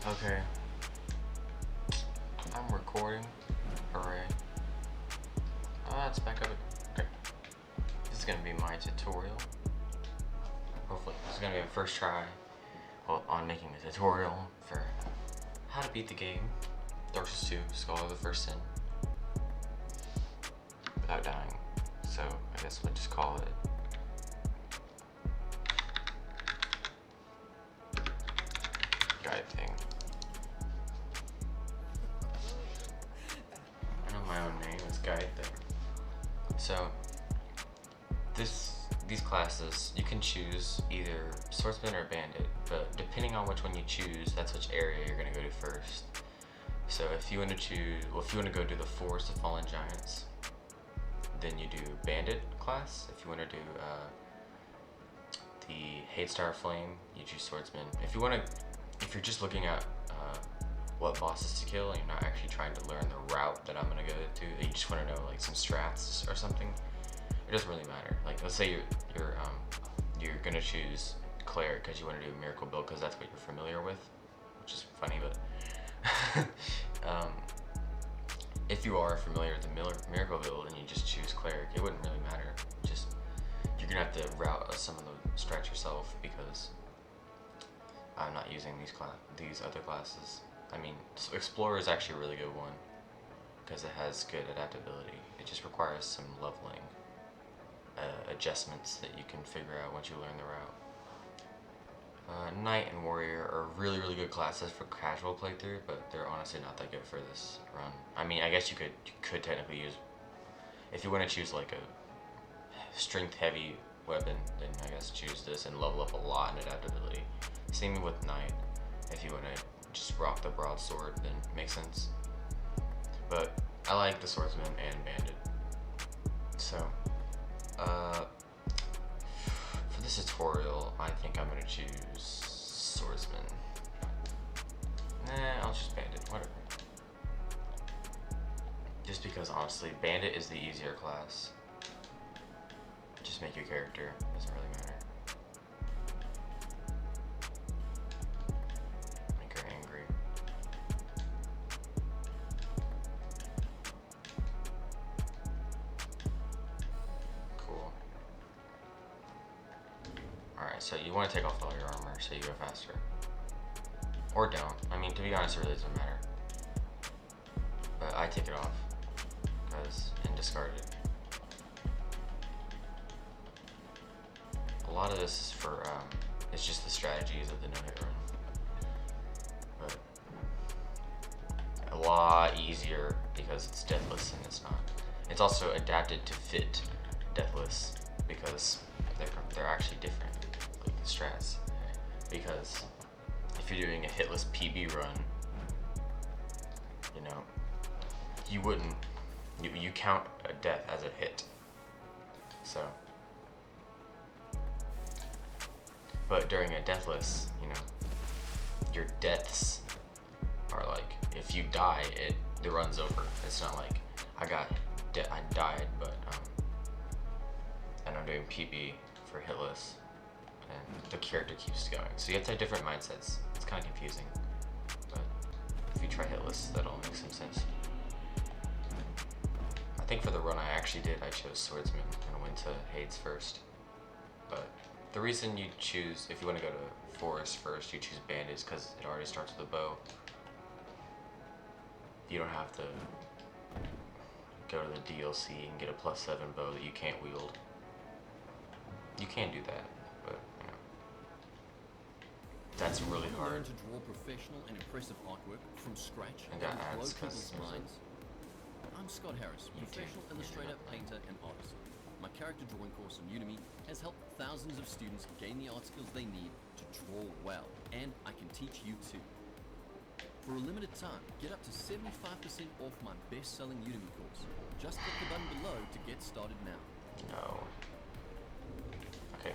Okay, I'm recording. Hooray. Let's back up. Okay. This is gonna be my tutorial. Hopefully, this is gonna be my first try on making a tutorial for how to beat the game. Dark Souls 2, Skull of the First Sin, without dying. So, I guess we'll just call it guide thing. I know my own name is guide thing. So these classes, you can choose either swordsman or bandit, but depending on which one you choose, that's which area you're gonna go to first. So if you want to choose, if you want to go do the Forest of Fallen Giants, then you do bandit class. If you want to do the Hadestar Flame, you choose swordsman. If you're just looking at what bosses to kill and you're not actually trying to learn the route that I'm gonna go to, you just want to know like some strats or something, it doesn't really matter. Like let's say you're gonna choose cleric because you want to do a miracle build because that's what you're familiar with, which is funny, but if you are familiar with the miracle build and you just choose cleric, it wouldn't really matter. Just you're gonna have to route some of the strats yourself because I'm not using these other classes. I mean, Explorer is actually a really good one because it has good adaptability. It just requires some leveling adjustments that you can figure out once you learn the route. Knight and Warrior are really, really good classes for casual playthrough, but they're honestly not that good for this run. I mean, I guess you could technically use, if you want to choose like a strength heavy weapon, then I guess choose this and level up a lot in adaptability. Same with Knight. If you want to just rock the broadsword, then it makes sense. But I like the swordsman and bandit. So, for this tutorial, I think I'm gonna choose swordsman. Nah, I'll choose bandit, whatever. Just because honestly, bandit is the easier class. Just make your character, doesn't really matter. Make her angry. Cool. Alright, so you want to take off all your armor so you go faster. Or don't. I mean, to be honest, it really doesn't matter. But I take it off and discard it. A lot of this is for, it's just the strategies of the no-hit run. But a lot easier because it's Deathless and it's not. It's also adapted to fit Deathless because they're actually different, like the strats. Because if you're doing a hitless PB run, you know, you wouldn't, you count a death as a hit. So, but during a Deathless, you know, your deaths are like, if you die, the run's over. It's not like I died, but and I'm doing PB for hitless, and the character keeps going. So you have to have different mindsets. It's kind of confusing, but if you try hitless, that'll make some sense. I think for the run I actually did, I chose swordsman and went to Hades first. But the reason you choose, if you want to go to forest first, you choose bandits because it already starts with a bow. You don't have to go to the DLC and get a +7 bow that you can't wield. You can do that, but you know, that's really hard. Learn to draw professional and impressive artwork from scratch And that and blow adds people's customers. minds. I'm Scott Harris, professional illustrator, painter, and artist. My character drawing course on Udemy has helped thousands of students gain the art skills they need to draw well, and I can teach you too. For a limited time, get up to 75% off my best-selling Udemy course. Just click the button below to get started now. No. Okay.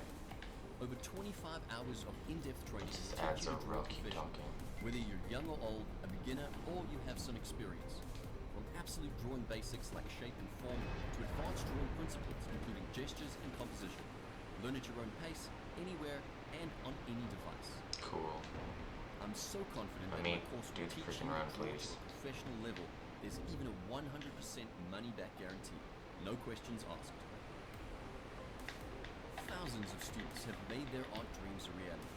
Over 25 hours of in-depth training Just to teach adds you to over, draw I'll keep professionally. talking. Whether you're young or old, a beginner, or you have some experience. From absolute drawing basics like shape and form to advanced drawing principles including gestures and composition. Learn at your own pace, anywhere, and on any device. Cool. I'm so confident Let that me my course do will the teach freaking you run, to draw please. to a professional level. There's even a 100% money back guarantee. No questions asked. Thousands of students have made their art dreams a reality.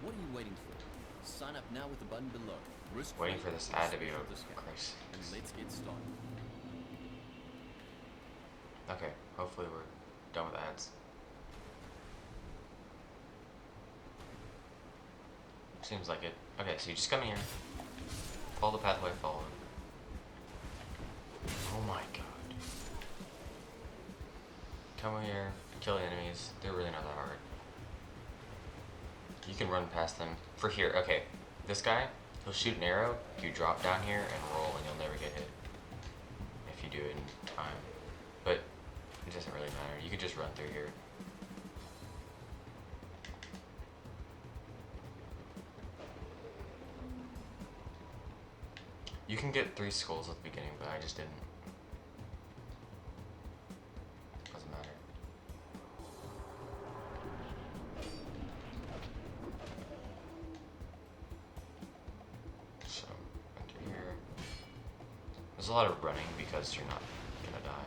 What are you waiting for? Sign up now with the button below. Waiting for this ad to be over. Discount. Christ. And let's get started. Okay, hopefully we're done with ads. Seems like it. Okay, so you just come here. Follow the pathway, follow it. Oh my god. Come here, kill the enemies. They're really not that hard. You can run past them. For here, okay. This guy, he'll shoot an arrow, you drop down here and roll and you'll never get hit. If you do it in time. But it doesn't really matter. You can just run through here. You can get 3 skulls at the beginning, but I just didn't. Doesn't matter. So, enter here. There's a lot of running because you're not gonna die.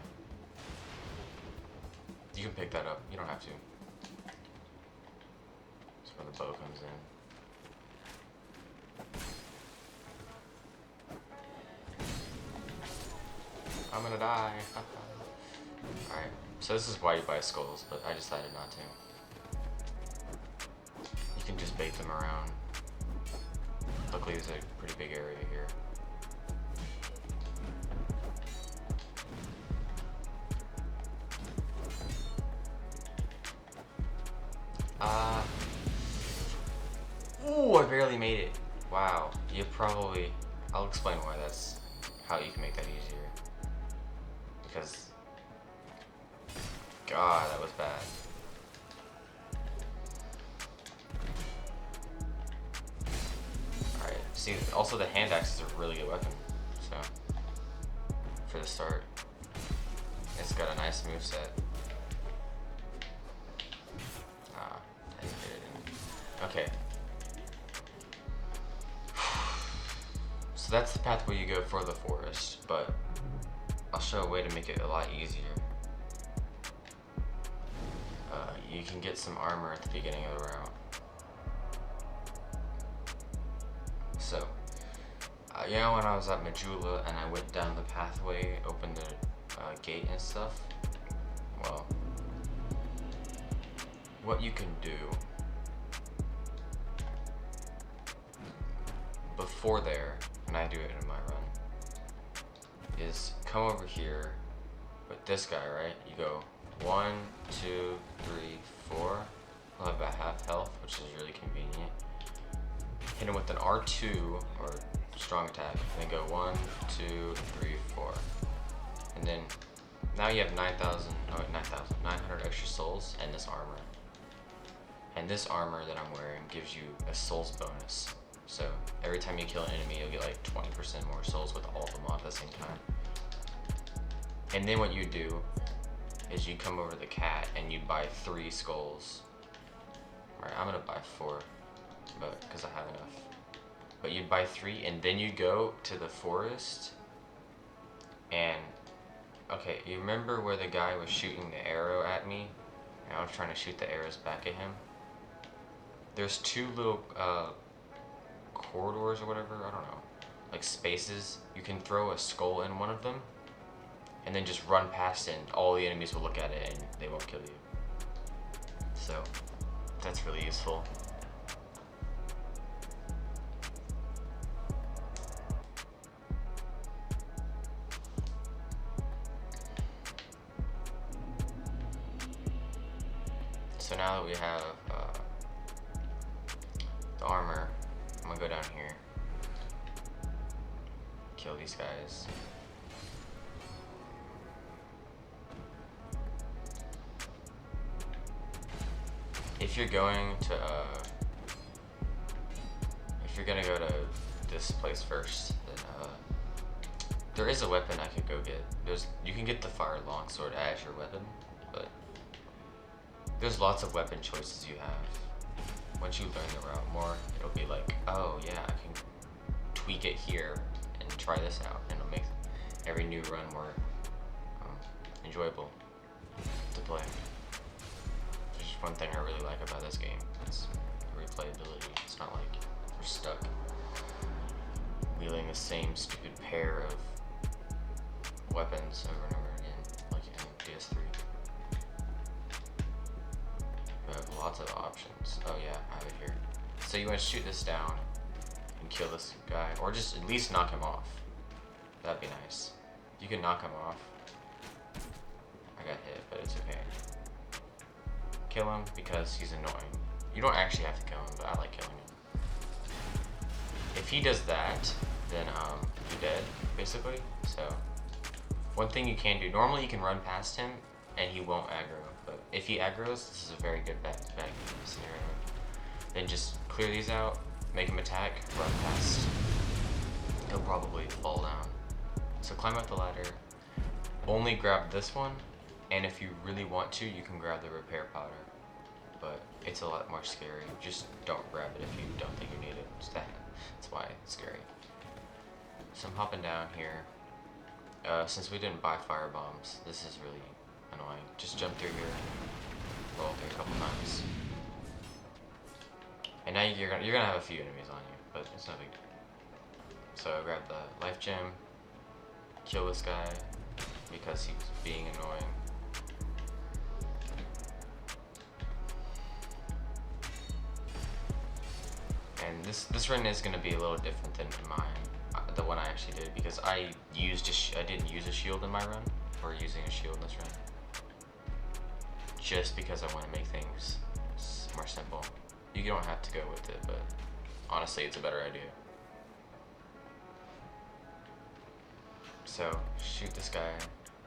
You can pick that up, you don't have to. That's where the bow comes in. I'm gonna die. Alright, so this is why you buy skulls, but I decided not to. You can just bait them around. Luckily there's a pretty big area here. Ooh, I barely made it. Wow, I'll explain why that's how you can make that easier. Because, God, that was bad. Alright, see, also the hand axe is a really good weapon, so, for the start. It's got a nice moveset. Ah, I didn't get it in. Okay. So that's the pathway you go for the forest, but I'll show a way to make it a lot easier. You can get some armor at the beginning of the route. So, you know when I was at Majula and I went down the pathway, opened the gate and stuff? Well, what you can do before there, and I do it in my run, is come over here with this guy, right? You go 1, 2, 3, 4. He'll have about half health, which is really convenient. Hit him with an R2 or strong attack, and then go 1, 2, 3, 4. And then now you have 900 extra souls and this armor. And this armor that I'm wearing gives you a souls bonus. So every time you kill an enemy, you'll get like 20% more souls with all of them on at the same time. And then what you do is you come over to the cat and you buy 3 skulls. Alright, I'm gonna buy 4, but because I have enough. But you'd buy 3 and then you go to the forest and okay, you remember where the guy was shooting the arrow at me? And I was trying to shoot the arrows back at him? There's 2 little corridors or whatever, I don't know, like spaces. You can throw a skull in one of them and then just run past it and all the enemies will look at it and they won't kill you. So that's really useful. So now that we have the armor, I'm gonna go down here, kill these guys. If you're going to, if you're gonna go to this place first, then there is a weapon I could go get. You can get the fire longsword as your weapon, but there's lots of weapon choices you have. once you learn the route more, it'll be like, oh yeah, I can tweak it here and try this out, and it'll make every new run more enjoyable to play. There's just one thing I really like about this game. It's replayability. It's not like you're stuck wielding the same stupid pair of weapons over and over again, like in PS3. You have lots of options. Oh yeah, I have it here. So you want to shoot this down and kill this guy, or just at least knock him off. That'd be nice. If you can knock him off. I got hit, but it's okay. Kill him because he's annoying. You don't actually have to kill him, but I like killing him. If he does that, then you're dead, basically. So one thing you can do, normally you can run past him and he won't aggro, but if he aggroes, this is a very good bad scenario. Then just clear these out, make him attack, run past. He'll probably fall down. So climb up the ladder, only grab this one, and if you really want to, you can grab the repair powder, but it's a lot more scary. Just don't grab it if you don't think you need it. That's why it's scary. So I'm hopping down here. Since we didn't buy fire bombs, this is really annoying. Just jump through here, roll through a couple times, and now you're gonna have a few enemies on you, but it's no big deal. So grab the life gem, kill this guy because he's being annoying. And this run is gonna be a little different than mine, the one I actually did, because I didn't use a shield in my run, or using a shield in this run, just because I want to make things more simple. You don't have to go with it, but honestly, it's a better idea. So shoot this guy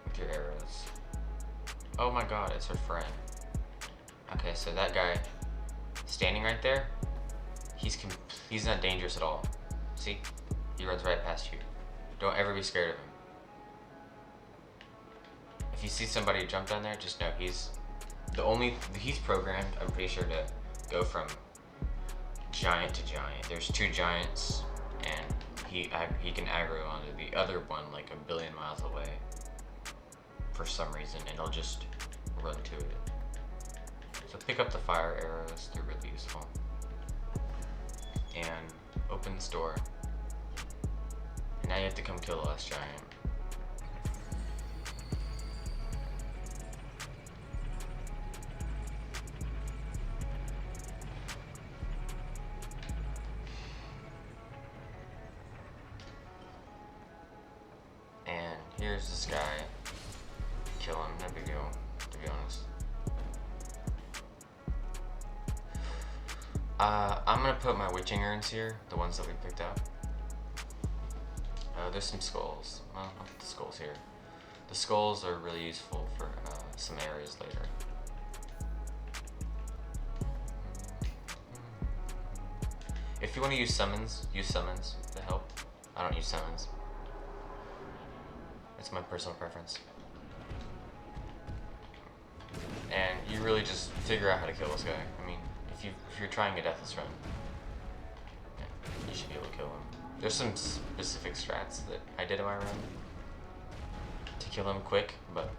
with your arrows. Oh my god, it's her friend. Okay, so that guy standing right there, he's not dangerous at all. See? He runs right past you. Don't ever be scared of him. If you see somebody jump down there, just know he's programmed, I'm pretty sure, to go from giant to giant. There's 2 giants, and he can aggro onto the other one like a billion miles away for some reason, and he'll just run to it. So pick up the fire arrows, they're really useful. And open this door. And now you have to come kill the last giant. And here's this guy. Kill him, no big deal, to be honest. I'm gonna put my witching urns here, the ones that we picked up. There's some skulls. Well, I'll put the skulls here. The skulls are really useful for some areas later. If you want to use summons to help. I don't use summons. It's my personal preference. And you really just figure out how to kill this guy. I mean, if you're trying a Deathless run, you should be able to kill him. There's some specific strats that I did in my run to kill him quick, but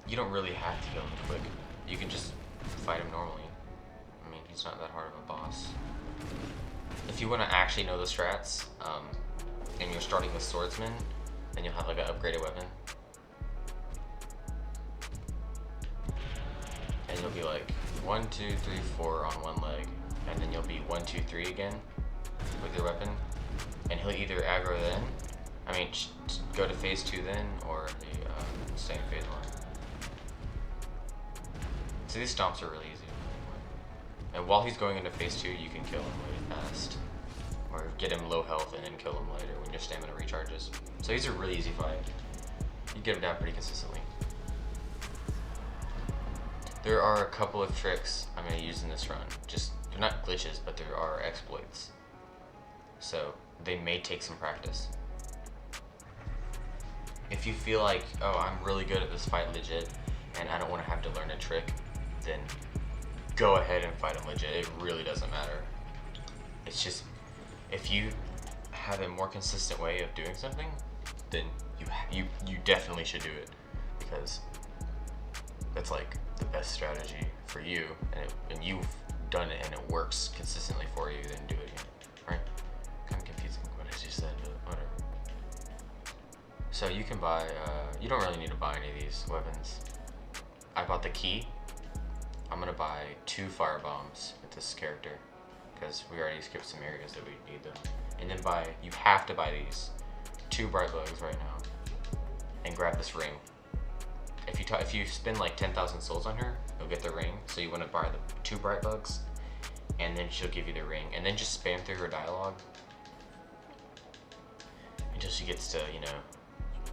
you don't really have to kill him quick. You can just fight him normally. I mean, he's not that hard of a boss. If you want to actually know the strats, and you're starting with swordsman, then you'll have like an upgraded weapon. And you'll be like 1, 2, 3, 4 on one leg, and then you'll be 1, 2, 3 again with your weapon, and he'll either aggro then, go to phase 2 then, or stay in phase 1. So these stomps are really easy. And while he's going into phase 2, you can kill him really fast, or get him low health and then kill him later when your stamina recharges. So he's a really easy fight. You get him down pretty consistently. There are a couple of tricks I'm going to use in this run. They're not glitches, but there are exploits. So they may take some practice. If you feel like, oh, I'm really good at this fight legit, and I don't want to have to learn a trick, then go ahead and fight him legit. It really doesn't matter. It's just, if you have a more consistent way of doing something, then you definitely should do it, because that's like the best strategy for you, and you've done it and it works consistently for you. Then do it again, right? Kind of confusing what I just said, but whatever. So you can buy. You don't really need to buy any of these weapons. I bought the key. I'm gonna buy 2 fire bombs with this character, because we already skipped some areas that we need them. And then you have to buy these 2 bright bugs right now, and grab this ring. If you spend like 10,000 souls on her, you'll get the ring. So you want to buy the 2 bright bugs, and then she'll give you the ring. And then just spam through her dialogue until she gets to, you know,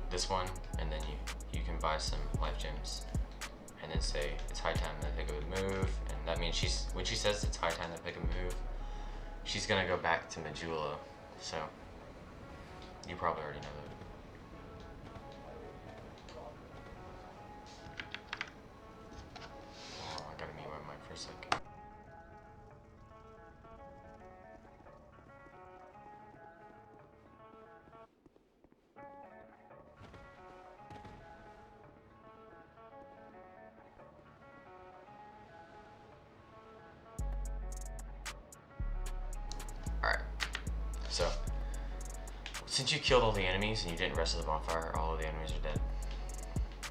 this one, and then you can buy some life gems, and then say it's high time to pick a move. And that means when she says it's high time to pick a move, she's gonna go back to Majula. So you probably already know that. Oh, I gotta mute my mic for a second. Alright, so since you killed all the enemies and you didn't rest of the bonfire, all of the enemies are dead.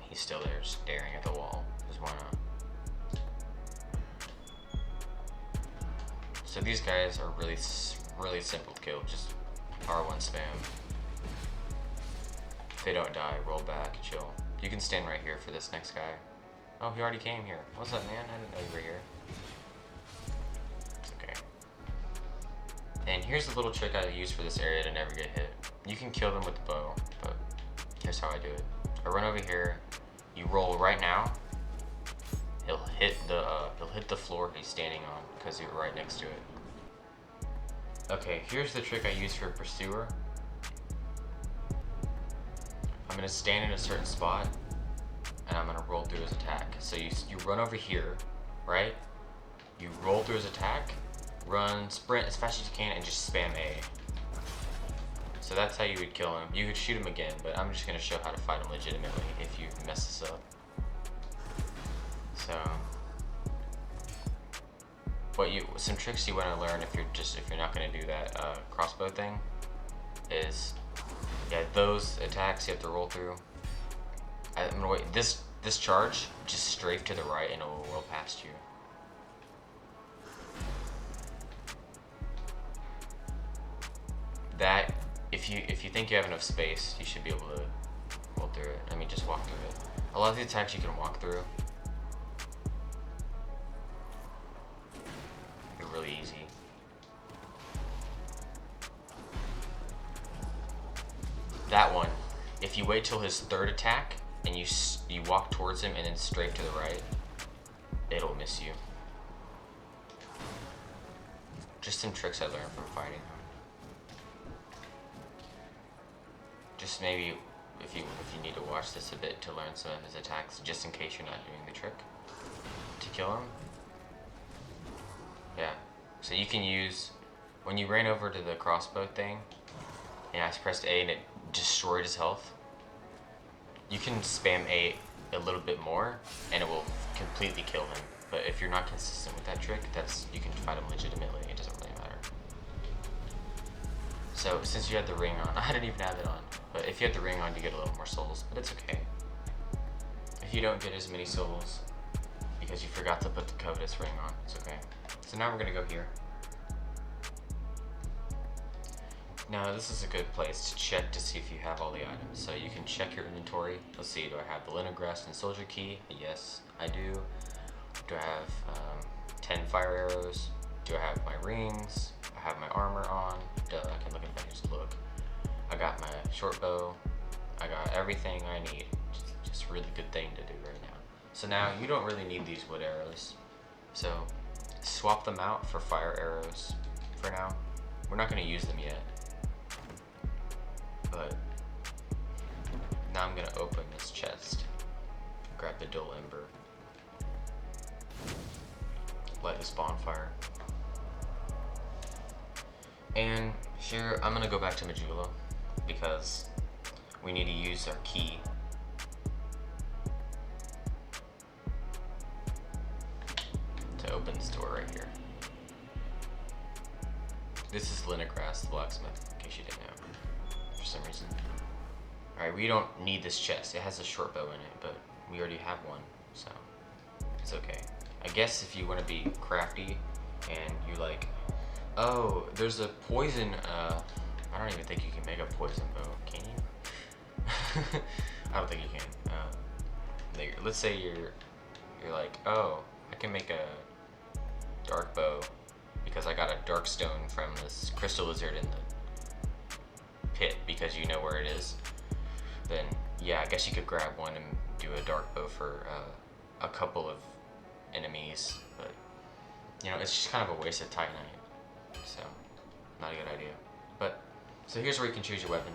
He's still there staring at the wall, because why not? So these guys are really simple to kill. Just R1 spam. If they don't die, roll back, chill. You can stand right here for this next guy. Oh, he already came here. What's up, man? I didn't know you were here. It's okay. And here's the little trick I use for this area to never get hit. You can kill them with the bow, but here's how I do it. I run over here. You roll right now. He'll hit the floor he's standing on, because you're right next to it. Okay, here's the trick I use for Pursuer. I'm gonna stand in a certain spot, and I'm gonna roll through his attack. So you run over here, right? You roll through his attack, run, sprint as fast as you can, and just spam A. So that's how you would kill him. You could shoot him again, but I'm just gonna show how to fight him legitimately if you mess this up. So, some tricks you want to learn if you're not going to do that crossbow thing is, yeah, those attacks you have to roll through. I'm gonna wait. This charge, just strafe to the right and it will roll past you. That, if you think you have enough space, you should be able to roll through it. I mean, just walk through it. A lot of the attacks you can walk through. Really easy. That one, if you wait till his 3rd attack and you walk towards him and then strafe to the right, it'll miss you. Just some tricks I learned from fighting him. Just maybe if you need to watch this a bit to learn some of his attacks, just in case you're not doing the trick to kill him. Yeah, so you can use, when you ran over to the crossbow thing, and I pressed A and it destroyed his health, you can spam A a little bit more, and it will completely kill him. But if you're not consistent with that trick, you can fight him legitimately, it doesn't really matter. So, since you had the ring on, I didn't even have it on, but if you had the ring on, you get a little more souls, but it's okay. If you don't get as many souls, because you forgot to put the covetous ring on, it's okay. So now we're gonna go here. Now this is a good place to check to see if you have all the items. So you can check your inventory. Let's see, do I have the linen grass and soldier key? Yes, I do. Do I have 10 fire arrows? Do I have my rings? I have my armor on. Duh, I can look at that, just look. I got my short bow. I got everything I need. Just a really good thing to do right now. So now you don't really need these wood arrows. So swap them out for fire arrows for now. We're not going to use them yet. But now I'm going to open this chest. Grab the dual ember. light this bonfire. And here, I'm gonna go back to Majula because we need to use our key. To open this door right here. This is Linagras, the blacksmith, in case you didn't know, for some reason. Alright, we don't need this chest. It has a short bow in it, but we already have one, so it's okay. I guess if you want to be crafty and you're like, oh, there's a poison, I don't even think you can make a poison bow, can you? I don't think you can. Let's say you're like, oh, I can make a dark bow because I got a dark stone from this crystal lizard in the pit because you know where it is. Then yeah, I guess you could grab one and do a dark bow for a couple of enemies, but you know, it's just kind of a waste of titanite, so not a good idea. But so here's where you can choose your weapon.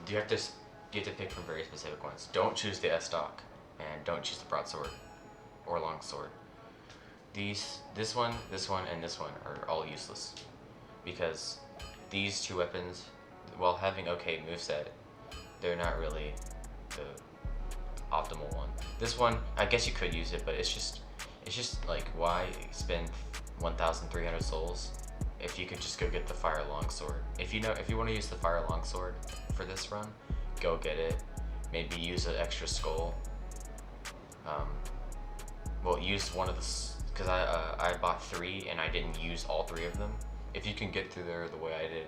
You have to pick from very specific ones. Don't choose the S-stock, and don't choose the broadsword or longsword. This one, and this one are all useless because these two weapons, while having okay moveset, they're not really the optimal one. This one, I guess you could use it, but it's just like, why spend 1,300 souls if you could just go get the fire longsword? If you want to use the fire longsword for this run, go get it. Maybe use an extra skull. Well, use one of the, because I bought 3 and I didn't use all 3 of them. If you can get through there the way I did,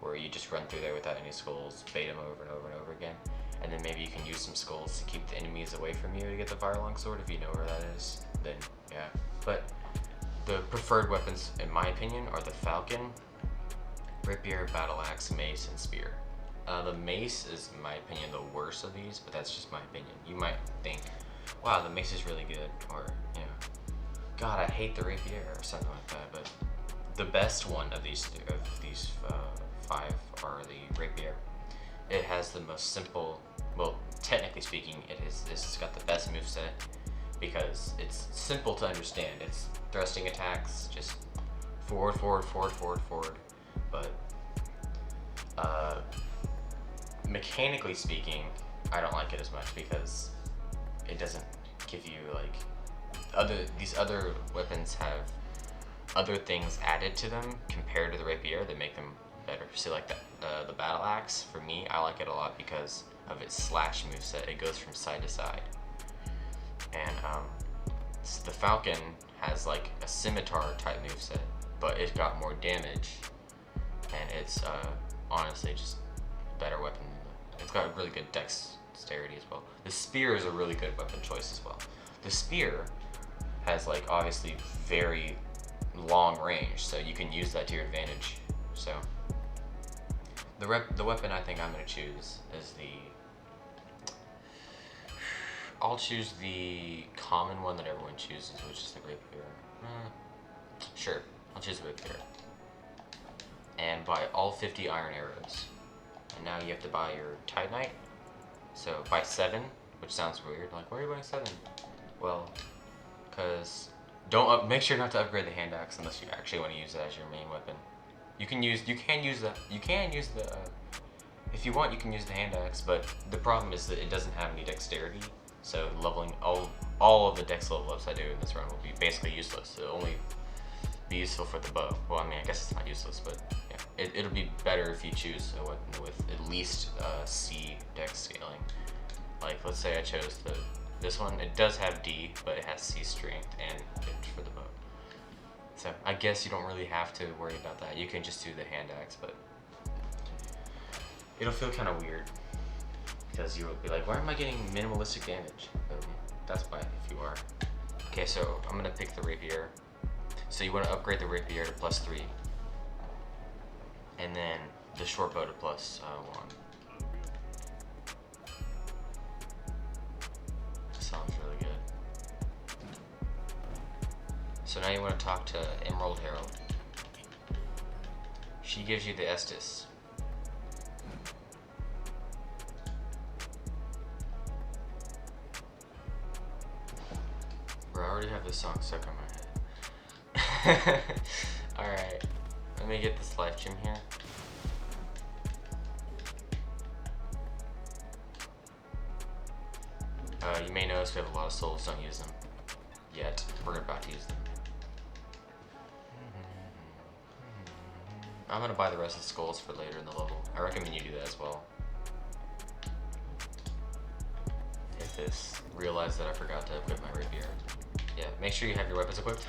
where you just run through there without any skulls, bait them over and over and over again, and then maybe you can use some skulls to keep the enemies away from you to get the fire longsword. If you know where that is, then yeah. But the preferred weapons, in my opinion, are the falcon, rapier, battle axe, mace, and spear. The mace is, in my opinion, the worst of these, but that's just my opinion. You might think, wow, the mace is really good, or you know, God, I hate the rapier, or something like that. But the best one of these 5 are the rapier. It has the most simple, well, technically speaking, it's got the best moveset because it's simple to understand. It's thrusting attacks, just forward, forward, forward, forward, forward. But mechanically speaking, I don't like it as much because it doesn't give you like these other weapons have other things added to them compared to the rapier that make them better. See, like the battle axe, for me, I like it a lot because of its slash moveset. It goes from side to side. And the falcon has like a scimitar type moveset, but it's got more damage, and it's honestly just a better weapon. It's got a really good dexterity as well. The spear is a really good weapon choice as well. The spear has like obviously very long range, so you can use that to your advantage. So the weapon I think I'm gonna choose is I'll choose the common one that everyone chooses, which is the rapier. Sure, I'll choose the rapier. And buy all 50 iron arrows. And now you have to buy your titanite. So buy 7, which sounds weird. Like, why are you buying 7? Well, because make sure not to upgrade the hand axe unless you actually want to use it as your main weapon. You can use the if you want, you can use the hand axe, but the problem is that it doesn't have any dexterity. So leveling all of the dex level ups I do in this run will be basically useless. It'll only be useful for the bow. Well, I mean, I guess it's not useless, but yeah, it'll be better if you choose a weapon with at least C dex scaling. Like, let's say I chose this one. It does have D, but it has C strength and pitch for the bow. So I guess you don't really have to worry about that. You can just do the hand axe, but it'll feel kind of weird because you will be like, why am I getting minimalistic damage? But that's why, if you are. Okay, so I'm gonna pick the rapier. So you want to upgrade the rapier to +3, and then the short bow to +1. Sounds really good. So now you want to talk to Emerald Herald. She gives you the Estus. Bro, I already have this this song stuck in my head. Alright, let me get this life gem here. You may notice we have a lot of souls, don't use them yet. We're about to use them. I'm gonna buy the rest of the skulls for later in the level. I recommend you do that as well. Hit this. Realize that I forgot to equip my rapier. Yeah, make sure you have your weapons equipped.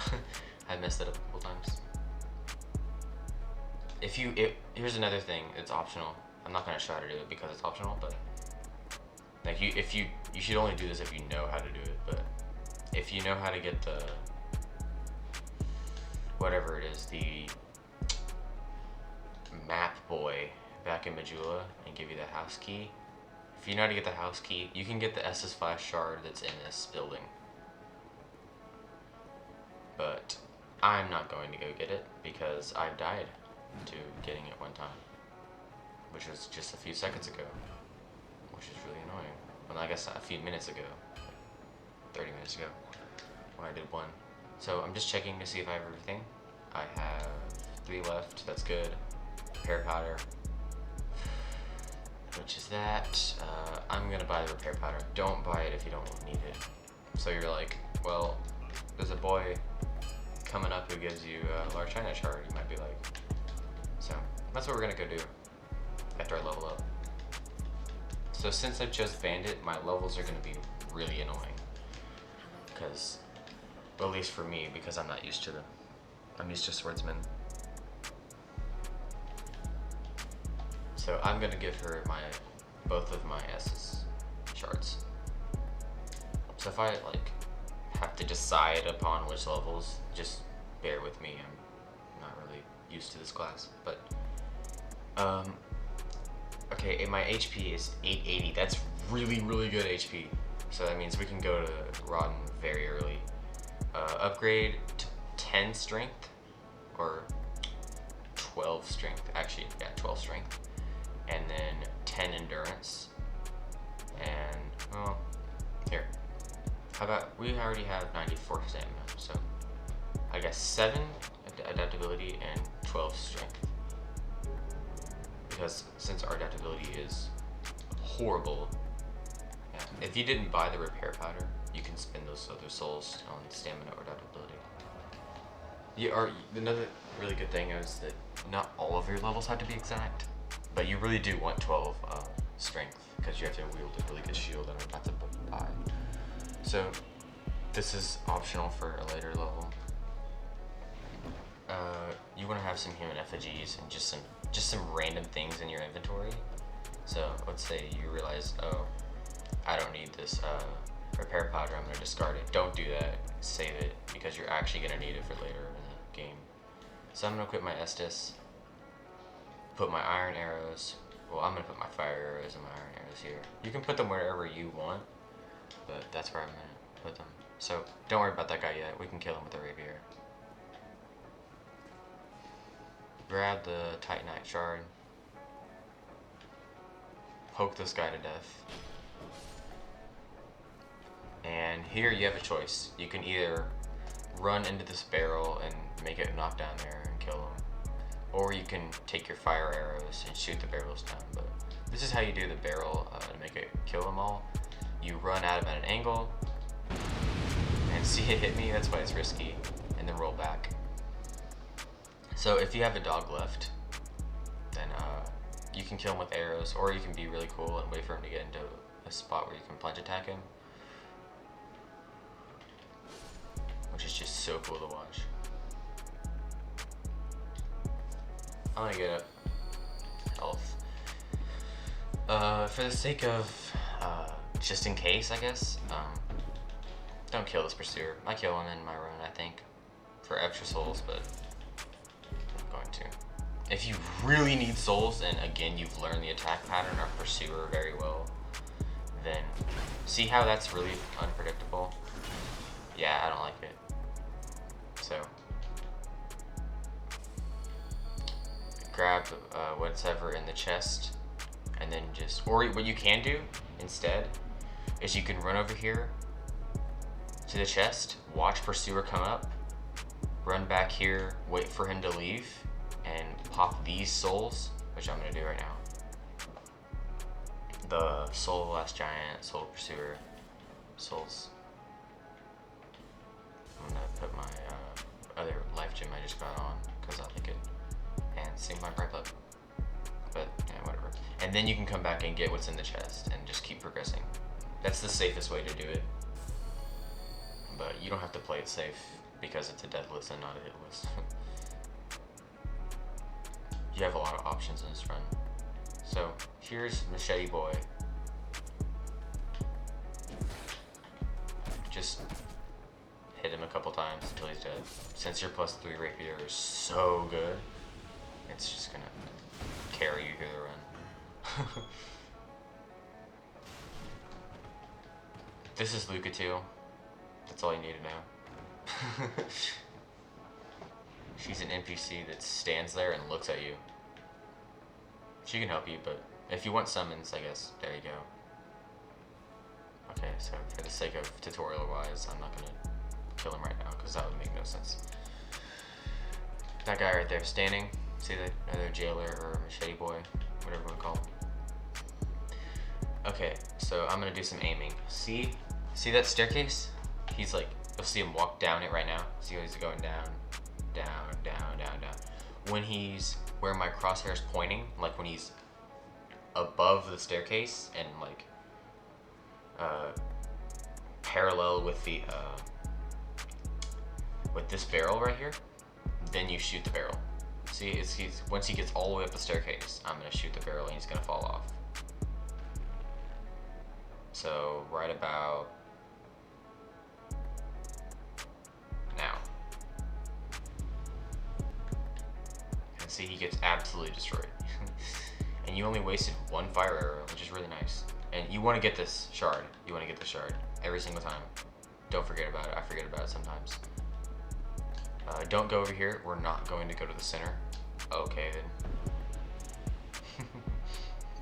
I messed it up a couple times. Here's another thing. It's optional. I'm not gonna try to do it because it's optional, but like you should only do this if you know how to do it. But if you know how to get the whatever it is, the map boy back in Majula and give you the house key. If you know how to get the house key, you can get the SS5 shard that's in this building. But I'm not going to go get it because I've died to getting it one time, which was just a few seconds ago, which is really annoying. Well, I guess a few minutes ago, 30 minutes ago, when I did one. So I'm just checking to see if I have everything. I have 3 left, that's good. Repair powder, which is that. I'm gonna buy the repair powder. Don't buy it if you don't need it. So you're like, well, there's a boy coming up who gives you a large china shard. You might be like, so that's what we're gonna go do after I level up. So since I chose bandit, my levels are gonna be really annoying. Because, well, at least for me, because I'm not used to them. I'm used to swordsman. So I'm gonna give her both of my SS shards. So if I like have to decide upon which levels, just bear with me. I'm not really used to this class, but okay. And my HP is 880. That's really good HP. So that means we can go to Rotten very early. Upgrade to 10 strength or 12 strength. Actually, yeah, 12 strength. And then 10 endurance, and well, here, how about, we already have 94 stamina, so I guess 7 adaptability and 12 strength, because since our adaptability is horrible, yeah, if you didn't buy the repair powder, you can spend those other souls on stamina or adaptability. Another really good thing is that not all of your levels have to be exact. But you really do want 12 strength because you have to wield a really good shield that I'm about to buy. So this is optional for a later level. You want to have some human effigies and just some random things in your inventory. So let's say you realize, oh, I don't need this repair powder. I'm gonna discard it. Don't do that. Save it because you're actually gonna need it for later in the game. So I'm gonna equip my Estus. Put my iron arrows. Well, I'm gonna put my fire arrows and my iron arrows here. You can put them wherever you want, but that's where I'm gonna put them. So don't worry about that guy yet. We can kill him with a rapier. Grab the Titanite shard. Poke this guy to death. And here you have a choice. You can either run into this barrel and make it knock down there and kill him, or you can take your fire arrows and shoot the barrels down. But this is how you do the barrel to make it kill them all. You run at him at an angle and see it hit me. That's why it's risky, and then roll back. So if you have a dog left, then you can kill him with arrows, or you can be really cool and wait for him to get into a spot where you can plunge attack him, which is just so cool to watch. I'm gonna get up health. For the sake of just in case, I guess, don't kill this pursuer. I kill him in my run, I think, for extra souls, but I'm going to. If you really need souls, and again, you've learned the attack pattern of pursuer very well, then see how that's really unpredictable? Yeah, I don't like it. So grab whatever in the chest, and then just, or what you can do instead is you can run over here to the chest, watch Pursuer come up, run back here, wait for him to leave, and pop these souls, which I'm gonna do right now. The Soul of the Last Giant, Soul of Pursuer, souls. I'm gonna put my other life gem I just got on, because I like it. And sink my prep up. But, yeah, whatever. And then you can come back and get what's in the chest, and just keep progressing. That's the safest way to do it. But you don't have to play it safe, because it's a Deathless and not a Hitless. You have a lot of options in this run. So, here's Machete Boy. Just hit him a couple times until he's dead. Since your +3 rapier is so good, it's just gonna carry you through the run. This is Lucatile. That's all you need to know. She's an NPC that stands there and looks at you. She can help you, but if you want summons, I guess, there you go. Okay, so for the sake of tutorial-wise, I'm not gonna kill him right now, because that would make no sense. That guy right there, standing, see that other jailer or Machete Boy, whatever you want to call him. Okay, so I'm gonna do some aiming. See that staircase? He's like, you'll see him walk down it right now. See how he's going down, down, down, down, down. When he's where my crosshair is pointing, like when he's above the staircase and like parallel with the with this barrel right here, then you shoot the barrel. See, he's once he gets all the way up the staircase, I'm gonna shoot the barrel and he's gonna fall off. So right about now. And see, he gets absolutely destroyed. And you only wasted one fire arrow, which is really nice. And you want to get this shard. You want to get the shard every single time. Don't forget about it. I forget about it sometimes. Don't go over here. We're not going to go to the center. Okay, then.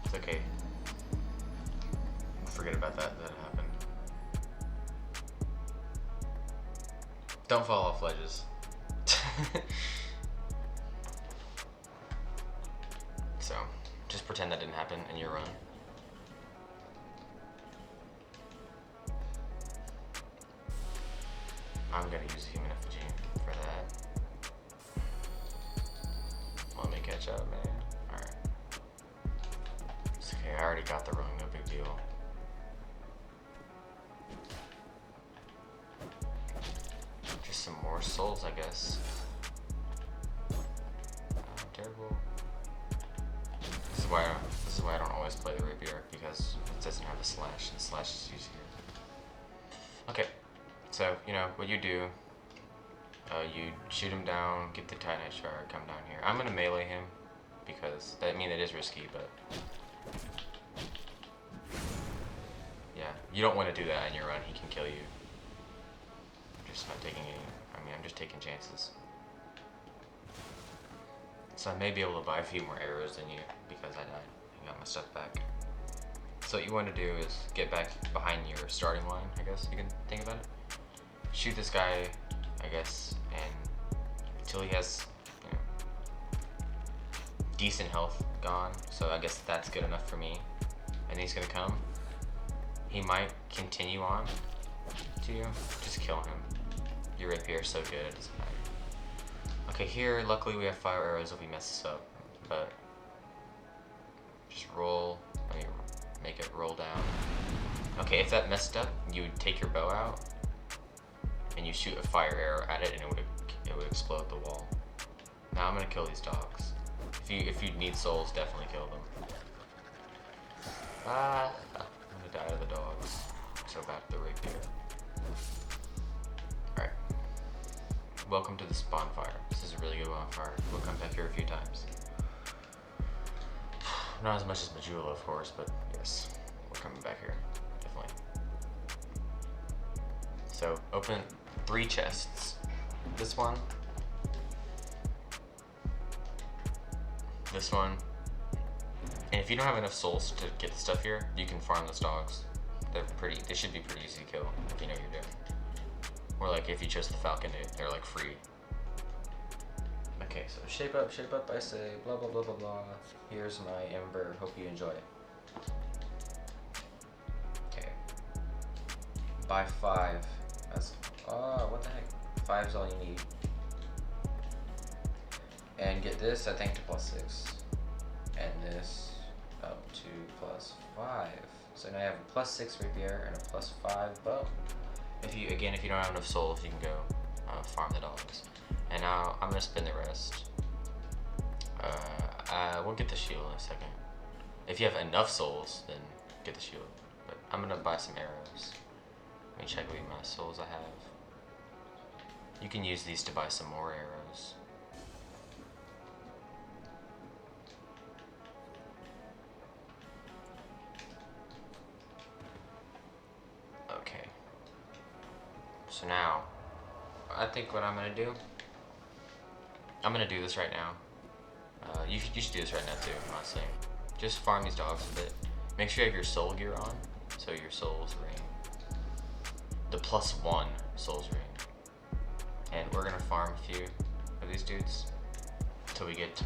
It's okay. Forget about that. That happened. Don't fall off ledges. So, just pretend that didn't happen in your run. I'm gonna use a human effigy for that. Let me catch up, man. Alright. It's okay, I already got the run, no big deal. Just some more souls, I guess. Terrible. This is why I don't always play the rapier, because it doesn't have a slash, and slash is used here. Okay, so you know what you do. You shoot him down, get the Titanite shard, come down here. I'm gonna melee him because that it is risky, but yeah, you don't want to do that in your run. He can kill you. Just not taking any. I'm just taking chances. So I may be able to buy a few more arrows than you because I died and got my stuff back. So what you want to do is get back behind your starting line, I guess you can think about it. Shoot this guy, I guess, and until he has, you know, decent health gone. So I guess that's good enough for me. And he's gonna come. He might continue on to you. Just kill him. Your rapier is so good, it doesn't matter. Okay, here, luckily we have fire arrows if we mess this up, but just roll, let me make it roll down. Okay, if that messed up, you would take your bow out, and you shoot a fire arrow at it, and it would explode the wall. Now I'm gonna kill these dogs. If you need souls, definitely kill them. I'm gonna die to the dogs. So back to the rapier. Alright. Welcome to this bonfire. This is a really good bonfire. We'll come back here a few times. Not as much as Majula, of course, but yes, we're coming back here. Definitely. So, open 3 chests. This one. This one. And if you don't have enough souls to get the stuff here, you can farm those dogs. They should be pretty easy to kill if you know what you're doing. Or like if you chose the falcon, they're like free. Okay, so shape up, I say, blah blah blah blah blah. Here's my ember, hope you enjoy. Okay. Buy 5. That's, what the heck? 5's all you need. And get this, I think, to +6. And this up to +5. So now I have a +6 rapier and a +5 bow. If you don't have enough souls, you can go farm the dogs. And now I'm gonna spin the rest. We'll get the shield in a second. If you have enough souls, then get the shield. But I'm gonna buy some arrows. Let me check what amount of souls I have. You can use these to buy some more arrows. Okay. So now, I think what I'm gonna do, I'm gonna do this right now. You should do this right now too, honestly. Just farm these dogs a bit. Make sure you have your soul gear on, so your souls ring. The +1 souls ring. And we're gonna farm a few of these dudes until we get to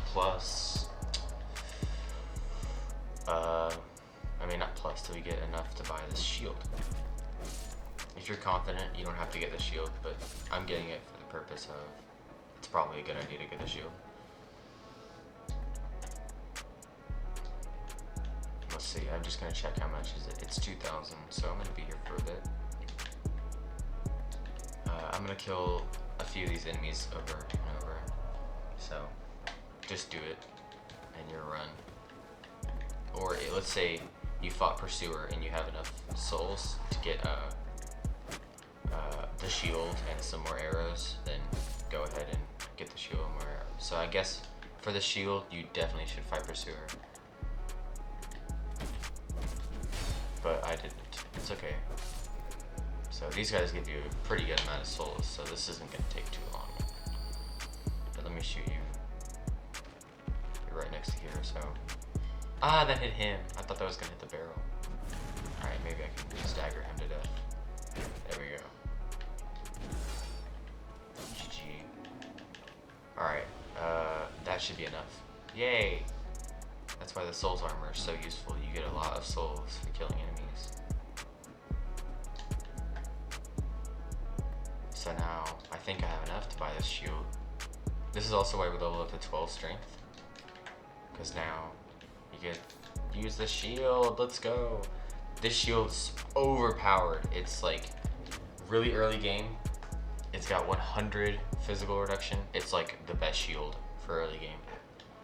till we get enough to buy this shield. If you're confident, you don't have to get the shield, but I'm getting it for the purpose of, it's probably a good idea to get the shield. Let's see, I'm just gonna check how much is it. It's 2,000, so I'm gonna be here for a bit. I'm gonna kill a few of these enemies over and over. So, just do it, and you're run. Or let's say you fought Pursuer and you have enough souls to get the shield and some more arrows, then go ahead and get the shield and more arrows. So I guess for the shield, you definitely should fight Pursuer. But I didn't. It's okay. So these guys give you a pretty good amount of souls, so this isn't going to take too long. But let me shoot you. You're right next to here, so... Ah, that hit him. I thought that was going to hit the barrel. Alright, maybe I can stagger him to death. There we go. GG. Alright, that should be enough. Yay! That's why the souls armor is so useful. You get a lot of souls for killing enemies. So now, I think I have enough to buy this shield. This is also why we level up to 12 strength. Because now, you get, use the shield, let's go. This shield's overpowered. It's like, really early game. It's got 100 physical reduction. It's like the best shield for early game.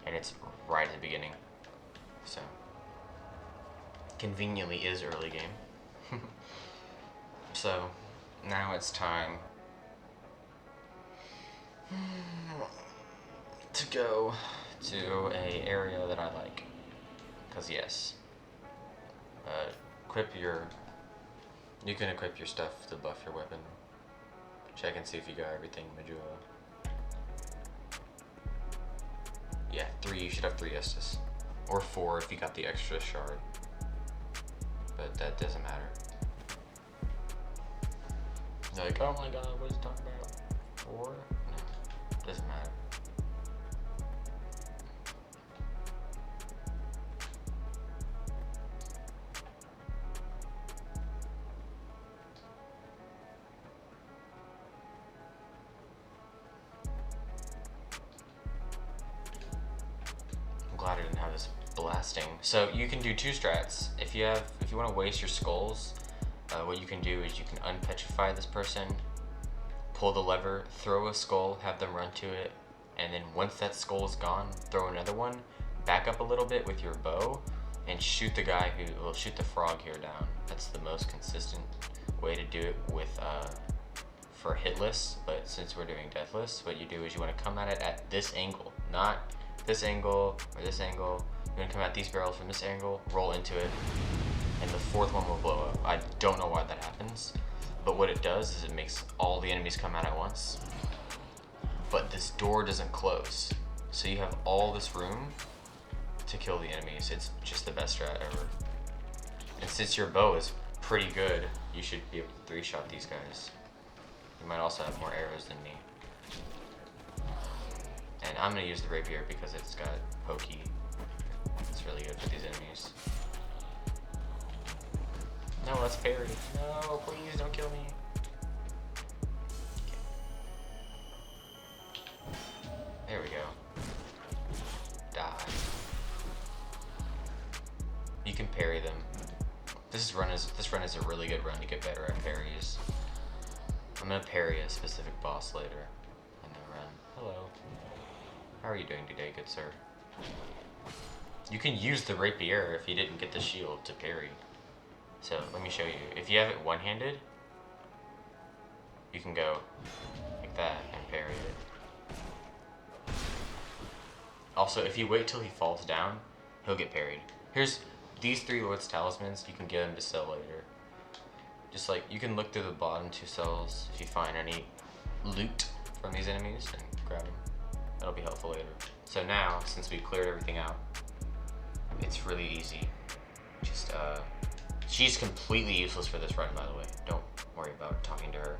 And it's right at the beginning. So, conveniently is early game. So, now it's time to go to a area that I like. Cause yes, you can equip your stuff to buff your weapon. Check and see if you got everything, Majula. Yeah, 3, you should have 3 Estus. Or 4 if you got the extra shard. But that doesn't matter. Like, oh my god, what is he talking about? 4? No, doesn't matter. I'm glad I didn't have this blasting. So you can do 2 strats. If you want to waste your skulls, what you can do is you can unpetrify this person, pull the lever, throw a skull, have them run to it, and then once that skull is gone, throw another one, back up a little bit with your bow, and shoot the guy who will shoot the frog here down. That's the most consistent way to do it with for hitless, but since we're doing deathless, what you do is you want to come at it at this angle, not this angle or this angle. You're going to come at these barrels from this angle, roll into it, and the 4th one will blow up. I don't know why that happens, but what it does is it makes all the enemies come out at once. But this door doesn't close, so you have all this room to kill the enemies. It's just the best strat ever. And since your bow is pretty good, you should be able to 3-shot these guys You might also have more arrows than me. And I'm gonna use the rapier because it's got pokey. It's really good for these enemies. No, let's parry. No, please don't kill me. Okay. There we go. Die. You can parry them. This run is a really good run to get better at parries. I'm gonna parry a specific boss later in the run. Hello. How are you doing today, good sir? You can use the rapier if you didn't get the shield to parry. So let me show you. If you have it one-handed, you can go like that and parry it. Also, if you wait till he falls down, he'll get parried. Here's these 3 Lord's Talismans. You can get them to sell later. Just like, you can look through the bottom 2 cells if you find any loot from these enemies and grab them. That'll be helpful later. So now, since we cleared everything out, it's really easy. Just, she's completely useless for this run, by the way. Don't worry about talking to her.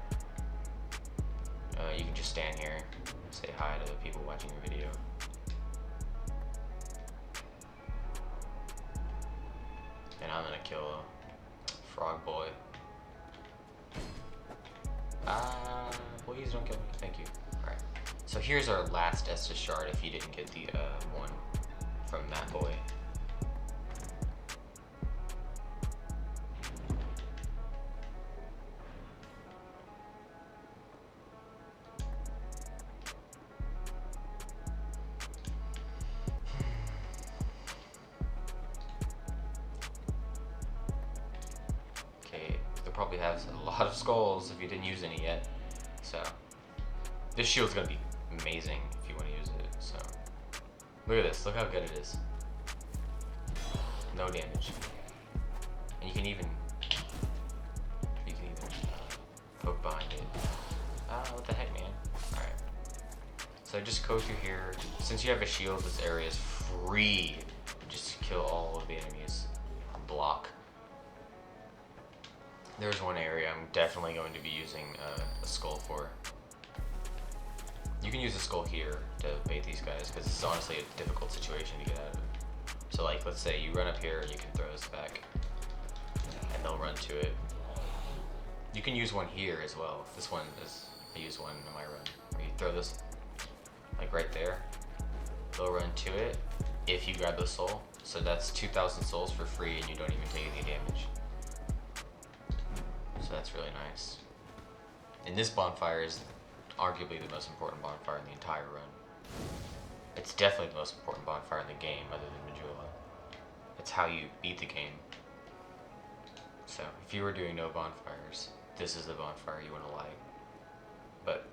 You can just stand here, say hi to the people watching your video. And I'm gonna kill a frog boy. Please don't kill me. Thank you. Alright. So here's our last Estus shard if you didn't get the one from that boy. Probably has a lot of skulls if you didn't use any yet. So this shield's gonna be amazing if you want to use it. So look at this, look how good it is. No damage. And you can even poke behind it. What the heck, man? Alright. So just go through here. Since you have a shield, this area is free. Just kill all of the enemies. Block. There's one area I'm definitely going to be using a skull for. You can use a skull here to bait these guys because it's honestly a difficult situation to get out of. So like, let's say you run up here, you can throw this back and they'll run to it. You can use one here as well. This one is, I use one in my run. Where you throw this like right there. They'll run to it if you grab the soul. So that's 2,000 souls for free and you don't even take any damage. So that's really nice. And this bonfire is arguably the most important bonfire in the entire run. It's definitely the most important bonfire in the game other than Majula. It's how you beat the game. So if you were doing no bonfires, this is the bonfire you want to light. But,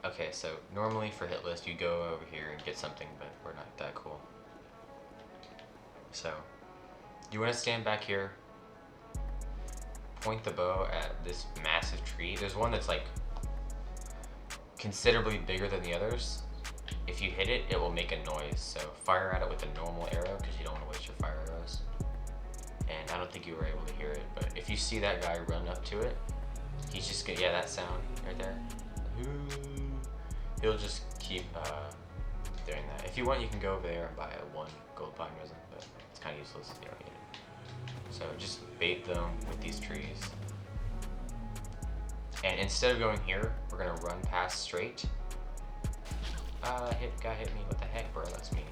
okay, so normally for hit list you go over here and get something, but we're not that cool. So, you want to stand back here, point the bow at this massive tree. There's one that's like considerably bigger than the others. If you hit it, it will make a noise. So fire at it with a normal arrow because you don't want to waste your fire arrows. And I don't think you were able to hear it, but if you see that guy run up to it, he's just gonna, yeah, that sound right there. He'll just keep doing that. If you want, you can go over there and buy a 1 gold pine resin, but it's kind of useless if you don't need it. So just bait them with these trees. And instead of going here, we're gonna run past straight. Guy hit me. What the heck, bro? That's mean.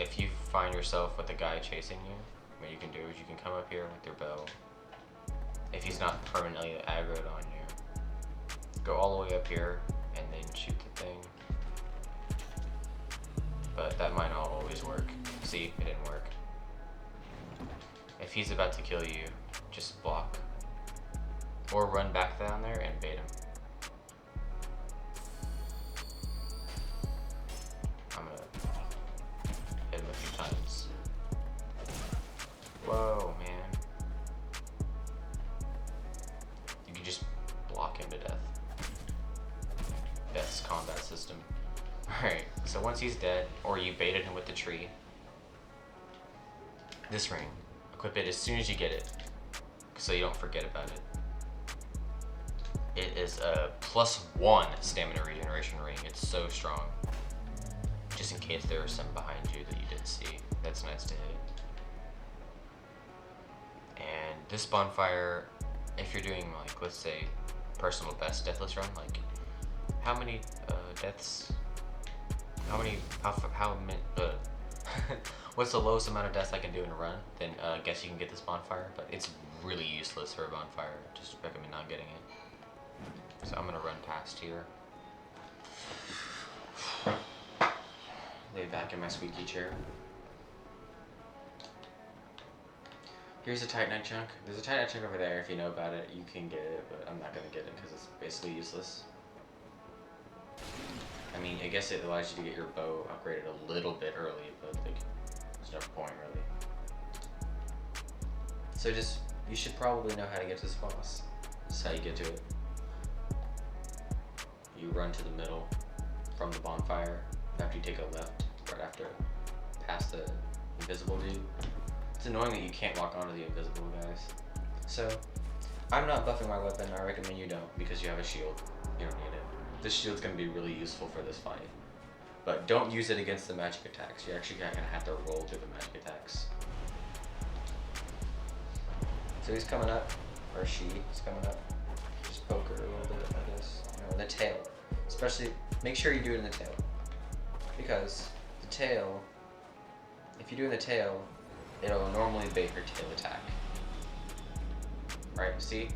If you find yourself with a guy chasing you, what you can do is you can come up here with your bow. If he's not permanently aggroed on you, go all the way up here and then shoot the thing. But that might not always work. See, it didn't work. If he's about to kill you, just block. Or run back down there and bait him. I'm gonna hit him a few times. Whoa, man. You can just block him to death. Best combat system. Alright, so once he's dead, or you baited him with the tree, this ring, equip it as soon as you get it, so you don't forget about it. It is a +1 stamina regeneration ring. It's so strong. Just in case there are some behind you that you didn't see. That's nice to hit. And this bonfire, if you're doing like, let's say, personal best deathless run, like how many deaths? How many? How many? What's the lowest amount of deaths I can do in a run? Then I guess you can get this bonfire, but it's really useless for a bonfire. Just recommend not getting it. So I'm gonna run past here. Lay back in my squeaky chair. Here's a Titanite chunk. There's a Titanite chunk over there. If you know about it, you can get it, but I'm not gonna get it because it's basically useless. I mean, I guess it allows you to get your bow upgraded a little bit early, but like, there's no point really. So you should probably know how to get to this boss. This is how you get to it. You run to the middle from the bonfire after you take a left, right after past the invisible dude. It's annoying that you can't walk onto the invisible guys. So, I'm not buffing my weapon. I recommend you don't because you have a shield. You don't need it. This shield's going to be really useful for this fight. But don't use it against the magic attacks. You're actually going to have to roll through the magic attacks. So he's coming up, or she's coming up. Just poke her a little bit, I guess. In the tail. Especially, make sure you do it in the tail. Because the tail, if you do it in the tail, it'll normally bait her tail attack. Right, see?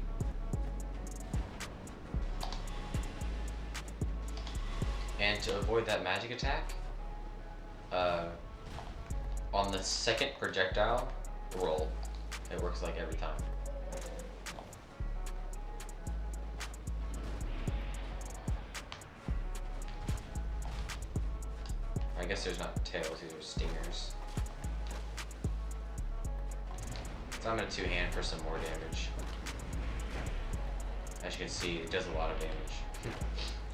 And to avoid that magic attack, on the second projectile, roll. It works like every time. I guess there's not tails, these are stingers. So I'm gonna two-hand for some more damage. As you can see, it does a lot of damage.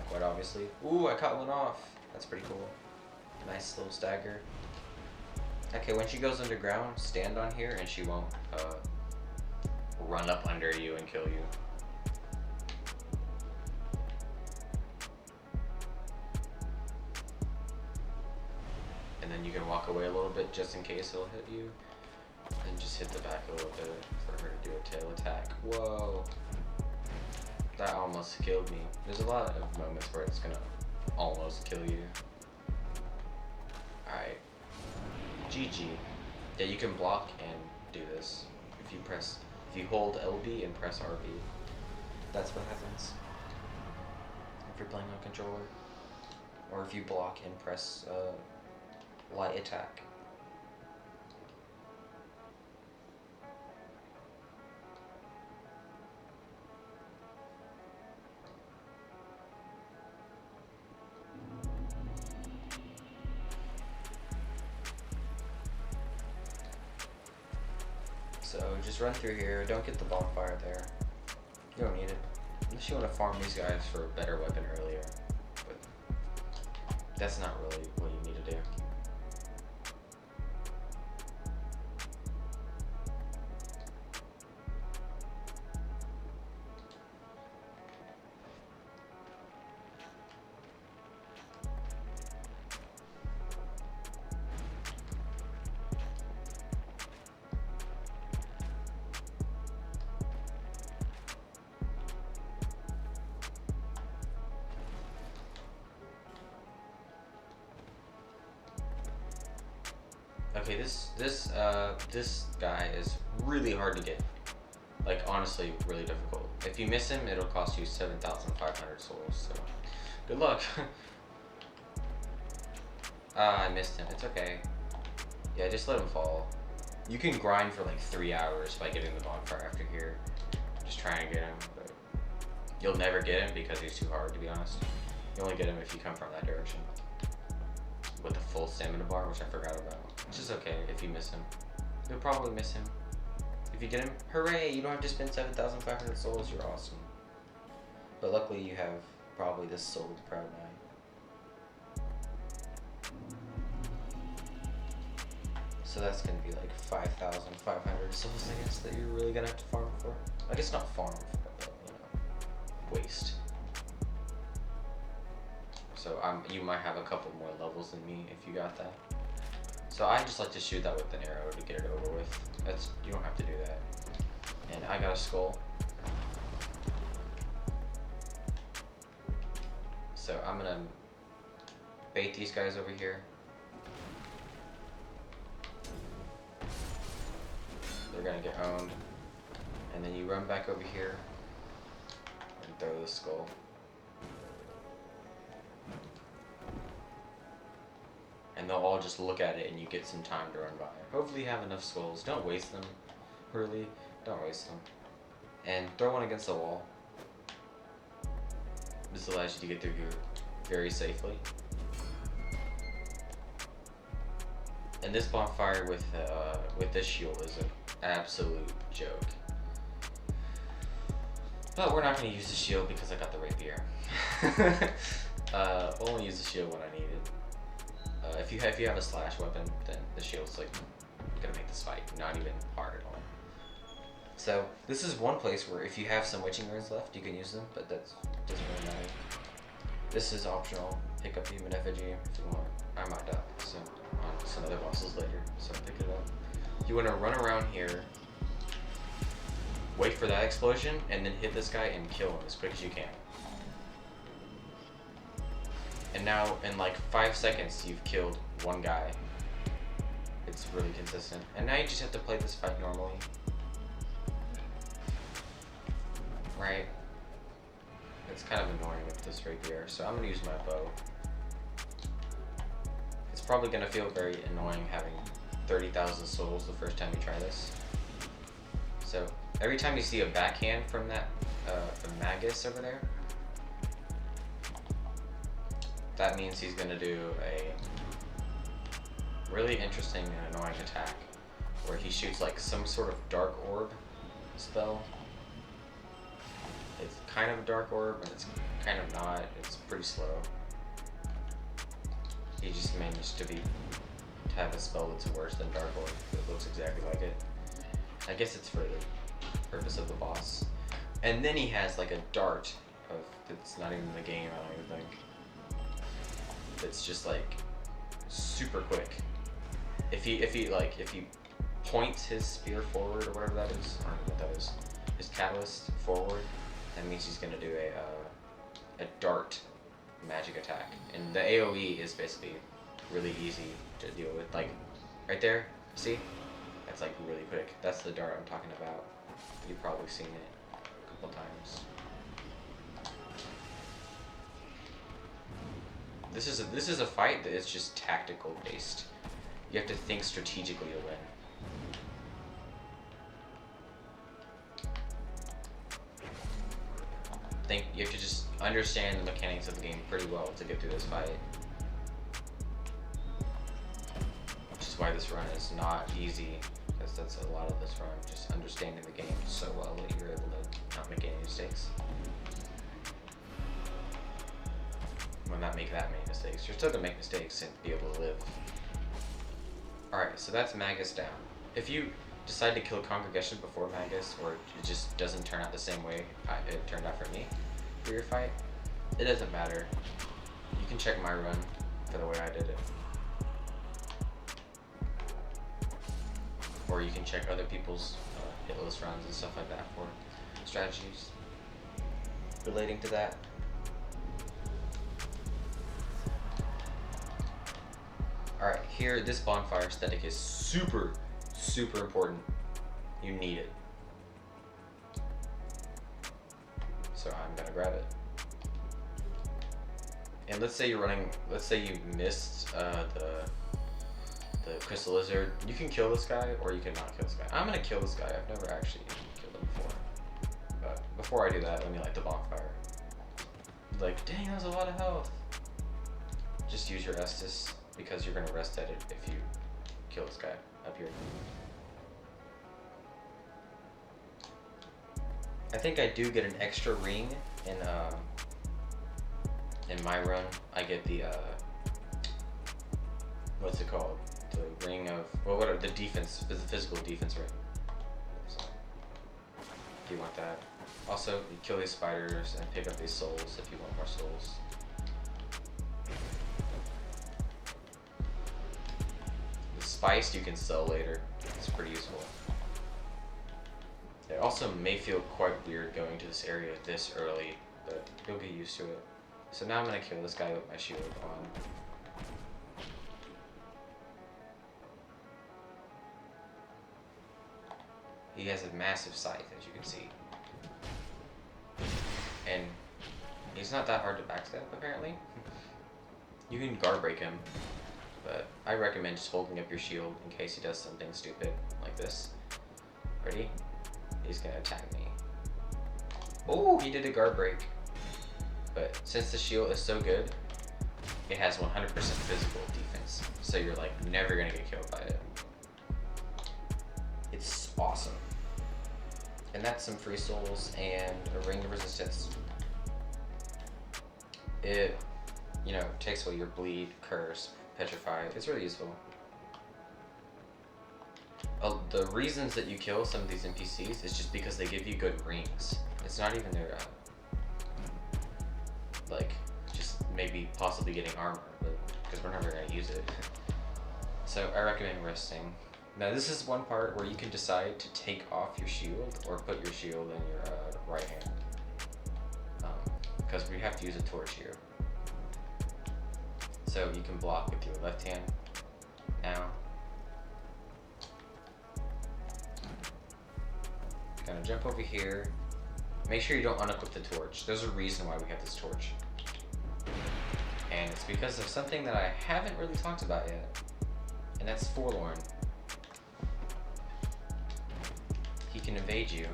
Quite obviously. Ooh, I caught one off. That's pretty cool. Nice little stagger. Okay, when she goes underground, stand on here and she won't run up under you and kill you. And then you can walk away a little bit just in case it'll hit you. And just hit the back a little bit for her to do a tail attack. Whoa. That almost killed me. There's a lot of moments where it's gonna almost kill you. Alright. GG. Yeah, you can block and do this. If you hold LB and press RB. That's what happens. If you're playing on controller. Or if you block and press light attack. So just run through here, don't get the bonfire there. You don't need it. Unless you want to farm these guys for a better weapon earlier. But that's not really what you need to do. Okay, this guy is really hard to get. Like, honestly, really difficult. If you miss him, it'll cost you 7,500 souls, so good luck. I missed him. It's okay. Yeah, just let him fall. You can grind for like 3 hours by getting the bonfire after here. Just trying to get him, but you'll never get him because he's too hard, to be honest. You only get him if you come from that direction. With a full stamina bar, which I forgot about. Which is okay if you miss him. You'll probably miss him. If you get him, hooray! You don't have to spend 7,500 souls, you're awesome. But luckily you have probably this soul of the proud knight. So that's gonna be like 5,500 souls, I guess, that you're really gonna have to farm for. I guess not farm for, but you know, waste. So you might have a couple more levels than me if you got that. So I just like to shoot that with an arrow to get it over with. You don't have to do that. And I got a skull. So I'm gonna bait these guys over here. They're gonna get owned. And then you run back over here and throw the skull. And they'll all just look at it and you get some time to run by. Hopefully you have enough skulls. Don't waste them. Really, don't waste them. And throw one against the wall. This allows you to get through here very safely. And this bonfire with this shield is an absolute joke. But we're not going to use the shield because I got the rapier. I'll only use the shield when I need it. If you have a slash weapon, then the shield's like gonna make this fight not even hard at all. So this is one place where if you have some witching runes left, you can use them, but that doesn't really matter. This is optional. Pick up human effigy if you want. I might die so on some other bosses later, so pick it up. You want to run around here, wait for that explosion, and then hit this guy and kill him as quick as you can. And now, in like 5 seconds, you've killed one guy. It's really consistent. And now you just have to play this fight normally. Right? It's kind of annoying with this rapier, so I'm gonna use my bow. It's probably gonna feel very annoying having 30,000 souls the first time you try this. So, every time you see a backhand from that, from Magus over there, that means he's gonna do a really interesting and annoying attack where he shoots like some sort of dark orb spell. It's kind of a dark orb, but it's kind of not. It's pretty slow. He just managed to have a spell that's worse than dark orb. It looks exactly like it. I guess it's for the purpose of the boss. And then he has like a dart that's not even in the game, I don't even think. It's just like super quick. If he points his spear forward or whatever that is, I don't know what that is, his catalyst forward, that means he's gonna do a dart magic attack. And the AoE is basically really easy to deal with. Like right there, see? That's like really quick. That's the dart I'm talking about. You've probably seen it a couple times. This is a fight that is just tactical based. You have to think strategically to win. You have to just understand the mechanics of the game pretty well to get through this fight. Which is why this run is not easy, because that's a lot of this run, just understanding the game so well that you're able to not make any mistakes. Well, not make that many mistakes. You're still gonna make mistakes and be able to live. Alright, so that's Magus down. If you decide to kill Congregation before Magus, or it just doesn't turn out the same way it turned out for me for your fight, it doesn't matter. You can check my run for the way I did it. Or you can check other people's hitless runs and stuff like that for strategies relating to that. Alright, here, this bonfire aesthetic is super, super important. You need it. So I'm gonna grab it. And let's say you missed the crystal lizard. You can kill this guy, or you can not kill this guy. I'm gonna kill this guy. I've never actually killed him before. But before I do that, let me light the bonfire. Like, dang, that was a lot of health. Just use your Estus, because you're gonna rest at it if you kill this guy up here. I think I do get an extra ring in my run. I get the what's it called? The ring of, well, what are the defense, the physical defense ring. So, if you want that. Also, you kill these spiders and pick up these souls if you want more souls. The spice you can sell later. It's pretty useful. It also may feel quite weird going to this area this early, but you'll get used to it. So now I'm gonna kill this guy with my shield on. He has a massive scythe, as you can see. And he's not that hard to backstab, apparently. You can guard break him, but I recommend just holding up your shield in case he does something stupid like this. Ready? He's gonna attack me. Oh, he did a guard break. But since the shield is so good, it has 100% physical defense. So you're like never gonna get killed by it. It's awesome. And that's some free souls and a ring of resistance. It, you know, takes away your bleed, curse, petrify. It's really useful. The reasons that you kill some of these NPCs is just because they give you good rings. It's not even their, like, just maybe possibly getting armor, but because we're never going to use it. So I recommend resting. Now this is one part where you can decide to take off your shield or put your shield in your right hand. Because we have to use a torch here. So you can block with your left hand now. Gonna jump over here. Make sure you don't unequip the torch. There's a reason why we have this torch. And it's because of something that I haven't really talked about yet. And that's Forlorn. He can evade you.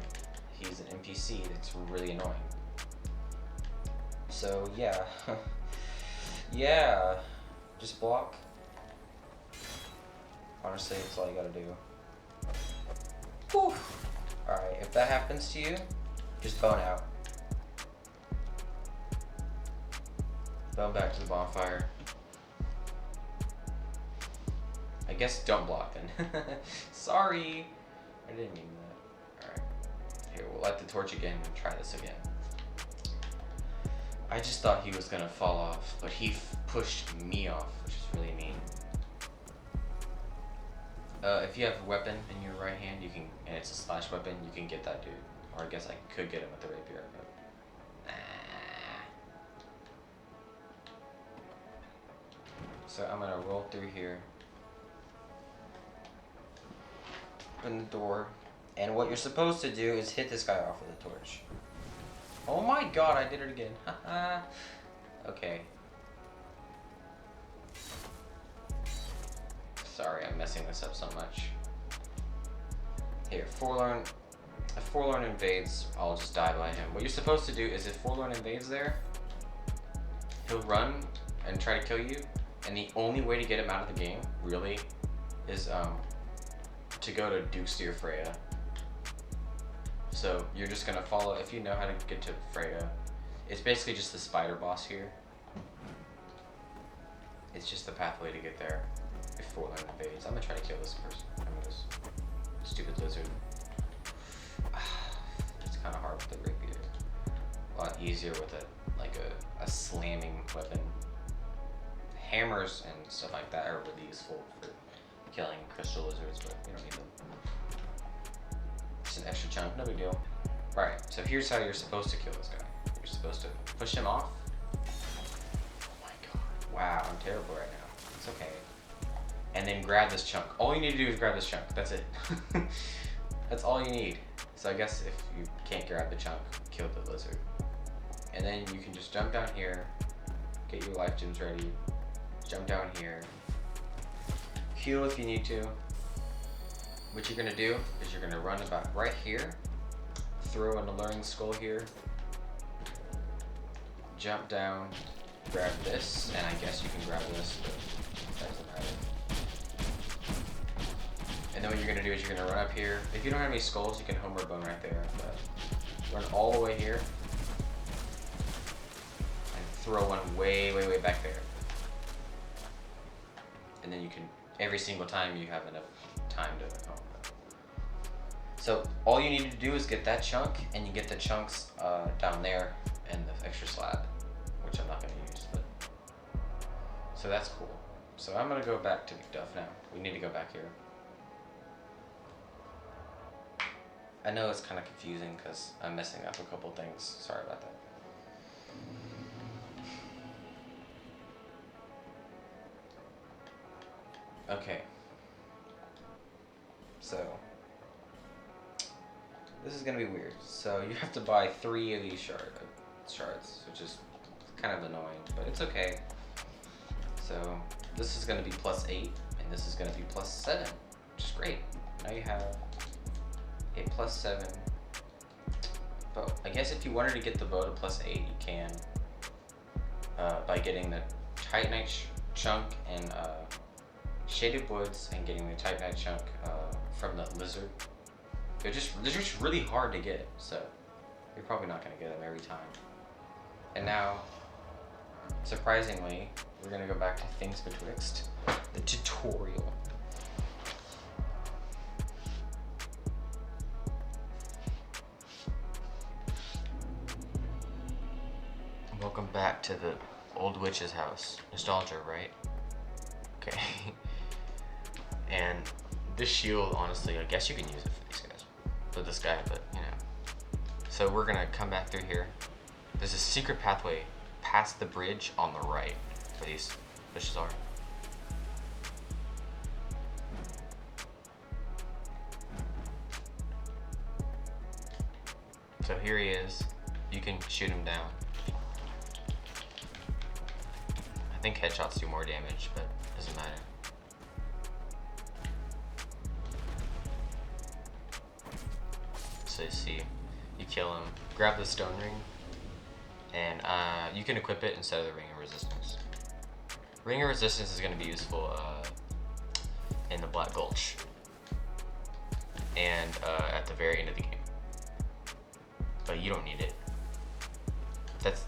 He's an NPC that's really annoying. So yeah. Yeah. Just block. Honestly, that's all you gotta do. Whew. Alright, if that happens to you, just bone out. Bone back to the bonfire. I guess don't block then. Sorry! I didn't mean that. Alright. Here, we'll light the torch again and try this again. I just thought he was gonna fall off, but he pushed me off, which is really mean. If you have a weapon in your right hand, you can, and it's a slash weapon, you can get that dude. Or I guess I could get him with the rapier, but So I'm gonna roll through here, open the door, and what you're supposed to do is hit this guy off with a torch. Oh my god, I did it again. Haha. Okay. Sorry, I'm messing this up so much. Here, Forlorn. If Forlorn invades, I'll just die by him. What you're supposed to do is if Forlorn invades there, he'll run and try to kill you, and the only way to get him out of the game, really, is to go to Duke's Freya. So you're just gonna follow, if you know how to get to Freya, it's basically just the spider boss here. It's just the pathway to get there if Forlorn invades. I'm gonna try to kill this person. I mean, this stupid lizard. It's kind of hard with the rapier. A lot easier with a slamming weapon. Hammers and stuff like that are really useful for killing crystal lizards, but you don't need them. It's an extra chunk, no big deal. Alright, so here's how you're supposed to kill this guy. You're supposed to push him off. Oh my god. Wow, I'm terrible right now. It's okay. And then grab this chunk. All you need to do is grab this chunk. That's it. That's all you need. So I guess if you can't grab the chunk, kill the lizard. And then you can just jump down here, get your life gems ready, jump down here, heal if you need to. What you're gonna do is you're gonna run about right here, throw an alluring skull here, jump down, grab this, and I guess you can grab this, but that doesn't matter. And then what you're gonna do is you're gonna run up here. If you don't have any skulls, you can homeward bone right there, but run all the way here, and throw one way, way, way back there. And then you can, every single time you have enough time to, So all you need to do is get that chunk, and you get the chunks down there and the extra slab, which I'm not going to use. But so that's cool. So I'm going to go back to McDuff now. We need to go back here. I know it's kind of confusing because I'm messing up a couple things. Sorry about that. Okay. So this is gonna be weird. So you have to buy 3 of these shards, which is kind of annoying, but it's okay. So this is gonna be +8, and this is gonna be +7, which is great. Now you have a +7. But I guess if you wanted to get the bow to +8, you can by getting the Titanite chunk and Shaded Woods, and getting the Titanite chunk from the lizard. They're just really hard to get, so you're probably not going to get them every time. And now, surprisingly, we're going to go back to Things Betwixt, the tutorial. Welcome back to the old witch's house. Nostalgia, right? Okay. And this shield, honestly, I guess you can use it for these guys. For this guy, but you know. So we're gonna come back through here. There's a secret pathway past the bridge on the right where these bushes are. So here he is. You can shoot him down. I think headshots do more damage, but it doesn't matter. So you see, you kill him, grab the stone ring, and you can equip it instead of the ring of resistance. Ring of resistance is going to be useful in the Black Gulch and at the very end of the game, but you don't need it.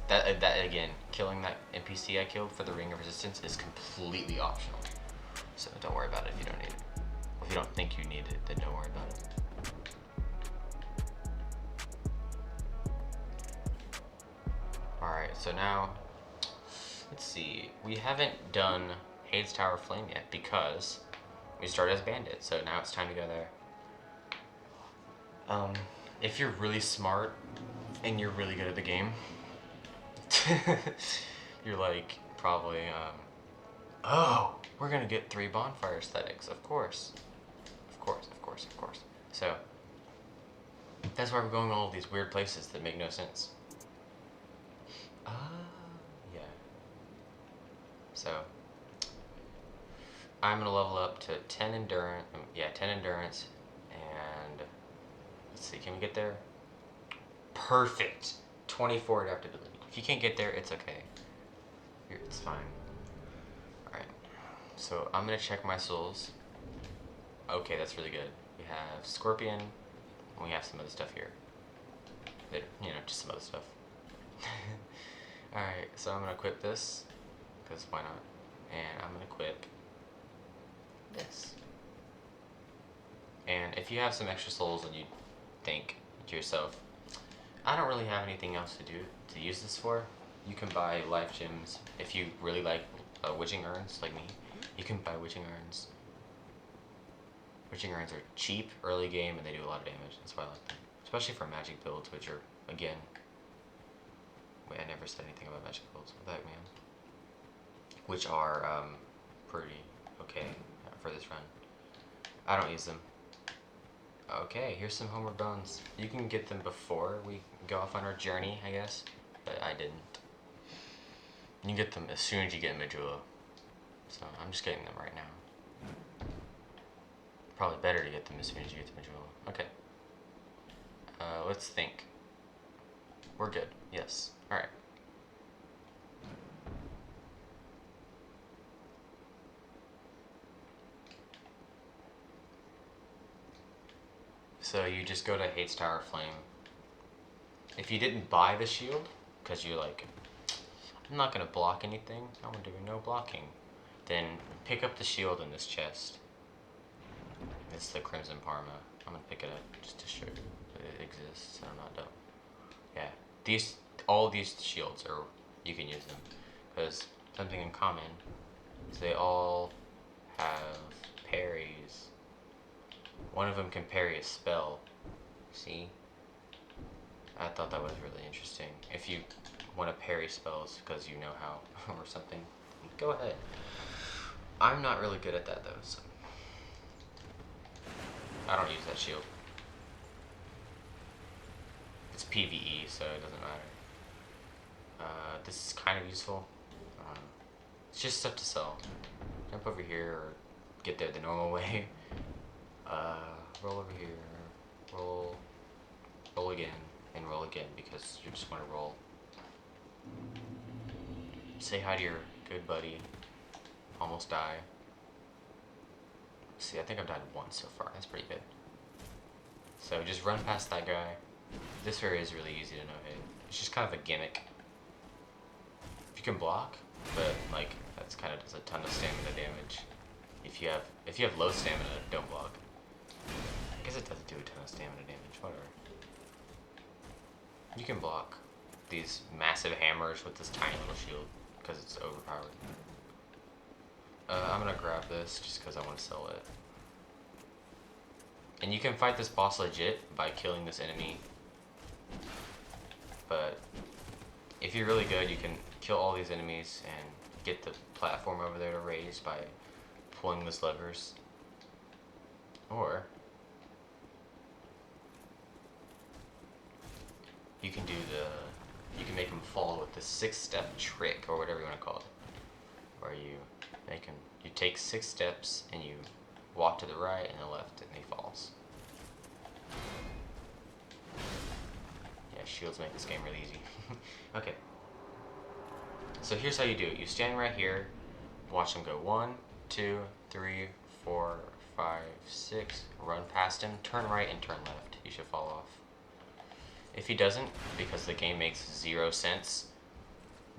That again, killing that NPC I killed for the ring of resistance is completely optional, so don't worry about it if you don't need it. If you don't think you need it, then don't worry about it. Alright, so now, let's see. We haven't done Hades Tower Flame yet because we started as bandits, so now it's time to go there. If you're really smart and you're really good at the game, you're like, probably, oh, we're gonna get 3 bonfire aesthetics, of course. Of course. So, that's why we're going all these weird places that make no sense. Yeah. So, I'm gonna level up to 10 endurance, 10 endurance, and let's see, can we get there? Perfect! 24 adaptability. If you can't get there, it's okay. It's fine. Alright, so I'm gonna check my souls. Okay, that's really good. We have Scorpion, and we have some other stuff here. Just some other stuff. Alright, so I'm gonna equip this, because why not? And I'm gonna equip this. And if you have some extra souls and you think to yourself, I don't really have anything else to use this for, you can buy life gems. If you really like witching urns, like me, you can buy witching urns. Witching urns are cheap early game and they do a lot of damage. That's why I like them. Especially for magic builds, which are, again, wait, I never said anything about magic builds. What the heck, man? Which are pretty okay for this run. I don't use them. Okay, here's some homeward bones. You can get them before we go off on our journey, I guess, but I didn't. You can get them as soon as you get Majula. So I'm just getting them right now. Probably better to get them as soon as you get to Majula. Okay. Let's think. We're good. Yes. Alright. So you just go to Hades Tower Flame. If you didn't buy the shield, because you're like, I'm not going to block anything, I'm going to do no blocking, then pick up the shield in this chest. It's the Crimson Parma. I'm gonna pick it up just to show you that it exists and I'm not dumb. Yeah, all these shields are, you can use them because something in common is they all have parries. One of them can parry a spell. See? I thought that was really interesting. If you want to parry spells because you know how or something, go ahead. I'm not really good at that though, so I don't use that shield. It's PvE, so it doesn't matter. This is kind of useful. It's just stuff to sell. Jump over here or get there the normal way. Roll over here, roll again, and roll again because you just want to roll. Say hi to your good buddy. Almost die. See, I think I've died once so far. That's pretty good. So just run past that guy. This area is really easy to no-hit. It's just kind of a gimmick. If you can block, but like that's kind of does a ton of stamina damage. If you have low stamina, don't block. I guess it doesn't do a ton of stamina damage. Whatever. You can block these massive hammers with this tiny little shield because it's overpowered. I'm gonna grab this just because I want to sell it. And you can fight this boss legit by killing this enemy. But if you're really good, you can kill all these enemies and get the platform over there to raise by pulling these levers. Or you can make them fall with the 6-step trick or whatever you want to call it, where you take 6 steps and you walk to the right and the left and he falls. Yeah, shields make this game really easy. Okay. So here's how you do it. You stand right here, watch him go 1, 2, 3, 4, 5, 6, run past him, turn right and turn left. You should fall off. If he doesn't, because the game makes 0 sense,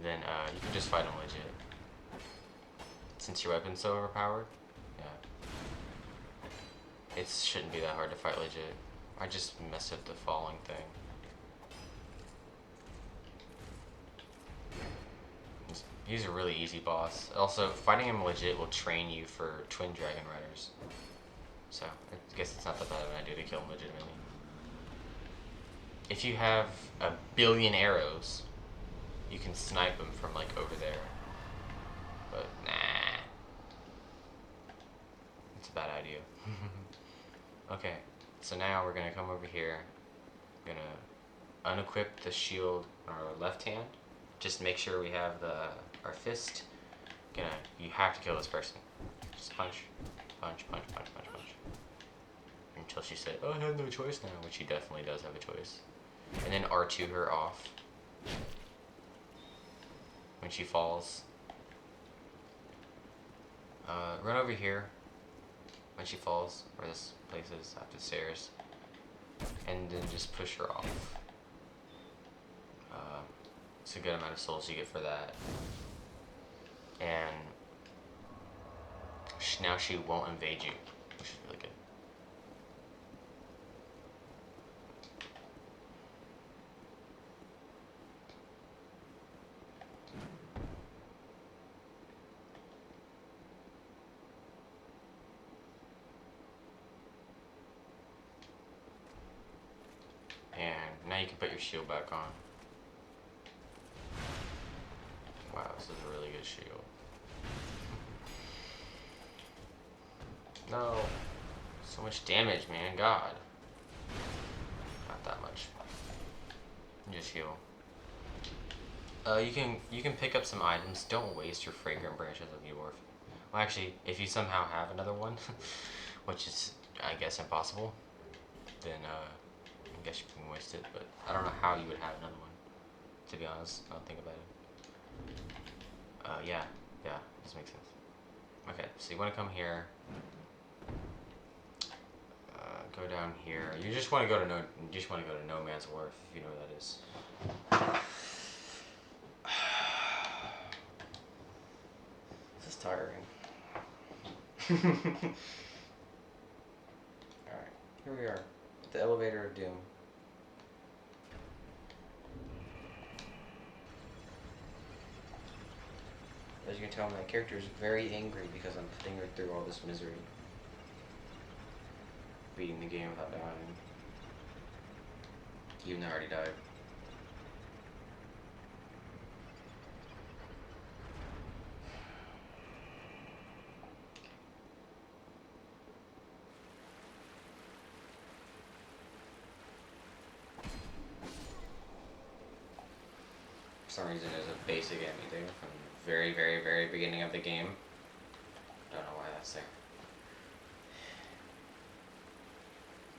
then you can just fight him legit. Since your weapon's so overpowered, yeah. It shouldn't be that hard to fight legit. I just messed up the falling thing. He's a really easy boss. Also, fighting him legit will train you for Twin Dragon Riders. So, I guess it's not that bad of an idea to kill him legitimately. If you have a billion arrows, you can snipe him from like over there. But nah. It's a bad idea. Okay, so now we're gonna come over here. We're gonna unequip the shield on our left hand. Just make sure we have our fist. You have to kill this person. Just punch, punch, punch, punch, punch, punch. Until she said, "Oh, I have no choice now," which she definitely does have a choice. And then R2 her off when she falls. Run over here when she falls, where this place is after the stairs, and then just push her off. It's a good amount of souls you get for that. And now she won't invade you, which is really good. And now you can put your shield back on. Wow, this is a really good shield. No. So much damage, man. God. Not that much. Just heal. You can pick up some items. Don't waste your fragrant branches of Eorf. Well, actually, if you somehow have another one, which is, I guess, impossible, then I guess you can waste it. But I don't know how you would have another one. To be honest, I don't think about it. Yeah, this makes sense. Okay, so you want to come here. Go down here. You just want to go to No Man's Wharf, if you know what that is. This is tiring. Alright. Here we are, the elevator of doom. As you can tell, my character is very angry because I'm putting her through all this misery. Beating the game without dying. Even though I already died. For some reason there's a basic enemy there from the very, very, very beginning of the game. Don't know why that's there.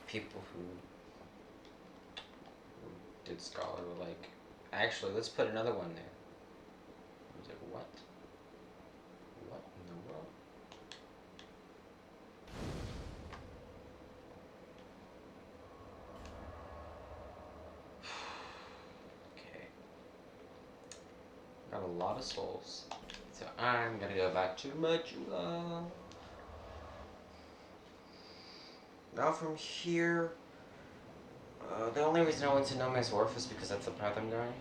People who did Scholar were like, actually, let's put another one there. I was like, what? What in the world? Okay. Got a lot of souls. So I'm gonna go back to Majula. Now from here, the only reason I went to No Man's Wharf is because that's the path I'm going.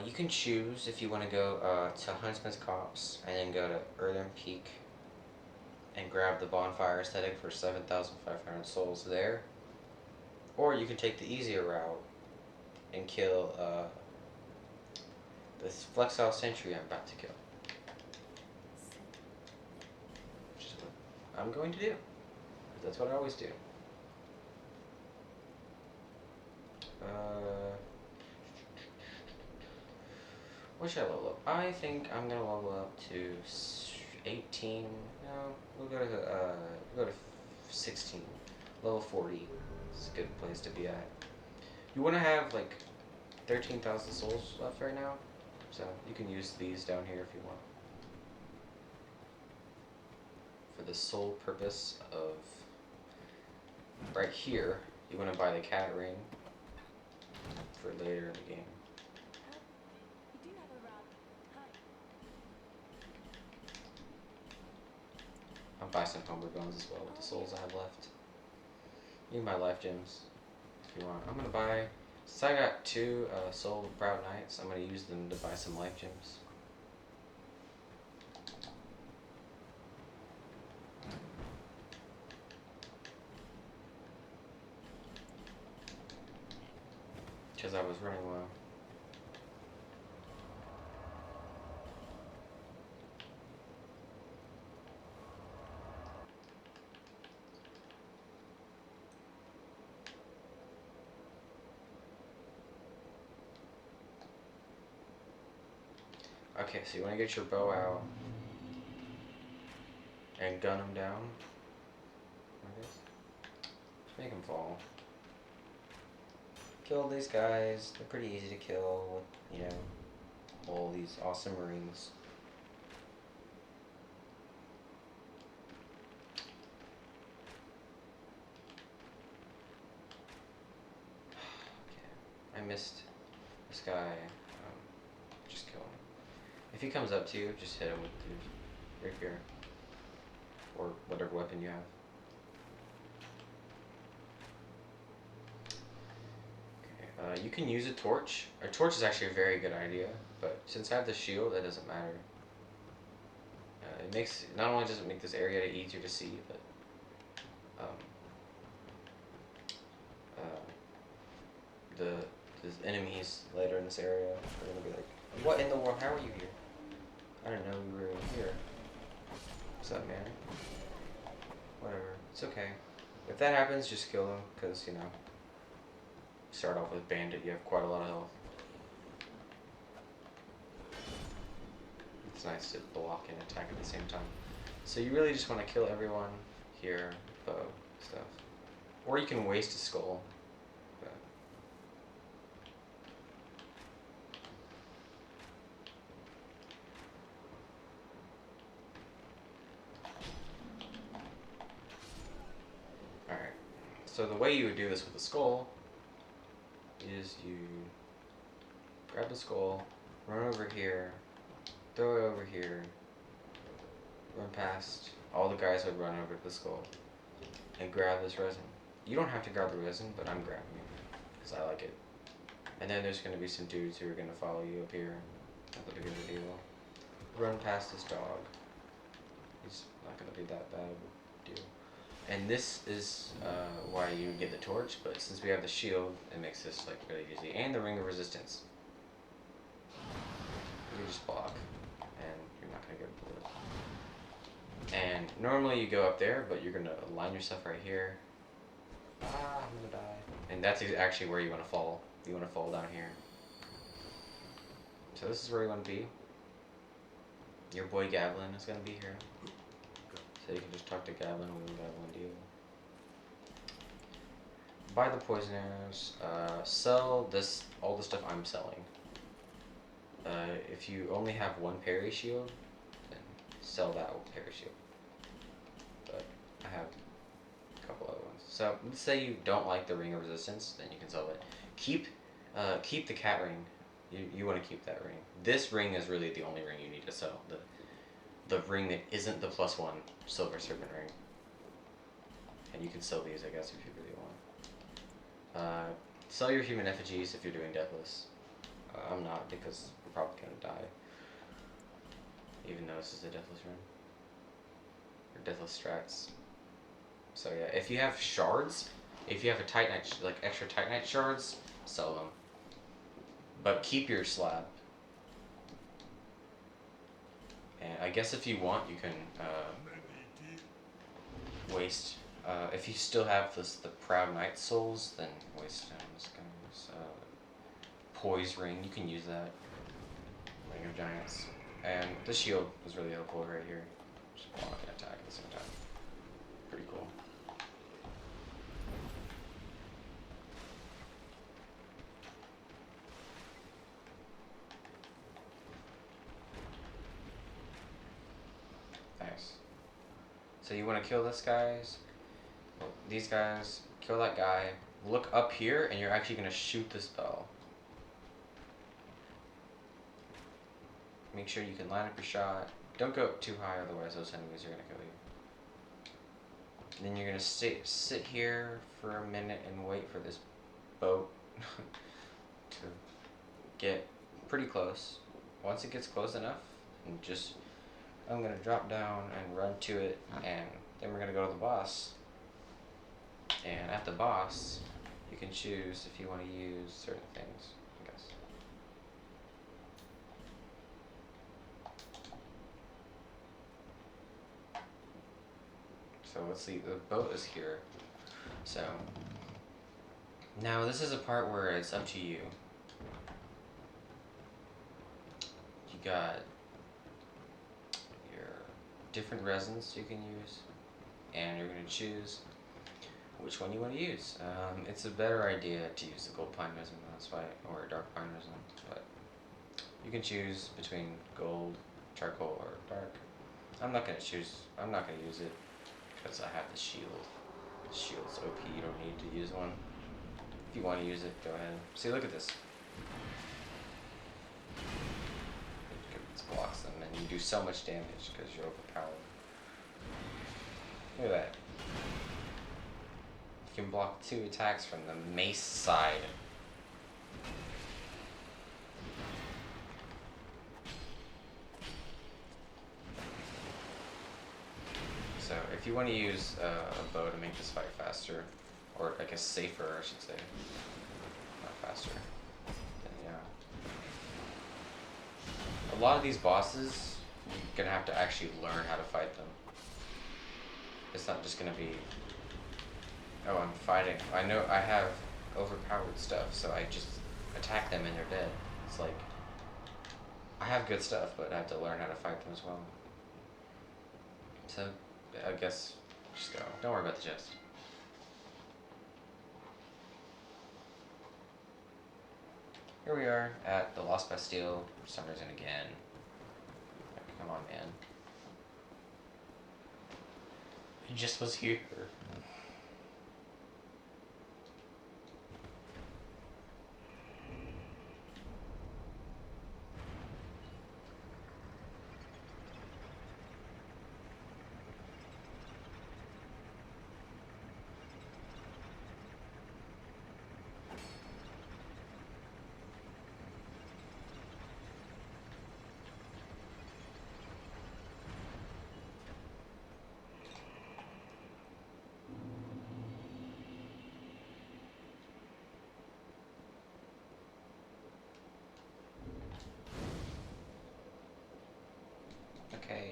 You can choose if you want to go to Huntsman's Copse and then go to Earthern Peak and grab the bonfire aesthetic for 7,500 souls there. Or you can take the easier route and kill this Flexile Sentry I'm about to kill. Which is what I'm going to do. That's what I always do. What should I level up? I think I'm gonna level up to 18. No, we'll go to 16. Level 40 is a good place to be at. You want to have like 13,000 souls left right now, so you can use these down here if you want. For the sole purpose of right here, you want to buy the cat ring for later in the game. I'll buy some Humber Bones as well with the souls I have left. You can buy life gems if you want. I'm gonna buy, since I got 2 Soul of Proud Knights, I'm gonna use them to buy some life gems. Because I was running low. Okay, so you want to get your bow out and gun them down. Just make them fall. Kill these guys. They're pretty easy to kill with, you know, all these awesome rings. Okay, I missed this guy. Just kill him. If he comes up to you, just hit him with your rapier or whatever weapon you have. You can use a torch. A torch is actually a very good idea, but since I have the shield, that doesn't matter. It makes, not only does it make this area easier to see, but the enemies later in this area are gonna be like, "What in the world? How are you here? I didn't know you were here." What's up, man? Whatever. It's okay. If that happens, just kill them, because, you know, start off with bandit, you have quite a lot of health. It's nice to block and attack at the same time. So you really just want to kill everyone here, bow, stuff. Or you can waste a skull. But alright. So the way you would do this with the skull is you grab the skull, run over here, throw it over here, run past. All the guys would run over to the skull. and grab this resin. You don't have to grab the resin, but I'm grabbing it because I like it. And then there's going to be some dudes who are going to follow you up here. Not that big of a deal. Run past this dog. He's not going to be that bad of a deal. And this is why you get the torch, but since we have the shield, it makes this like really easy. And the ring of resistance. You just block, and you're not going to get a bullet. And normally you go up there, but you're going to align yourself right here. I'm going to die. And that's actually where you want to fall. You want to fall down here. So this is where you want to be. Your boy Gavlin is going to be here. So you can just talk to Gavlin when Gavlin deal. Buy the poison arrows. Sell this, all the stuff I'm selling. If you only have one parry shield, then sell that parry shield. But I have a couple other ones. So let's say you don't like the ring of resistance, then you can sell it. Keep the cat ring. You want to keep that ring. This ring is really the only ring you need to sell. The ring that isn't the +1 silver serpent ring. And you can sell these, I guess, if you really want. Sell your human effigies if you're doing Deathless. I'm not, because we're probably going to die. Even though this is a Deathless run. Or Deathless strats. So yeah, if you have shards, if you have a Titanite, like extra Titanite shards, sell them. But keep your slab. And I guess if you want, you can waste. If you still have the Proud Knight souls, then waste this guy's poise ring. You can use that. Ring of Giants. And the shield was really helpful right here. Just block and attack at the same time. Pretty cool. Nice. So you want to kill this guys, these guys, kill that guy, look up here, and you're actually going to shoot the spell. Make sure you can line up your shot. Don't go up too high, otherwise those enemies are going to kill you. And then you're going to sit here for a minute and wait for this boat to get pretty close. Once it gets close enough, and just I'm going to drop down and run to it, and then we're going to go to the boss. And at the boss, you can choose if you want to use certain things, I guess. So let's see, the boat is here. So now this is a part where it's up to you. You got your different resins you can use, and you're going to choose which one you want to use. It's a better idea to use the gold pine resin, that's why, or dark pine resin, but you can choose between gold, charcoal, or dark. I'm not going to use it because I have the shield. The shield's OP, you don't need to use one. If you want to use it, go ahead. See, look at this. It blocks them, and you do so much damage because you're overpowered. Look at that. You can block 2 attacks from the mace side. So if you want to use a bow to make this fight faster, or I guess safer, I should say, not faster, then yeah. A lot of these bosses, you're gonna have to actually learn how to fight them. It's not just gonna be, oh, I'm fighting. I know I have overpowered stuff, so I just attack them and they're dead. It's like, I have good stuff, but I have to learn how to fight them as well. So, I guess, just go. Don't worry about the chest. Here we are at the Lost Bastille, for some reason again. Come on, man. He just was here.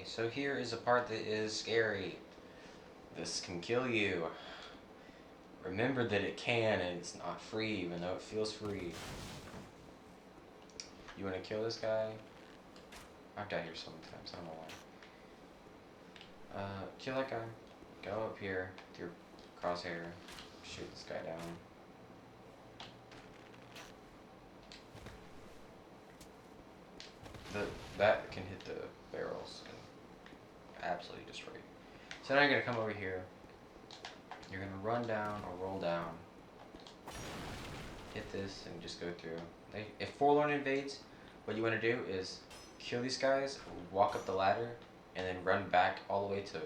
so here is a part that is scary. This can kill you. Remember that it can, and it's not free, even though it feels free. You want to kill this guy? I've died here so many times, I don't know why. Kill that guy. Go up here with your crosshair. Shoot this guy down. That can hit the barrels and absolutely destroy you. So now you're gonna come over here. You're gonna run down or roll down. Hit this and just go through. If Forlorn invades, what you want to do is kill these guys, walk up the ladder, and then run back all the way to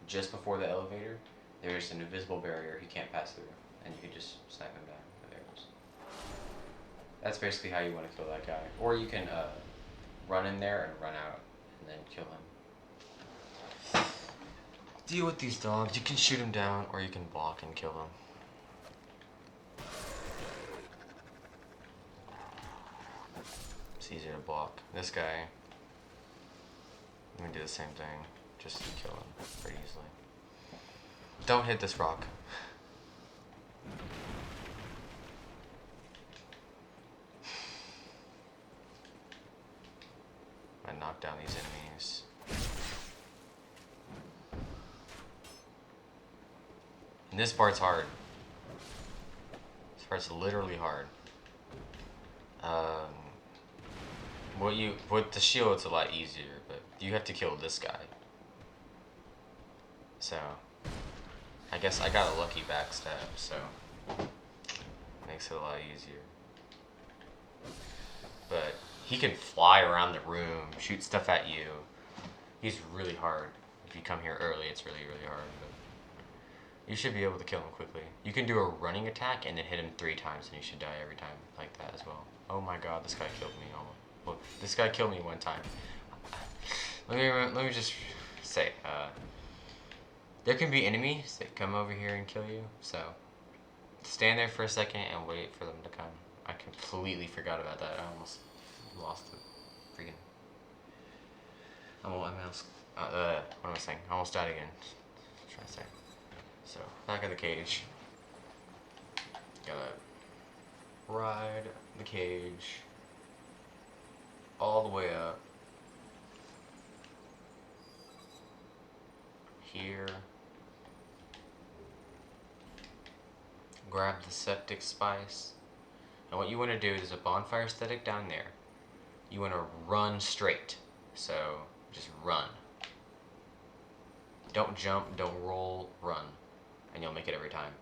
just before the elevator. There's an invisible barrier he can't pass through, and you can just snipe him down with arrows. That's basically how you want to kill that guy. Or you can run in there and run out, and then kill him. Deal with these dogs. You can shoot him down, or you can block and kill him. It's easier to block. This guy, I'm gonna do the same thing, just to kill him pretty easily. Don't hit this rock. I knock down these enemies. And this part's hard. This part's literally hard. With the shield, it's a lot easier, but you have to kill this guy. So, I guess I got a lucky backstab, so makes it a lot easier. But he can fly around the room, shoot stuff at you. He's really hard. If you come here early, it's really, really hard. But you should be able to kill him quickly. You can do a running attack and then hit him 3 times, and you should die every time like that as well. Oh my god, this guy killed me. Well, this guy killed me one time. Let me just say, there can be enemies that come over here and kill you, so stand there for a second and wait for them to come. I completely forgot about that. I almost lost it. Freaking. What am I saying? I almost died again. What am I trying to say? So, back of the cage. Gotta ride the cage all the way up. Here. Grab the septic spice. And what you want to do is a bonfire aesthetic down there. You want to run straight. So, just run. Don't jump, don't roll, run. And you'll make it every time.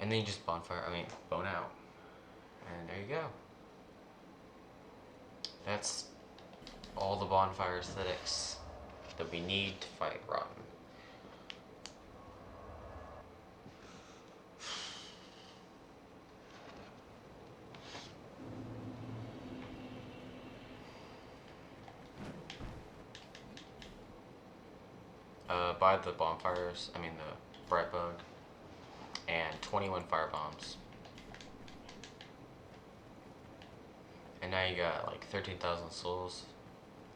And then you just bone out. And there you go. That's all the bonfire aesthetics that we need to fight Rotten. Buy the bonfires, the bright bug, and 21 fire bombs. And now you got like 13,000 souls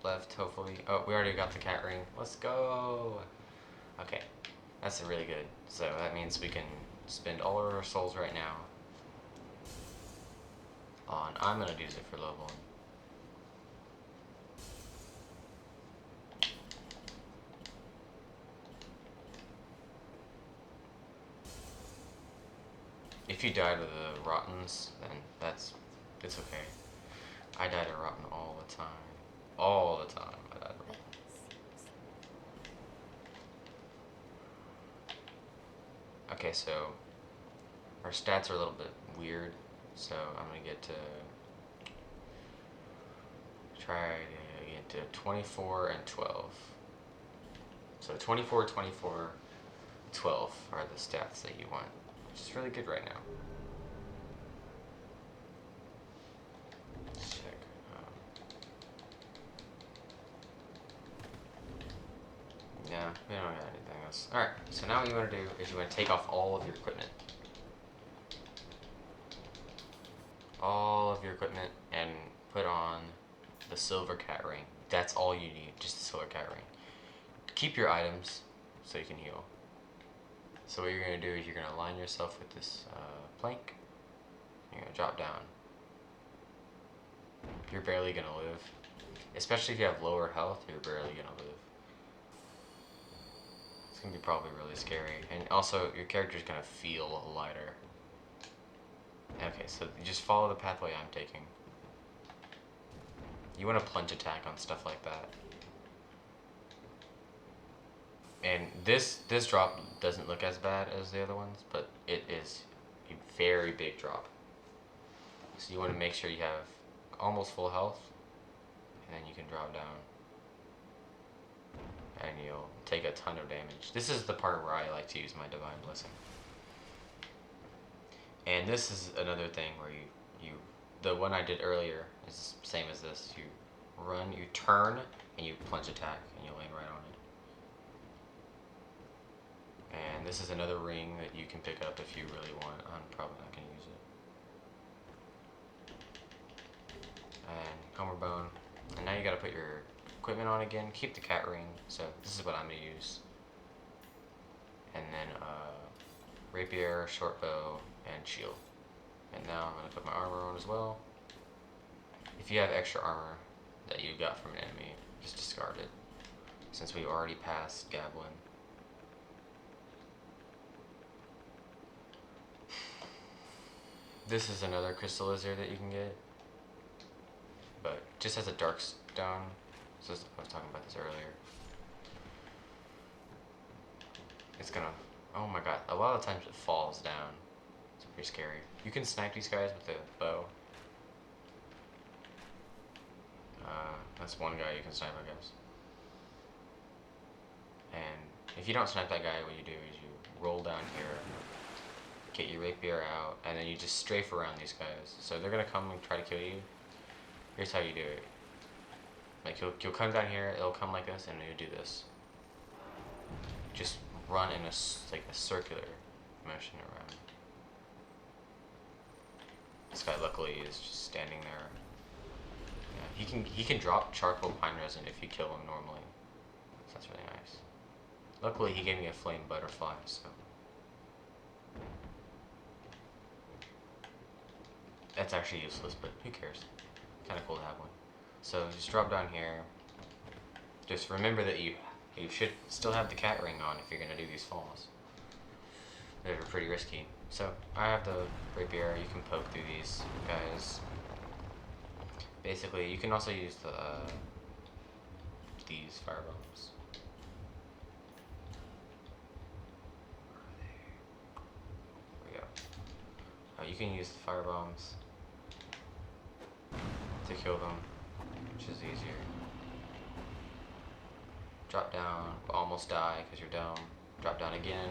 left, hopefully. Oh, we already got the cat ring. Let's go! Okay, that's really good. So that means we can spend all of our souls right now on, I'm gonna use it for leveling. If you die to the Rottens, then it's okay. I die to Rotten all the time. All the time I die to Rotten. Okay, so our stats are a little bit weird, so I'm gonna try to get to 24 and 12. So 24, 24, 12 are the stats that you want. Which is really good right now. Let's check. Yeah, we don't got anything else. Alright, so now what you want to do is you want to take off all of your equipment. All of your equipment and put on the silver cat ring. That's all you need, just the silver cat ring. Keep your items so you can heal. So what you're going to do is you're going to align yourself with this plank. You're going to drop down. You're barely going to live. Especially if you have lower health, you're barely going to live. It's going to be probably really scary. And also, your character's going to feel lighter. Okay, so you just follow the pathway I'm taking. You want to plunge attack on stuff like that. And this drop doesn't look as bad as the other ones, but it is a very big drop. So you want to make sure you have almost full health, and then you can drop down. And you'll take a ton of damage. This is the part where I like to use my Divine Blessing. And this is another thing where you the one I did earlier is the same as this. You run, you turn, and you plunge attack, and you land right on it. And this is another ring that you can pick up if you really want. I'm probably not going to use it. And Homer Bone. And now you got to put your equipment on again. Keep the cat ring. So this is what I'm going to use. And then rapier, short bow, and shield. And now I'm going to put my armor on as well. If you have extra armor that you got from an enemy, just discard it. Since we already passed Gablin. This is another crystal lizard that you can get. But just has a dark stone. So I was talking about this earlier. It's gonna, oh my god, a lot of times it falls down. It's pretty scary. You can snipe these guys with a bow. That's one guy you can snipe, I guess. And if you don't snipe that guy, what you do is you roll down here, get your rapier out, and then you just strafe around these guys. So they're gonna come and try to kill you. Here's how you do it. Like you'll come down here, it'll come like this, and you do this. Just run in like a circular motion around. This guy luckily is just standing there. Yeah, he can drop charcoal pine resin if you kill him normally. So that's really nice. Luckily he gave me a flame butterfly, so that's actually useless, but who cares? Kinda cool to have one. So just drop down here. Just remember that you should still have the cat ring on if you're gonna do these falls. They're pretty risky. So I have the rapier. You can poke through these guys. Basically, you can also use these fire bombs. There we go. You can use the fire bombs to kill them, which is easier. Drop down, almost die because you're down. Drop down again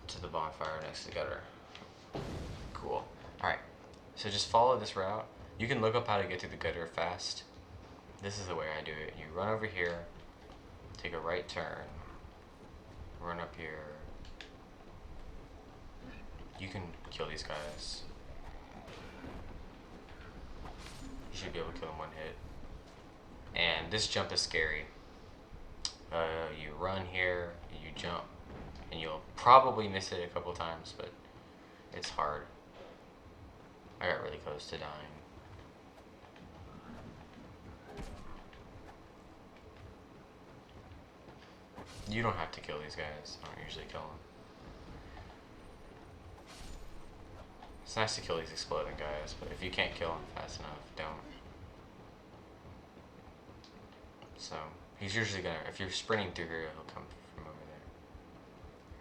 to the bonfire next to the gutter. Cool. Alright, so just follow this route. You can look up how to get through the gutter fast. This is the way I do it. You run over here, take a right turn, run up here. You can kill these guys. You should be able to kill them one hit. And this jump is scary. You run here, you jump, and you'll probably miss it a couple times, but it's hard. I got really close to dying. You don't have to kill these guys. I don't usually kill them. It's nice to kill these exploding guys, but if you can't kill them fast enough, don't. So, he's usually gonna, if you're sprinting through here, he'll come from over there.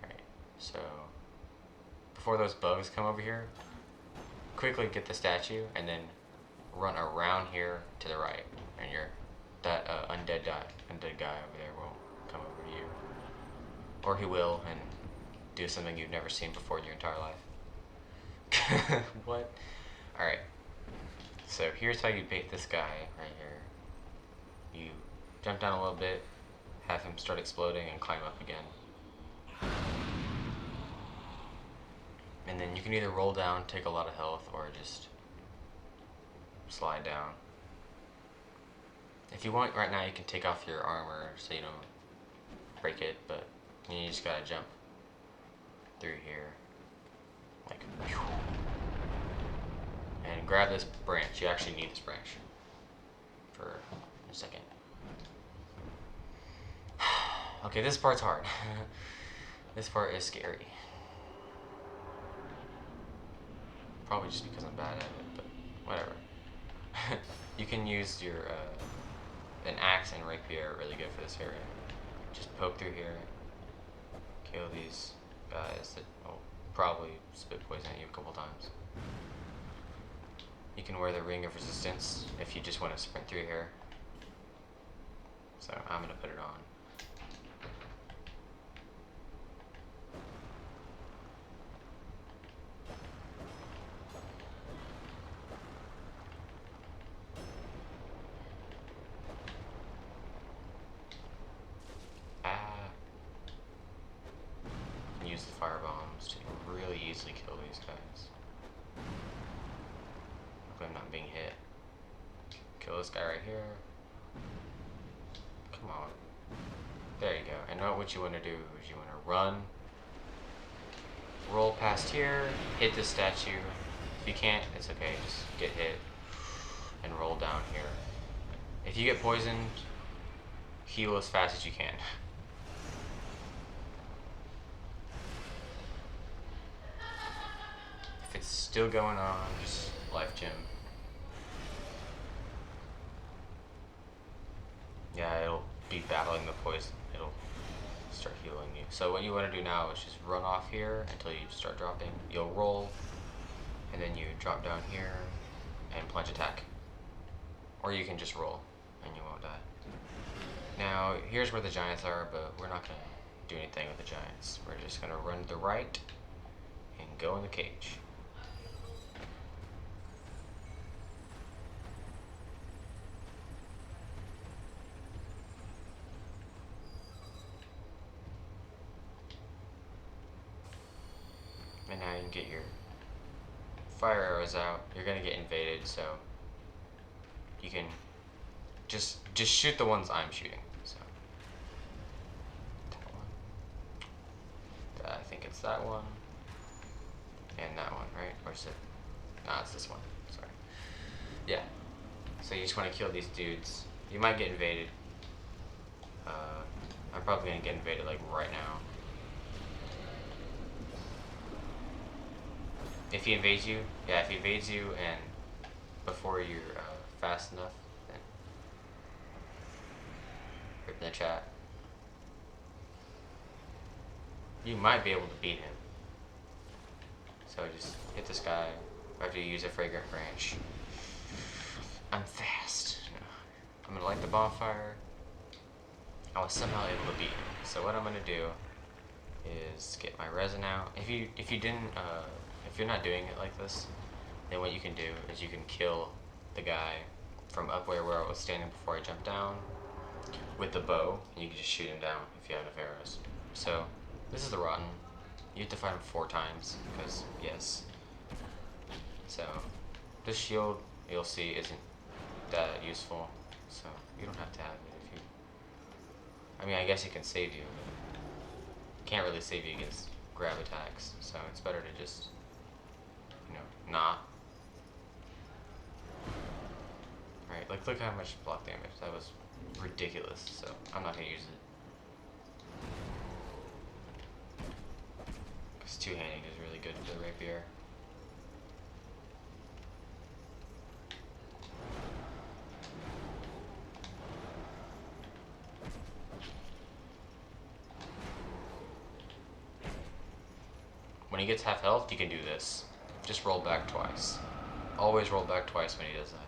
Alright, so, before those bugs come over here, quickly get the statue, and then run around here to the right, and that undead guy over there will come over to you. Or he will, and do something you've never seen before in your entire life. What? Alright, so here's how you bait this guy right here. You jump down a little bit, have him start exploding, and climb up again. And then you can either roll down, take a lot of health, or just slide down. If you want right now, you can take off your armor so you don't break it, but you just gotta jump through here, like, and grab this branch. You actually need this branch for a second. Okay, this part's hard. This part is scary. Probably just because I'm bad at it, but whatever. You can use your an axe and rapier really good for this area. Just poke through here, kill these guys that will probably spit poison at you a couple times. You can wear the ring of resistance if you just want to sprint through here. So I'm gonna put it on. Use the fire bombs to really easily kill these guys. Hopefully I'm not being hit. Kill this guy right here. Come on. There you go. And now what you want to do is you want to run, roll past here, hit the statue. If you can't, it's okay. Just get hit and roll down here. If you get poisoned, heal as fast as you can. If it's still going on, just life gem. Yeah, it'll be battling the poison. It'll start healing you. So what you want to do now is just run off here until you start dropping. You'll roll, and then you drop down here and plunge attack. Or you can just roll and you won't die. Now, here's where the giants are, but we're not going to do anything with the giants. We're just going to run to the right and go in the cage. And now you can get your fire arrows out. You're gonna get invaded, so you can just shoot the ones I'm shooting. So that one. I think it's that one and that one, right? Or is it? Nah, it's this one. Sorry. Yeah. So you just want to kill these dudes. You might get invaded. I'm probably gonna get invaded like right now. If he invades you, yeah, if he invades you and before you're fast enough, then rip in the chat. You might be able to beat him. So just hit this guy after you use a fragrant branch. I'm fast. No. I'm gonna light the bonfire. I was somehow able to beat him. So what I'm gonna do is get my resin out. If you're not doing it like this, then what you can do is you can kill the guy from up where I was standing before I jumped down with the bow, and you can just shoot him down if you have enough arrows. So this is the rotten. You have to fight him 4 times because yes. So this shield you'll see isn't that useful, so you don't have to have it if you. I mean, I guess it can save you, but it can't really save you against grab attacks. So it's better to just, not. Right, like look how much block damage. That was ridiculous, so I'm not gonna use it. Because two-handing is really good for the rapier. When he gets half health, you can do this. Just roll back twice. Always roll back twice when he does that.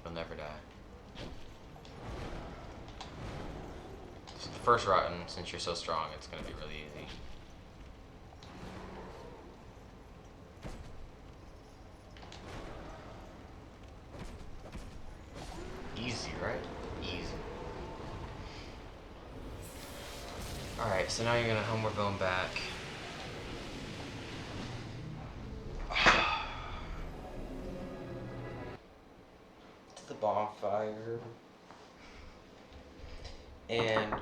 You'll never die. So the first rotten, since you're so strong, it's going to be really easy. Easy, right? Easy. Alright, so now you're going to homeward bone back. To the bonfire. And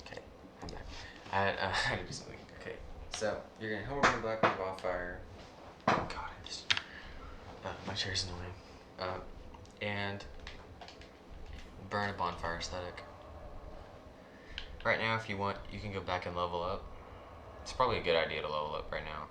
okay, I'm back. I had to do something. Okay, so you're gonna hover the black bonfire. Oh God, I just my chair's annoying. And burn a bonfire aesthetic. Right now, if you want, you can go back and level up. It's probably a good idea to level up right now.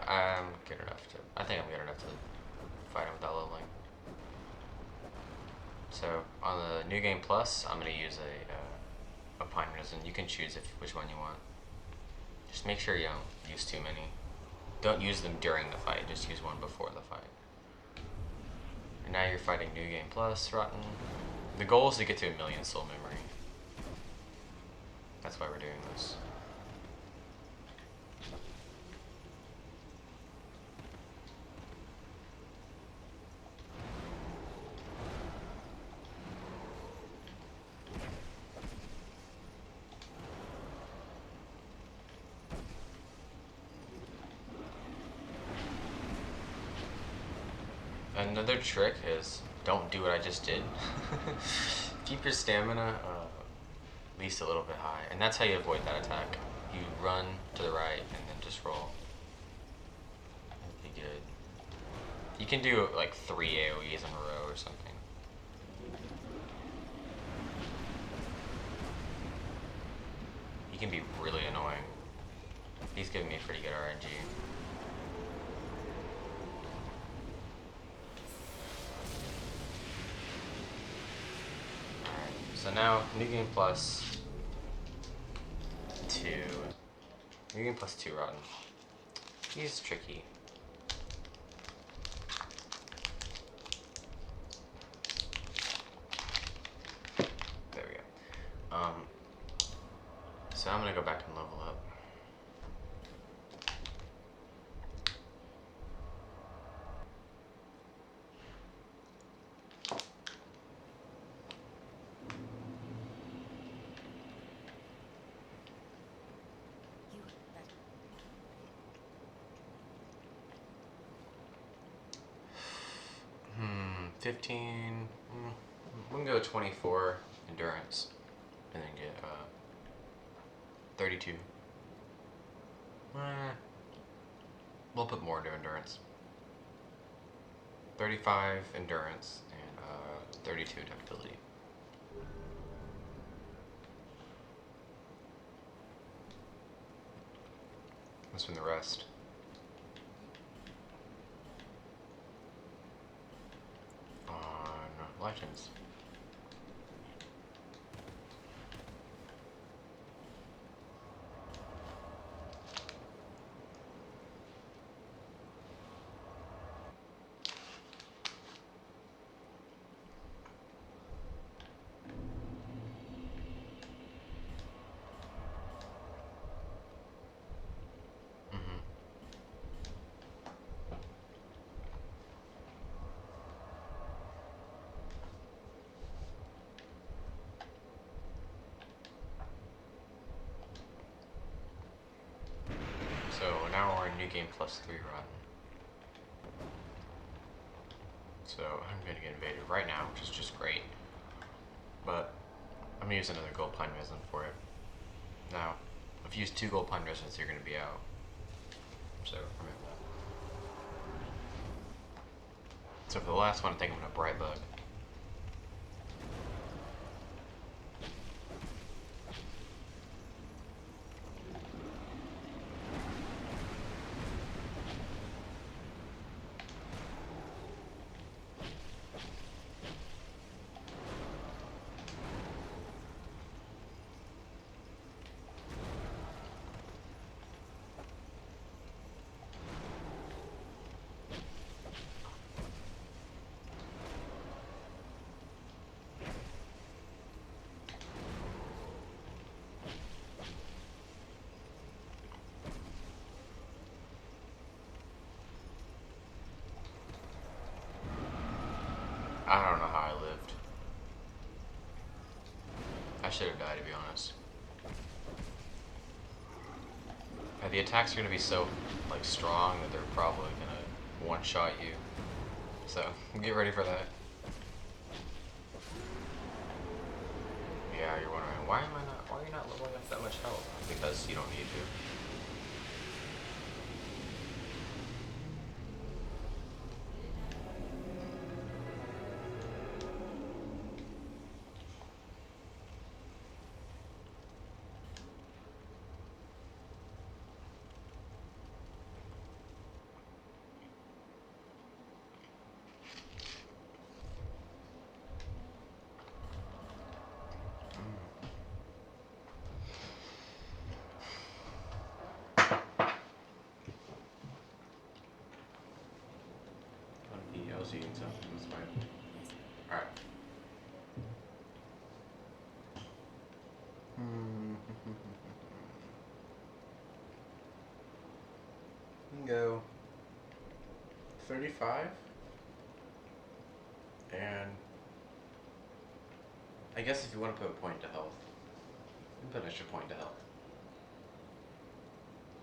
I'm good enough to. I think I'm good enough to fight him without leveling. So on the New Game Plus, I'm gonna use a pine resin. You can choose which one you want. Just make sure you don't use too many. Don't use them during the fight. Just use one before the fight. And now you're fighting New Game Plus, Rotten. The goal is to get to 1,000,000 soul memory. That's why we're doing this. Another trick is don't do what I just did. Keep your stamina at least a little bit high, and that's how you avoid that attack. You run to the right and then just roll. That'd be good. You can do like 3 AoEs in a row or something. He can be really annoying. He's giving me pretty good RNG. So now, New Game Plus 2. New Game Plus 2 Rotten. He's tricky. There we go. So I'm gonna go back and level up. Hmm, 15. We can go 24 endurance, and then get 32. We'll put more into endurance. 35 endurance and 32 adaptability. Let's spend the rest. On legends. So now we're in New Game Plus 3 run. So I'm gonna get invaded right now, which is just great. But I'm gonna use another gold pine resin for it. Now, if you use 2 gold pine resins, you're gonna be out. So remember that. So for the last one, I think I'm gonna bright bug. I don't know how I lived. I should have died, to be honest. The attacks are gonna be so like strong that they're probably gonna one-shot you. So get ready for that. Yeah, you're wondering why are you not leveling up that much health? Because you don't need to. I was eating something. That's fine. All right. You can go 35, and I guess if you want to put a point to health, you can put an extra point to health.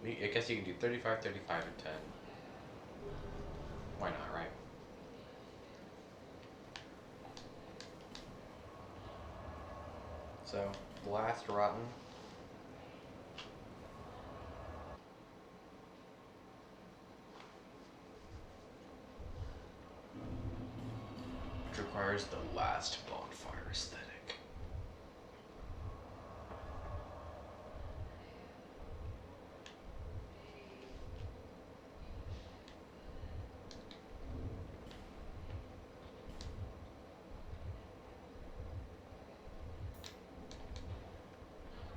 I guess you can do 35, 35, and 10. Why not, right? So, last rotten. Which requires the last bonfire aesthetic.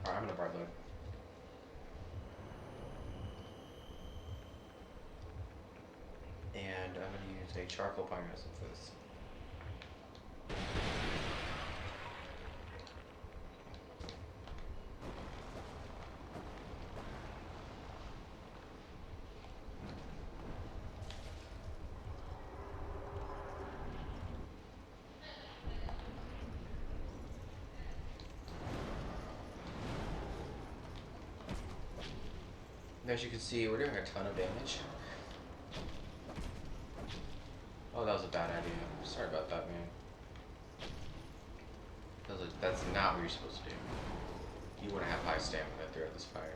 Alright, I'm gonna bar load. And I'm gonna use a charcoal pine resin for this. As you can see, we're doing a ton of damage. Oh, that was a bad idea. Sorry about that, man. That's not what you're supposed to do. You want to have high stamina throughout this fire.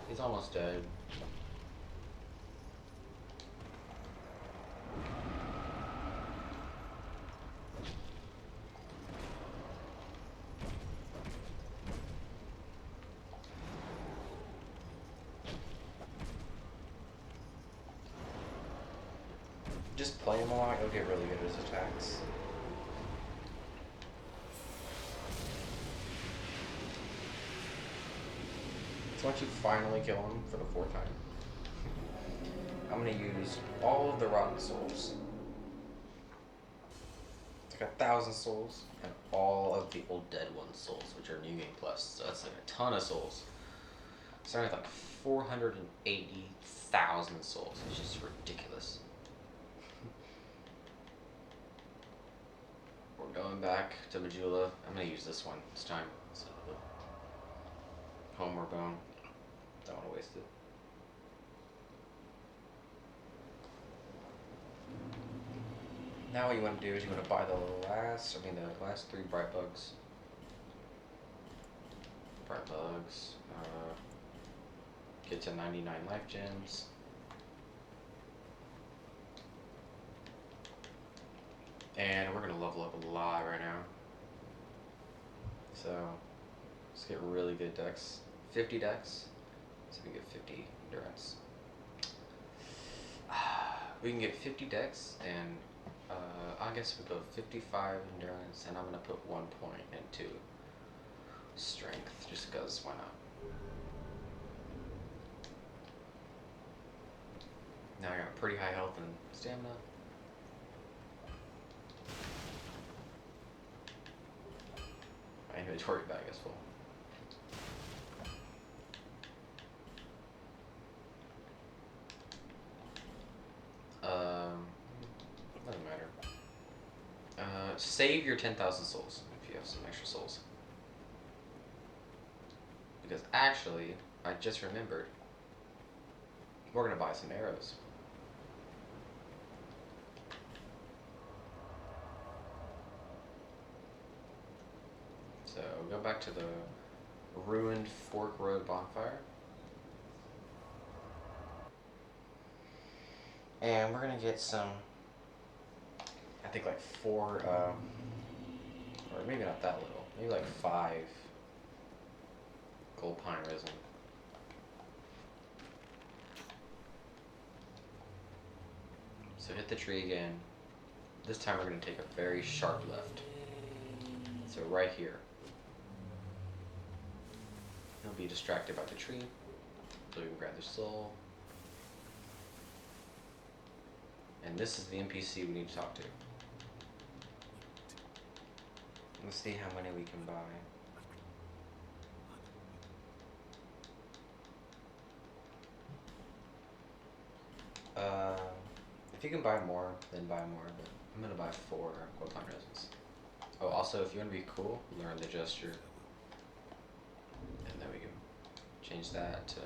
He's almost dead. Just play him a lot, you'll get really good at his attacks. So once you finally kill him for the 4th time, I'm gonna use all of the rotten souls. It's like 1,000 souls, and all of the old dead ones souls, which are New Game Plus. So that's like a ton of souls. Starting with like 480,000 souls. It's just ridiculous. We're going back to Majula. I'm gonna use this one this time. So Homer Bone. Don't want to waste it. Now what you want to do is you want to buy the last 3 bright bugs. Bright bugs. Get to 99 life gems. And we're gonna level up a lot right now. So let's get really good dex. 50 dex. So we can get 50 endurance. We can get 50 dex and I guess we go 55 endurance, and I'm gonna put 1 point into strength, just because why not? Now I got pretty high health and stamina. My inventory bag is full. Doesn't matter. Save your 10,000 souls if you have some extra souls. Because actually, I just remembered, we're gonna buy some arrows. So go back to the ruined Fork Road bonfire. And we're gonna get some, I think like 4, or maybe not that little, maybe like 5 gold pine resin. So hit the tree again. This time we're gonna take a very sharp left. So right here. He'll be distracted by the tree, so we can grab the soul. And this is the NPC we need to talk to. Let's see how many we can buy. If you can buy more, then buy more, but I'm gonna buy 4 gold pine resins. Oh, also, if you want to be cool, learn the gesture. And then we can change that to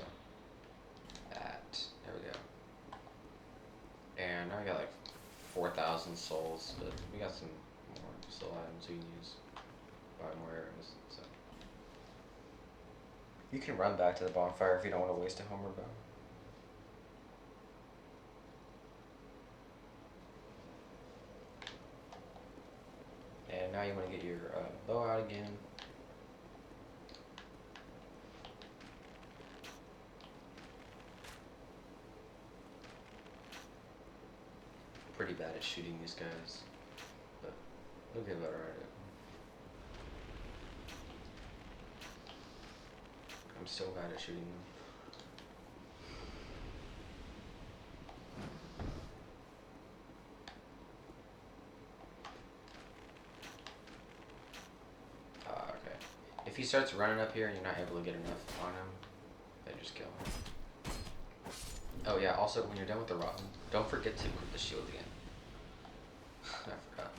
that. There we go. And now we got like 4,000 souls, but we got some more soul items we can use. Buy more arrows, so. You can run back to the bonfire if you don't want to waste a homeward bow. And now you want to get your bow out again. Pretty bad at shooting these guys, but we'll get better at it. I'm so bad at shooting them. Okay. If he starts running up here and you're not able to get enough on him, then just kill him. Oh yeah, also when you're done with the rotten, don't forget to equip the shield again. I forgot.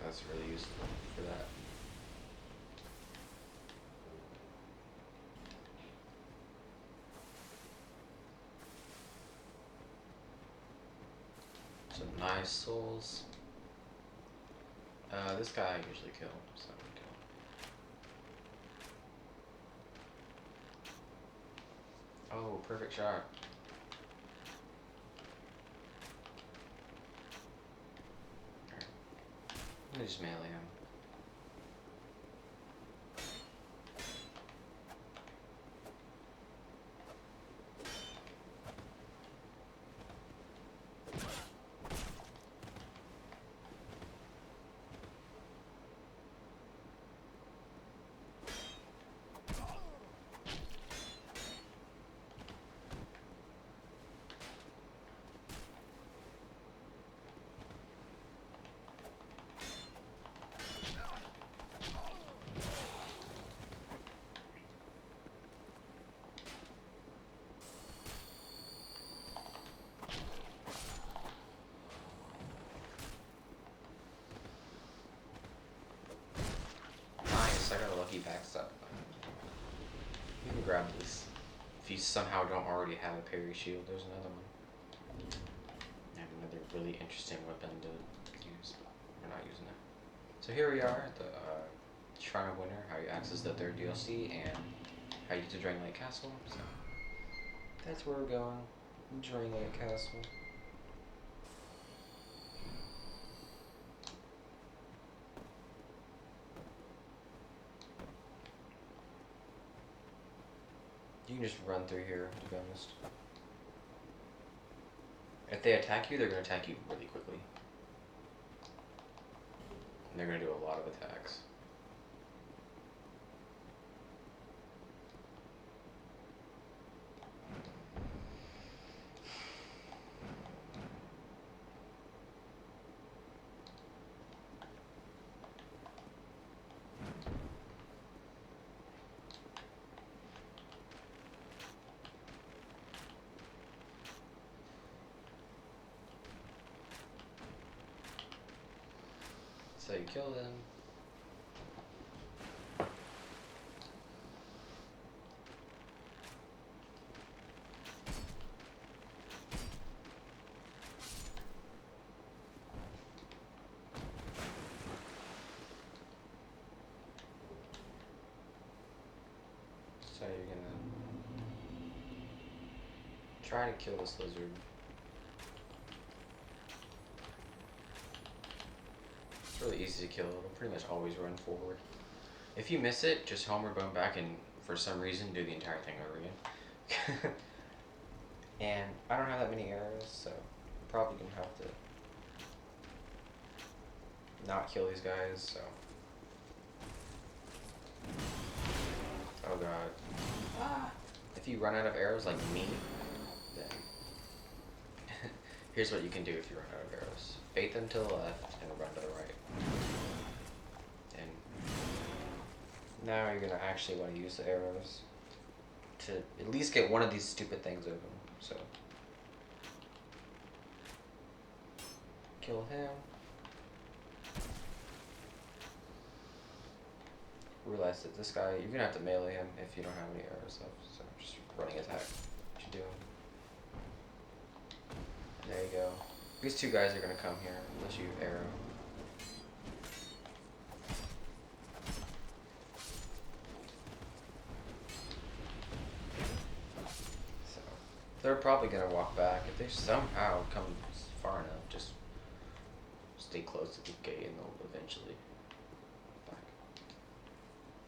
That's really useful for that. Some nice souls. This guy I usually kill, so I'm gonna kill him. Oh, perfect shot. Alright. Let me just melee him. Nice, I got a lucky backstab. You can grab this. If you somehow don't already have a parry shield, there's another one. And another really interesting weapon to use, but we're not using it. So here we are at the Shrine of Winter, how you access the 3rd DLC, and how you get to Drain Lake Castle. So that's where we're going. Drain Lake Castle. You can just run through here, to be honest. If they attack you, they're going to attack you really quickly. And they're going to do a lot of attacks. So you kill them. So you're gonna try to kill this lizard. It's really easy to kill. It'll pretty much always run forward. If you miss it, just homeward bone back and for some reason do the entire thing over again. And I don't have that many arrows, so I'm probably gonna have to not kill these guys, so. Oh god. Ah. If you run out of arrows like me, then here's what you can do if you run out of arrows. Bait them to the left and run to the right. And now you're gonna actually want to use the arrows to at least get one of these stupid things open. So kill him. Realize that this guy, you're gonna have to melee him if you don't have any arrows left. So just running attack. What you doing? There you go. These two guys are gonna come here unless you arrow. So they're probably gonna walk back. If they somehow come far enough, just stay close to the gate and they'll eventually back.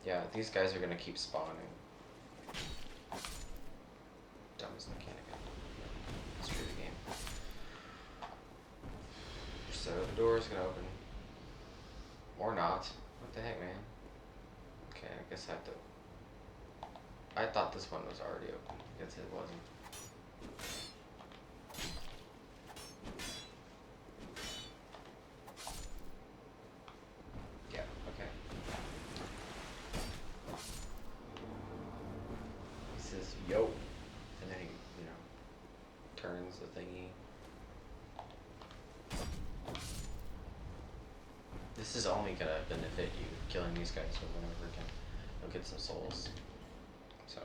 Yeah, these guys are gonna keep spawning. Dumbest mechanic. Screw the game. So the door is gonna open. Or not. What the heck, man? Okay, I guess I have to. I thought this one was already open. I guess it wasn't. Yeah, okay. He says, yo. And then he, turns the thingy. This is only gonna benefit you, killing these guys over and over again. You'll get some souls. So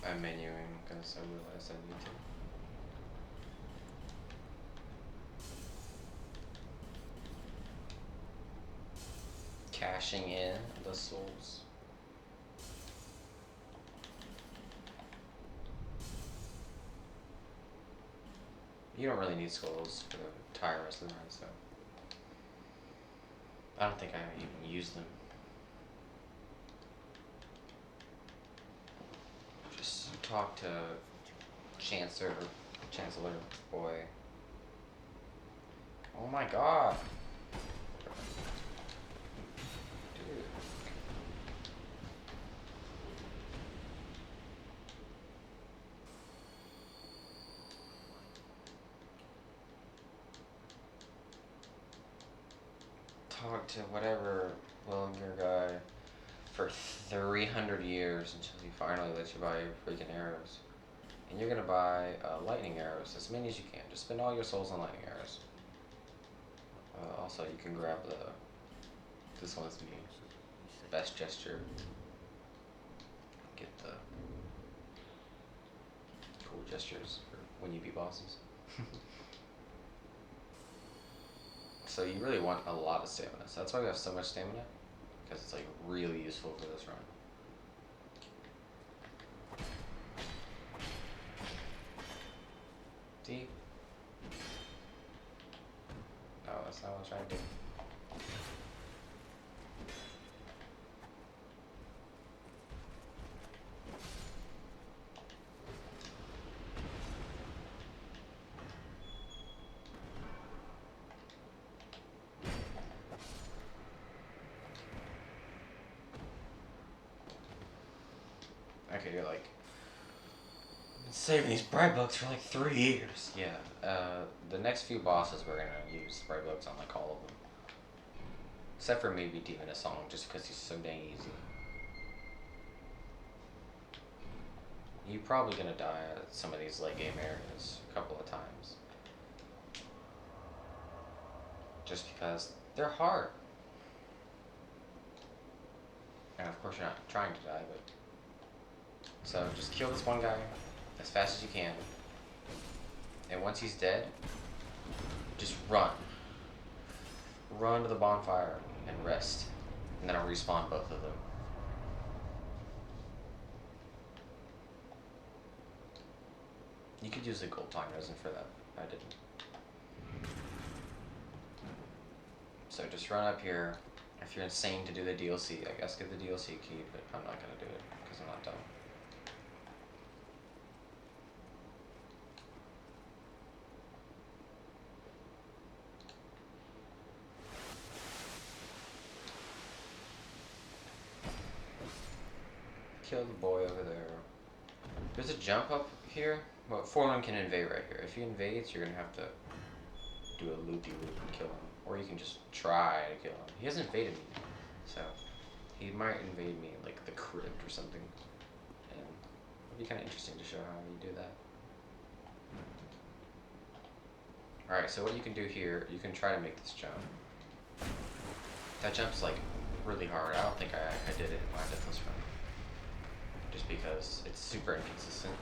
I'm menuing because I realized I need to. Cashing in the souls. You don't really need skulls for the entire rest of the run, so I don't think I even use them. Just talk to Chancellor boy. Oh my god. Dude. Talk to whatever Willinger guy for 300 years until he finally lets you buy your freaking arrows. And you're gonna buy lightning arrows, as many as you can. Just spend all your souls on lightning arrows. Also, you can grab this one's me, best gesture. Get the cool gestures for when you beat bosses. So you really want a lot of stamina. So that's why we have so much stamina, because it's like really useful for this run. See? No, that's not what I'm trying to do. Okay, you're like, I've been saving these bright bugs for like 3 years. Yeah. The next few bosses we're gonna use bright bugs on like all of them, except for maybe Demon of Song, just because he's so dang easy. You're probably gonna die at some of these late game areas a couple of times, just because they're hard. And of course you're not trying to die, but so just kill this one guy as fast as you can. And once he's dead, just run. Run to the bonfire and rest. And then I'll respawn both of them. You could use the gold time resin for that. I didn't. So just run up here. If you're insane to do the DLC, I guess get the DLC key, but I'm not gonna do it because I'm not dumb. Kill the boy over there. There's a jump up here. Well, Forlorn can invade right here. If he invades, you're gonna have to do a loopy-loop and kill him. Or you can just try to kill him. He hasn't invaded me, so he might invade me in like the crypt or something. And it'd be kind of interesting to show how you do that. Alright, so what you can do here, you can try to make this jump. That jump's like really hard. I don't think I did it in my Deathless run. Just because it's super inconsistent.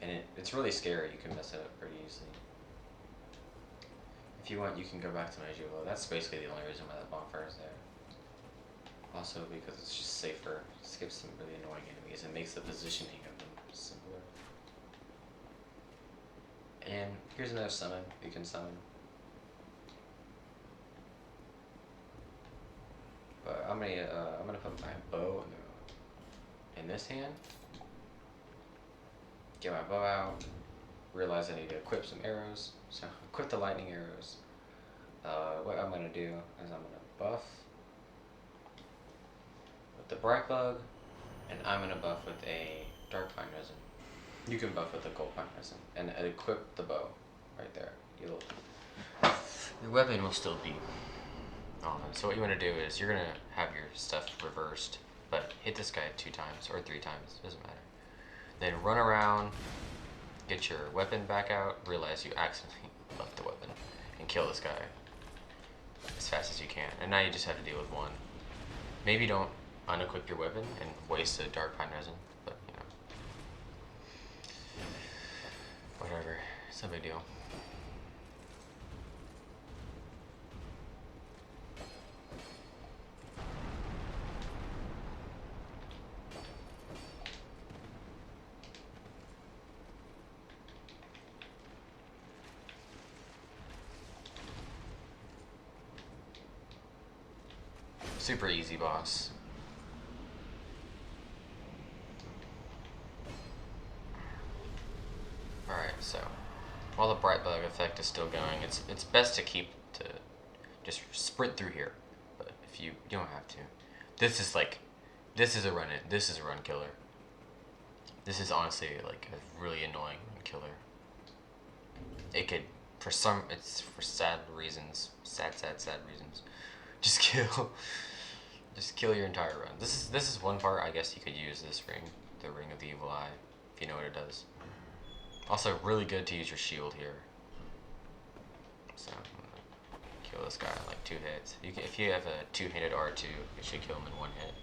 And it's really scary, you can mess it up pretty easily. If you want, you can go back to Nijulo. That's basically the only reason why that bonfire is there. Also because it's just safer, it skips some really annoying enemies and makes the positioning of them simpler. And here's another summon you can summon. But I'm gonna put my bow in this hand. Get my bow out. Realize I need to equip some arrows, so equip the lightning arrows. What I'm gonna do is I'm gonna buff with the bright bug, and I'm gonna buff with a dark pine resin. You can buff with a gold pine resin, and equip the bow right there. Your weapon will still be on. So what you want to do is you're gonna have your stuff reversed, but hit this guy 2 times or 3 times, doesn't matter. Then run around, get your weapon back out, realize you accidentally left the weapon, and kill this guy as fast as you can. And now you just have to deal with one. Maybe don't unequip your weapon and waste a dark pine resin, but you know, whatever, it's no big deal. Super easy boss. Alright, so while the bright bug effect is still going, it's best to just sprint through here. But if you don't have to. This is a run killer. This is honestly like a really annoying run killer. It could it's for sad reasons. Sad reasons. Just kill your entire run. This is one part I guess you could use this ring, the Ring of the Evil Eye, if you know what it does. Also really good to use your shield here. So I'm gonna kill this guy in like 2 hits. If you have a 2-handed R2, you should kill him in 1 hit.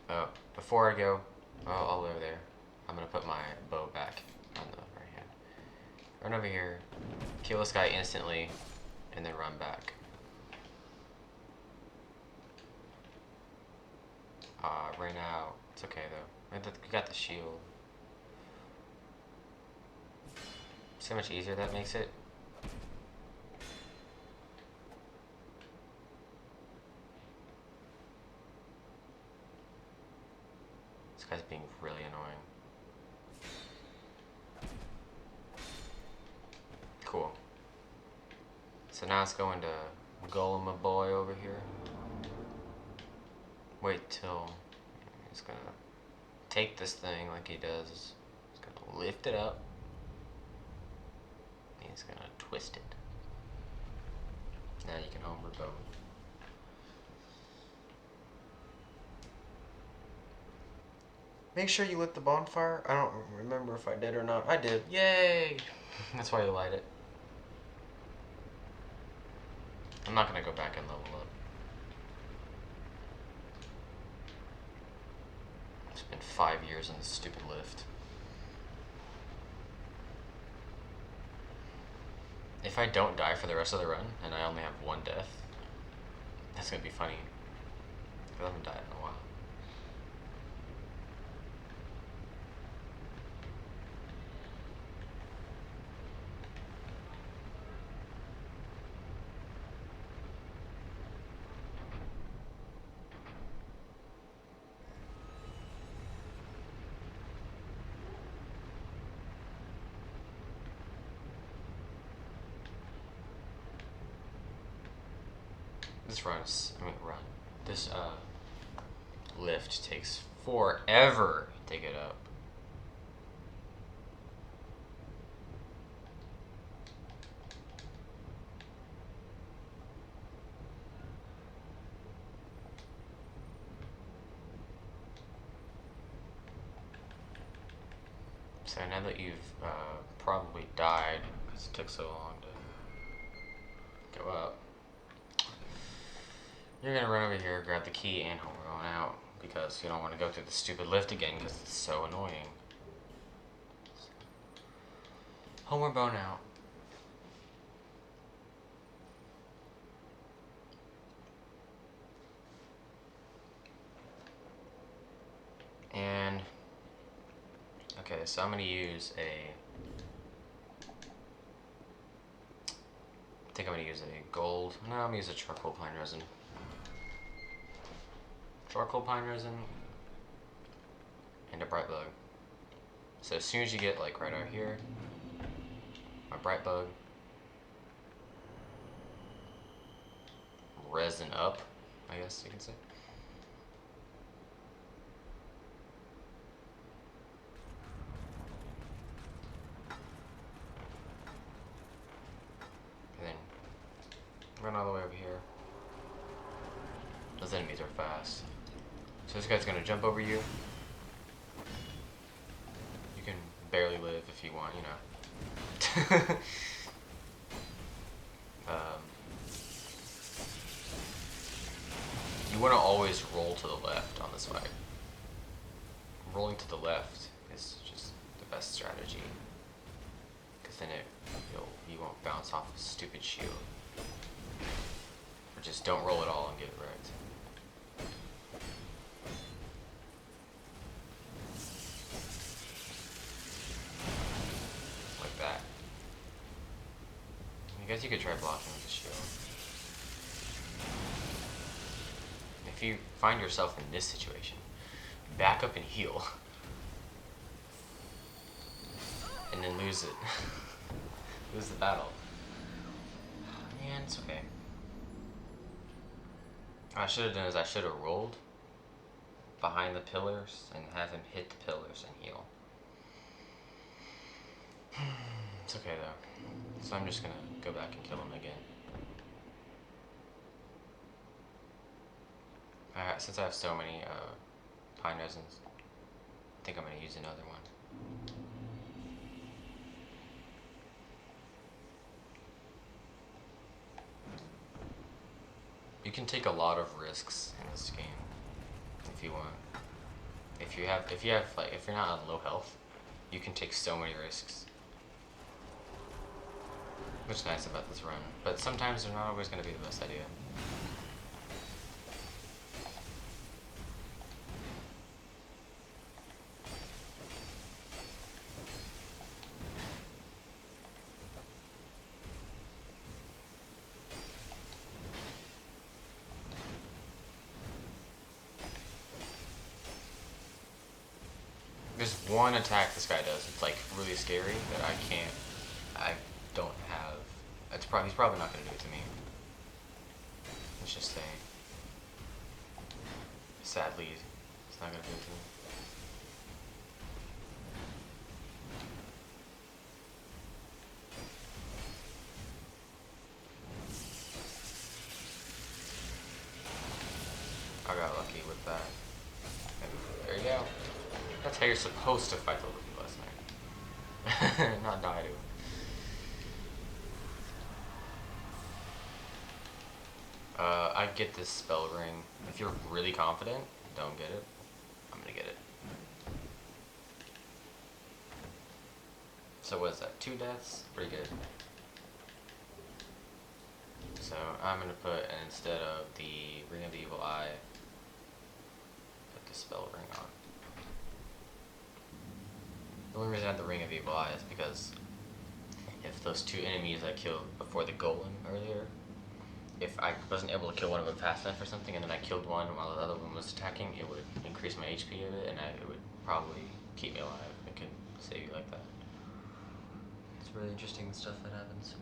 Oh, before I go all over there, I'm gonna put my bow back on the right hand. Run over here, kill this guy instantly, and then run back. Ran out. It's okay though. We got the shield. See how much easier that makes it? This guy's being really annoying. Cool. So now let's go into Golem boy over here. wait till he's gonna take this thing like he does. He's gonna lift it up. He's gonna twist it. Now you can homeward bow. Make sure you lit the bonfire. I don't remember if I did or not. I did. Yay! That's why you light it. I'm not gonna go back and level up. It's been 5 years in this stupid lift. If I don't die for the rest of the run, and I only have 1 death, that's gonna be funny. I haven't died in a while. This lift takes forever to get up. So now that you've probably died because it took so long to go up, you're gonna run over here, grab the key, and hold on out because you don't want to go through the stupid lift again because it's so annoying. Homeward bound out. And okay, so I'm gonna use I think I'm gonna use a gold. No, I'm gonna use a charcoal pine resin. Charcoal pine resin and a bright bug. So as soon as you get like right out here, my bright bug, resin up, I guess you can say. And then run all the way over here. Those enemies are fast. So this guy's gonna jump over you. You can barely live if you want, you know. You want to always roll to the left on this fight. Rolling to the left is just the best strategy, because then you won't bounce off a stupid shield. Or just don't roll at all and get it wrecked. Like that. I guess you could try blocking with the shield. If you find yourself in this situation, back up and heal. And then lose it. Lose the battle. Man, it's okay. What I should have done is I should have rolled behind the pillars and have him hit the pillars and heal. It's okay though. So I'm just gonna go back and kill him again. Since I have so many pine resins, I think I'm going to use another one. You can take a lot of risks in this game if you want. If you're not on low health, you can take so many risks. Which is nice about this run, but sometimes they're not always going to be the best idea. There's one attack this guy does. It's like really scary that I don't have. He's probably not gonna do it to me. Let's just say. sadly, it's not gonna do anything. I got lucky with that. And there you go. That's how you're supposed to fight the Deathless Knight. Not die to it. I get this spell ring. If you're really confident, don't get it. I'm gonna get it. So what is that? 2 deaths? Pretty good. So I'm gonna put, instead of the Ring of the Evil Eye, put the spell ring on. The only reason I have the Ring of the Evil Eye is because if those 2 enemies I killed before the golem earlier, if I wasn't able to kill one of them fast enough or something, and then I killed one while the other one was attacking, it would increase my HP a bit, and it would probably keep me alive. It can save you like that. It's really interesting the stuff that happens.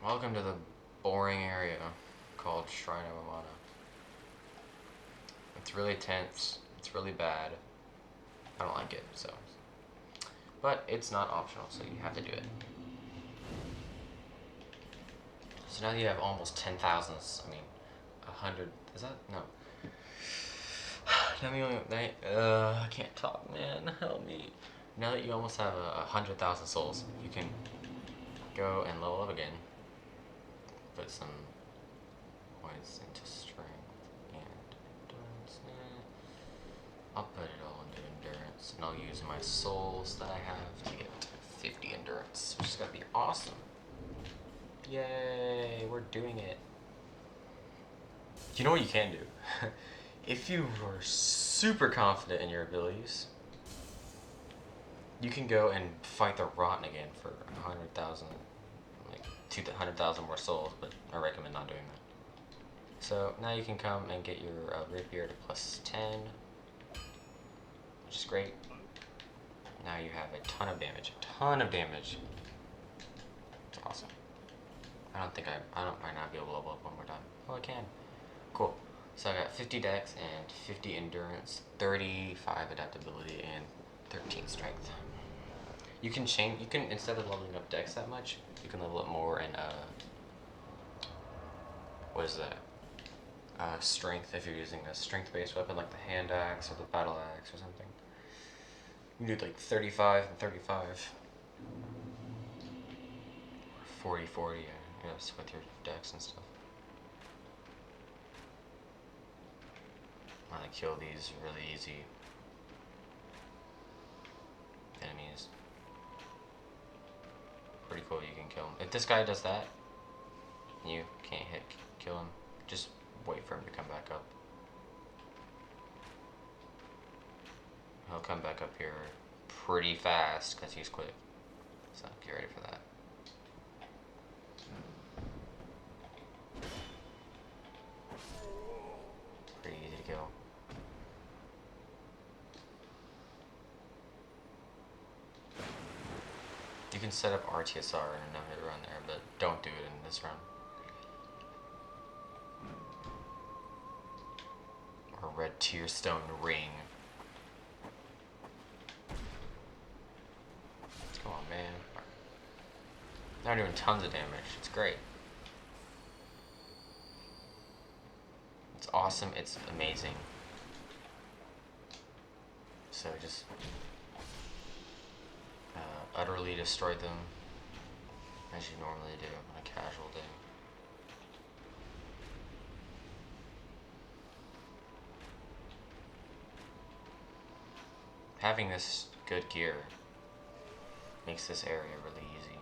Welcome to the boring area called Shrine of Amana. It's really tense, it's really bad. I don't like it, so. But it's not optional, so you have to do it. So now you have almost 10,000, I mean, 100, is that? No. Now you only, I can't talk, man, help me. Now that you almost have 100,000 souls, you can go and level up again. Put some points into strength and endurance. I'll put it all into endurance, and I'll use my souls that I have to get 50 endurance, which is gonna be awesome. Yay, we're doing it. You know what you can do? If you are super confident in your abilities, you can go and fight the Rotten again for 100,000, like 200,000 more souls, but I recommend not doing that. So now you can come and get your rapier to +10, which is great. Now you have a ton of damage, It's awesome. I might not be able to level up one more time. Oh, I can. Cool. So I got 50 dex and 50 endurance, 35 adaptability, and 13 strength. You can change, instead of leveling up dex that much, you can level up more in, what is that? Strength, if you're using a strength-based weapon like the hand axe or the battle axe or something. You can do like 35 and 35. 40, 40, yes, with your dex and stuff. I'm gonna kill these really easy enemies. Pretty cool, you can kill him. If this guy does that, you can't kill him, just wait for him to come back up. He'll come back up here pretty fast because he's quick. So get ready for that. Pretty easy to kill. You can set up RTSR in another run there, but don't do it in this run. Or red tearstone ring. Come on, man. They're doing tons of damage. It's great. It's awesome. It's amazing. So just utterly destroy them as you normally do on a casual day. Having this good gear makes this area really easy.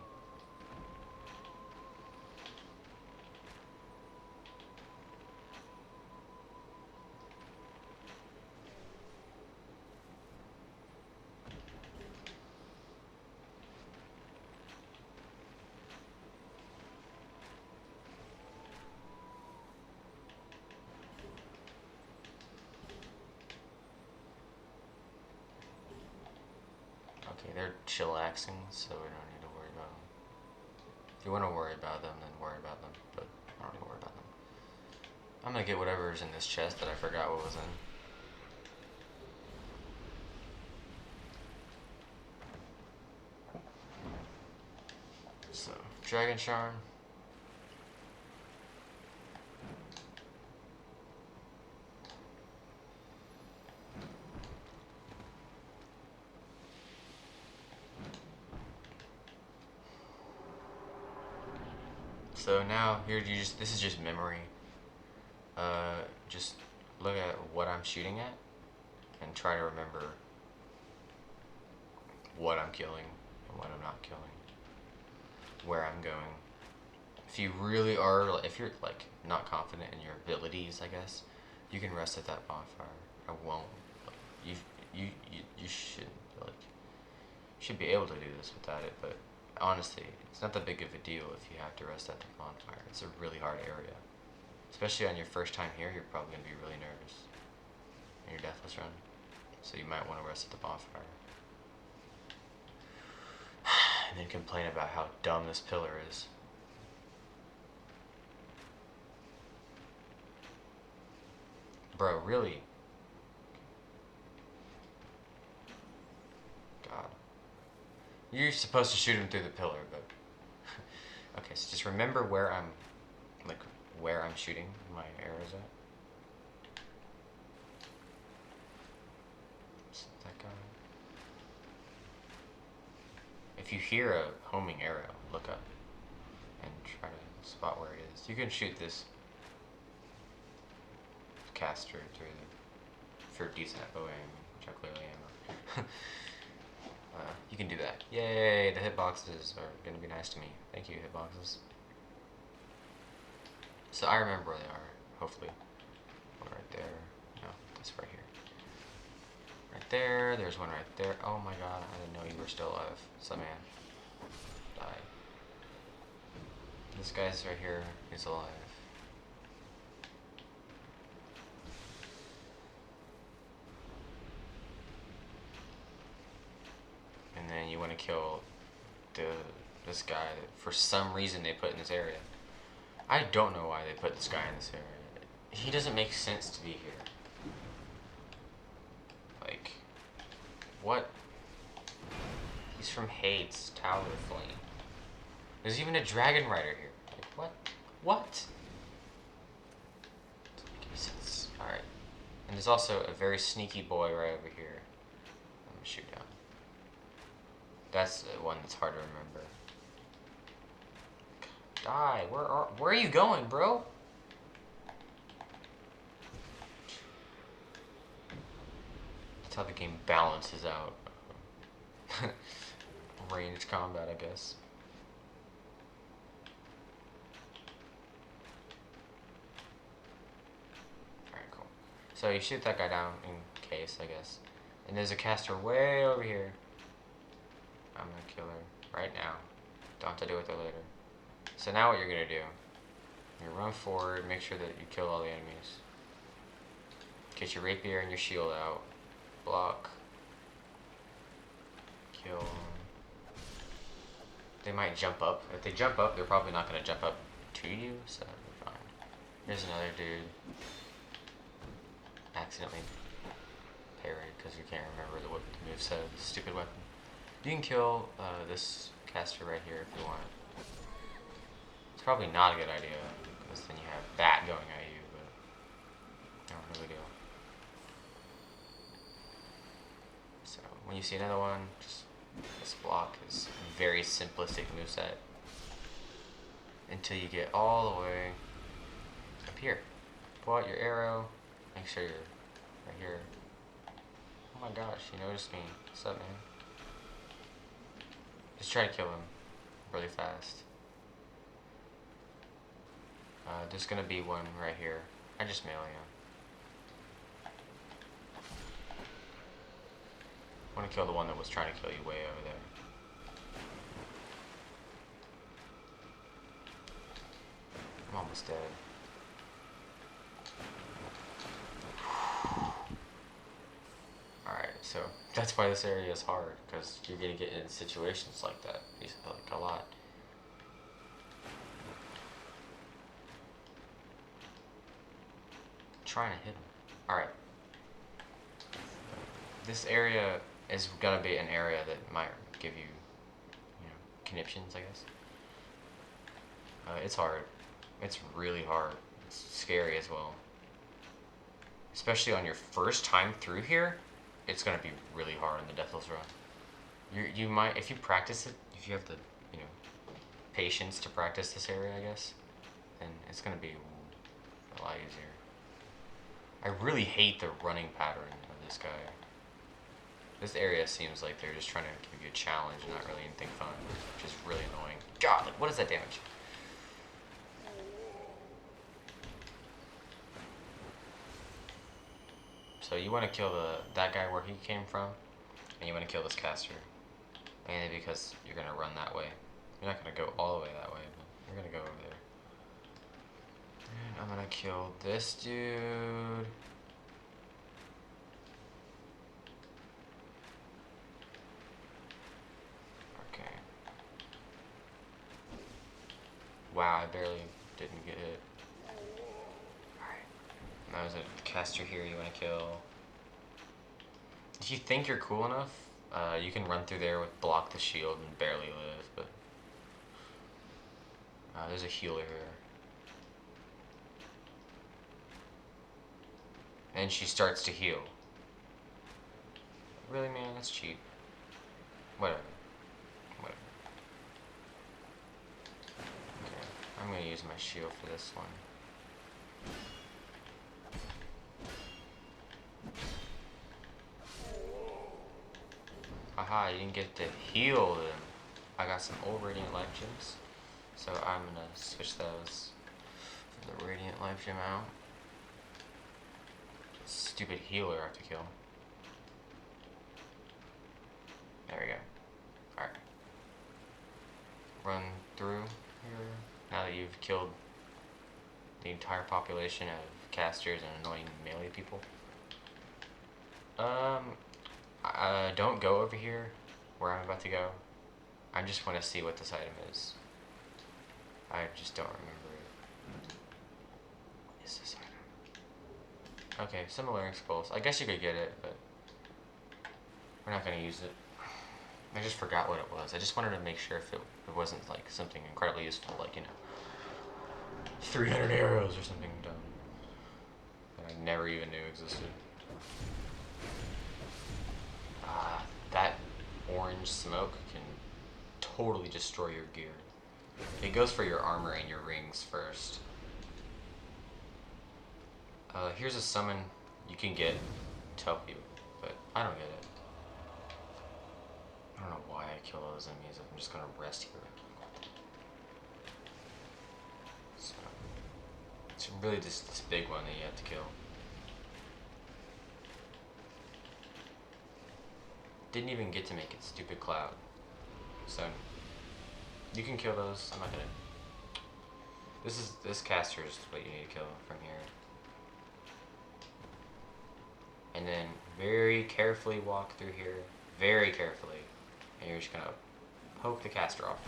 chillaxing, so we don't need to worry about them. If you want to worry about them, then worry about them, but I don't need to worry about them. I'm gonna get whatever's in this chest that I forgot what was in. So, Dragon Charm. So now here this is just memory. Just look at what I'm shooting at and try to remember what I'm killing and what I'm not killing, where I'm going. If you really are, if you're like not confident in your abilities, I guess you can rest at that bonfire. I won't. You should should be able to do this without it, but honestly, it's not that big of a deal if you have to rest at the bonfire. It's a really hard area. Especially on your first time here, you're probably going to be really nervous in your Deathless run. So you might want to rest at the bonfire. And then complain about how dumb this pillar is. Bro, really? God. You're supposed to shoot him through the pillar, but... Okay, so just remember where I'm shooting my arrows at. Is that guy? If you hear a homing arrow, look up and try to spot where it is. You can shoot this caster through for decent bow aim, which I clearly am. You can do that. Yay! The hitboxes are gonna be nice to me. Thank you, hitboxes. So I remember where they are, hopefully. One right there. No, that's right here. Right there, there's one right there. Oh my god, I didn't know you were still alive. What's up, man? Die. This guy's right here, he's alive. And then you want to kill this guy that for some reason they put in this area. I don't know why they put this guy in this area. He doesn't make sense to be here. Like, what? He's from Hades, Tower of Flame. There's even a dragon rider here. Like, what? What? Doesn't make any sense. Alright. And there's also a very sneaky boy right over here. I'm gonna shoot down. That's the one that's hard to remember. Die. Where are you going, bro? That's how the game balances out. Ranged combat, I guess. Alright, cool. So you shoot that guy down in case, I guess. And there's a caster way over here. I'm gonna kill her right now. Don't have to do it till later. So now what you're gonna do, you run forward, make sure that you kill all the enemies. Get your rapier and your shield out. Block. Kill. They might jump up. If they jump up, they're probably not gonna jump up to you, so that'll be fine. Here's another dude. Accidentally parried because you can't remember what the move said. Stupid weapon. You can kill this caster right here if you want. It's probably not a good idea, because then you have that going at you, but no big deal. So, when you see another one, just this block is a very simplistic moveset. Until you get all the way up here. Pull out your arrow, make sure you're right here. Oh my gosh, you noticed me. What's up, man? Just try to kill him really fast. There's gonna be one right here. I just melee him. I want to kill the one that was trying to kill you way over there. I'm almost dead. Alright, so That's why this area is hard, because you're gonna get in situations like that, like a lot. Trying to hit him. Alright. This area is gonna be an area that might give you, conniptions, I guess. It's hard. It's really hard. It's scary as well. Especially on your first time through here, it's gonna be really hard in the Deathless run. You might, if you practice it, if you have the, patience to practice this area, I guess, then it's gonna be a lot easier. I really hate the running pattern of this guy. This area seems like they're just trying to give you a challenge, not really anything fun, which is really annoying. God, like, what is that damage? So you want to kill that guy where he came from, and you want to kill this caster. Mainly because you're going to run that way. You're not going to go all the way that way, but you're going to go over there. And I'm going to kill this dude. Okay. Wow, I barely didn't get hit. Alright. Now there's a caster here you want to kill. If you think you're cool enough, you can run through there with block the shield and barely live, but there's a healer here. And she starts to heal. Really, man? That's cheap. Whatever. Whatever. Okay, I'm gonna use my shield for this one. Haha, you didn't get to heal them. I got some old Radiant Life Gems, so I'm gonna switch those for the Radiant Life Gem out. Stupid healer I have to kill. There we go. Alright. Run through here. Now that you've killed the entire population of casters and annoying melee people. Don't go over here where I'm about to go. I just want to see what this item is. I just don't remember it. What is this item? Okay, similar expulse. I guess you could get it, but we're not going to use it. I just forgot what it was. I just wanted to make sure if it wasn't like something incredibly useful, like, 300 arrows or something dumb that I never even knew existed. That orange smoke can totally destroy your gear. It goes for your armor and your rings first. Here's a summon you can get to help you, but I don't get it. I don't know why I kill all those enemies. I'm just gonna rest here. So, it's really just this big one that you have to kill. Didn't even get to make it, stupid cloud. So, you can kill those. I'm not gonna. This caster is what you need to kill from here. And then very carefully walk through here, very carefully, and you're just gonna poke the caster off.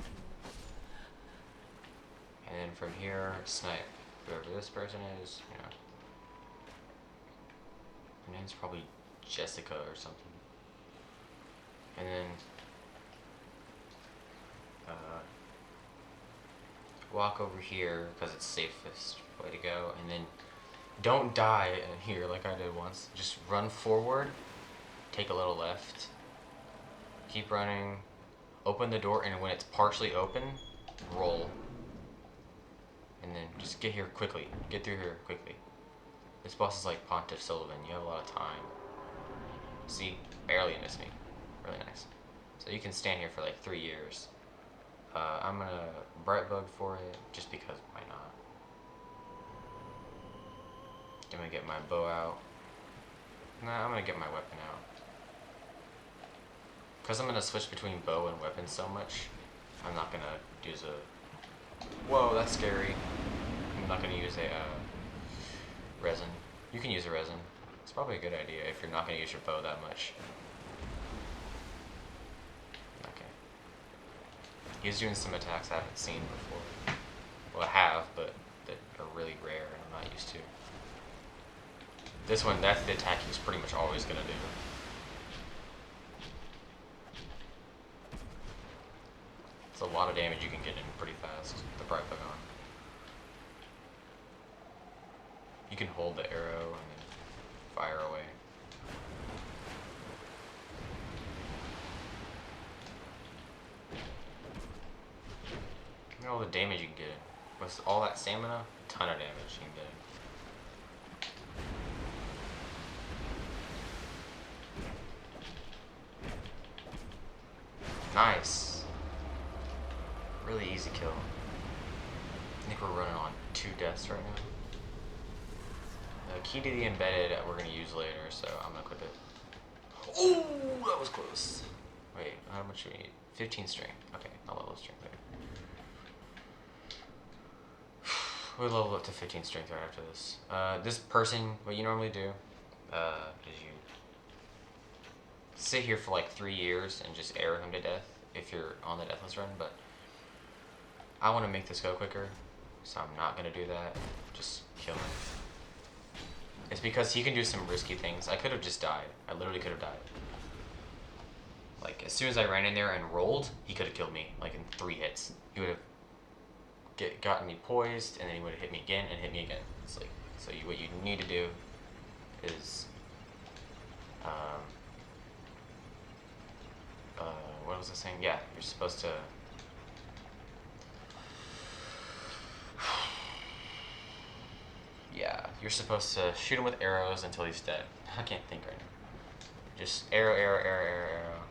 And then from here, snipe whoever this person is. Her name's probably Jessica or something. And then walk over here because it's safest way to go, and then don't die here like I did once. Just run forward, take a little left, keep running, open the door, and when it's partially open, roll. And then just get here quickly. Get through here quickly. This boss is like Pontiff Sullivan. You have a lot of time. See, barely missed me. Really nice. So you can stand here for like 3 years. I'm gonna bright bug for it, just because why not? I'm gonna get my bow out. Nah, I'm gonna get my weapon out. Because I'm gonna switch between bow and weapon so much, I'm not gonna use a... Whoa, that's scary. I'm not gonna use a resin. You can use a resin. It's probably a good idea if you're not gonna use your bow that much. He's doing some attacks I haven't seen before. Well, I have, but that are really rare and I'm not used to. This one, that's the attack he's pretty much always gonna do. It's a lot of damage you can get in pretty fast, the Bright Pokemon. You can hold the arrow and then fire away. Look at all the damage you can get in. With all that stamina, a ton of damage you can get in. Nice. Really easy kill. I think we're running on 2 deaths right now. The key to the embedded we're going to use later, so I'm going to equip it. Oh, that was close. Wait, how much do we need? 15 strength. Okay, I'll level strength later. We'll level up to 15 strength right after this. This person, what you normally do is you sit here for like 3 years and just arrow him to death if you're on the Deathless run, but I want to make this go quicker, so I'm not going to do that. Just kill him. It's because he can do some risky things. I could have just died. I literally could have died. Like, as soon as I ran in there and rolled, he could have killed me, like in 3 hits. He would have gotten me poised, and then he would have hit me again and hit me again. It's like, so what you need to do is, what was I saying? Yeah, you're supposed to, yeah, you're supposed to shoot him with arrows until he's dead. I can't think right now. Just arrow, arrow, arrow, arrow, arrow.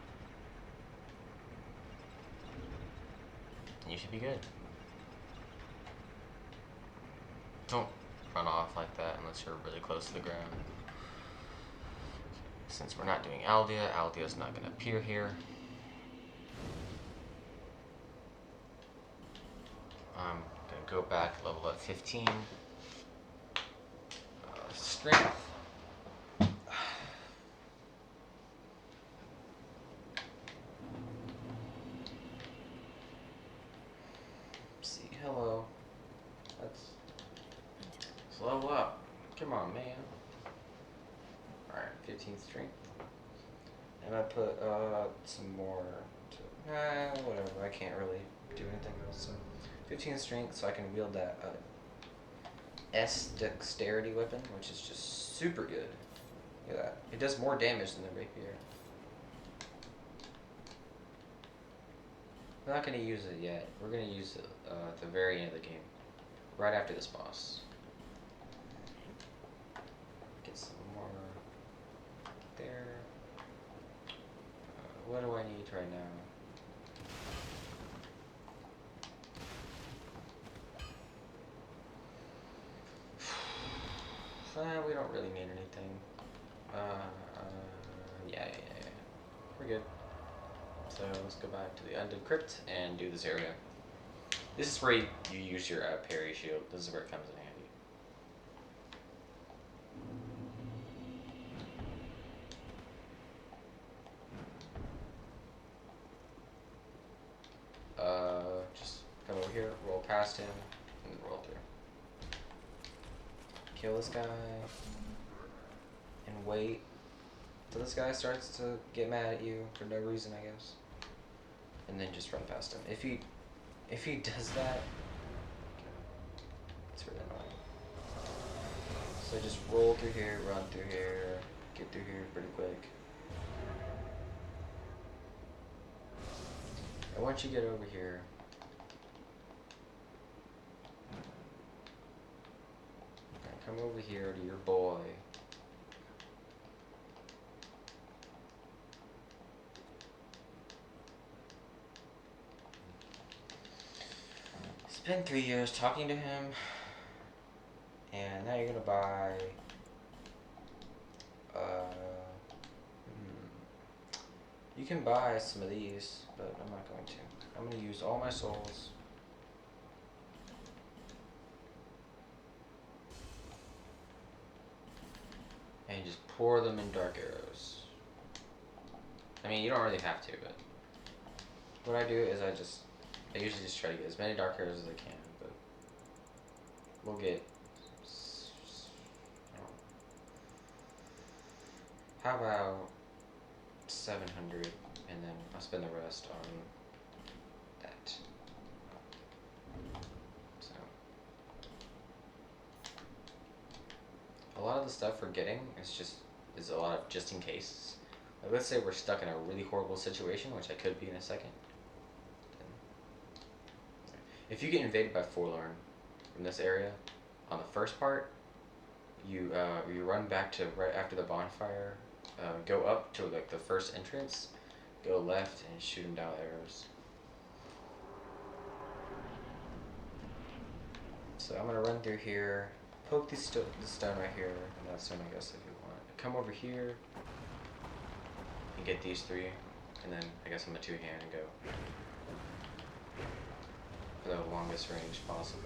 And you should be good. Don't run off like that unless you're really close to the ground. Since we're not doing Aldea, Aldea's not going to appear here. I'm going to go back, level up 15. Strength. See, hello. Let's level up. Come on, man. Alright, 15 strength. And I put some more to, whatever, I can't really do anything else. So 15 strength so I can wield that S dexterity weapon, which is just super good. Look at that. It does more damage than the rapier. We're not going to use it yet. We're going to use it at the very end of the game. Right after this boss. Get some more there. What do I need right now? We don't really need anything. Yeah. We're good. So let's go back to the Undead Crypt and do this area. This is where you use your parry shield. This is where it comes in handy. Just come over here, roll past him, and roll through. Kill this guy, and wait till this guy starts to get mad at you for no reason, I guess. And then just run past him. If he does that, it's really annoying. So just roll through here, run through here, get through here pretty quick. And once you get over here, come over here to your boy. Spend 3 years talking to him, and now you're gonna buy you can buy some of these, but I'm not going to. I'm gonna use all my souls. And just pour them in dark arrows. I mean, you don't really have to, but what I do is I just I usually just try to get as many dark arrows as I can, but we'll get. How about 700, and then I'll spend the rest on that. So a lot of the stuff we're getting is a lot of just in case. Like, let's say we're stuck in a really horrible situation, which I could be in a second. If you get invaded by Forlorn from this area, on the first part, you run back to right after the bonfire, go up to like the first entrance, go left and shoot him down with arrows. So I'm gonna run through here, poke the stone right here, and that's stone I guess if you want. Come over here and get these three, and then I guess I'm a two-hand and go for the longest range possible.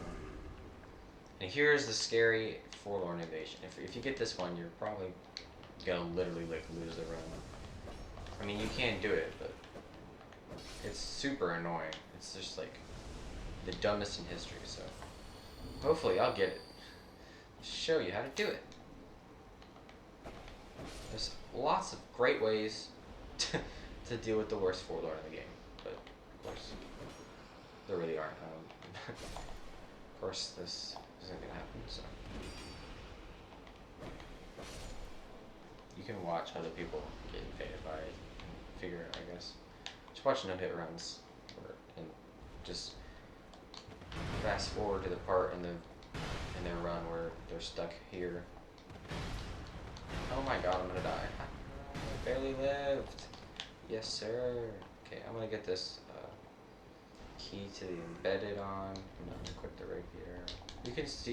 And here's the scary Forlorn invasion. If you get this one, you're probably gonna literally like lose the run. I mean, you can do it, but it's super annoying. It's just like the dumbest in history. So hopefully I'll get it. Show you how to do it. There's lots of great ways to deal with the worst Forlorn in the game, but of course there really aren't. Of course this isn't gonna happen, so you can watch other people get invaded by it and figure it, I guess. Just watch no-hit runs and just fast forward to the part in their run where they're stuck here. Oh my god, I'm gonna die. I barely lived. Yes, sir. Okay, I'm gonna get this key to the embedded on. I'm not gonna equip the rapier.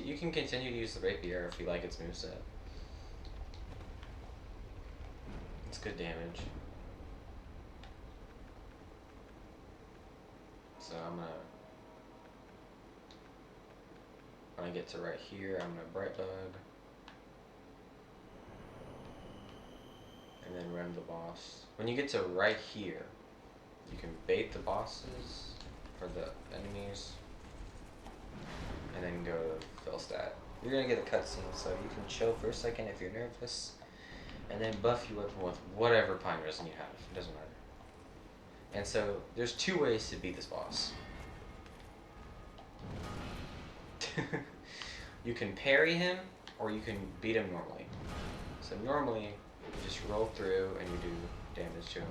You can continue to use the rapier if you like its moveset. It's good damage. So when I get to right here, I'm gonna bright bug. And then run the boss. When you get to right here, you can bait the bosses or the enemies, and then go to Felstat. You're gonna get a cutscene, so you can chill for a second if you're nervous, and then buff your weapon with whatever pine resin you have. It doesn't matter. And so there's two ways to beat this boss. You can parry him, or you can beat him normally. So normally, you just roll through and you do damage to him.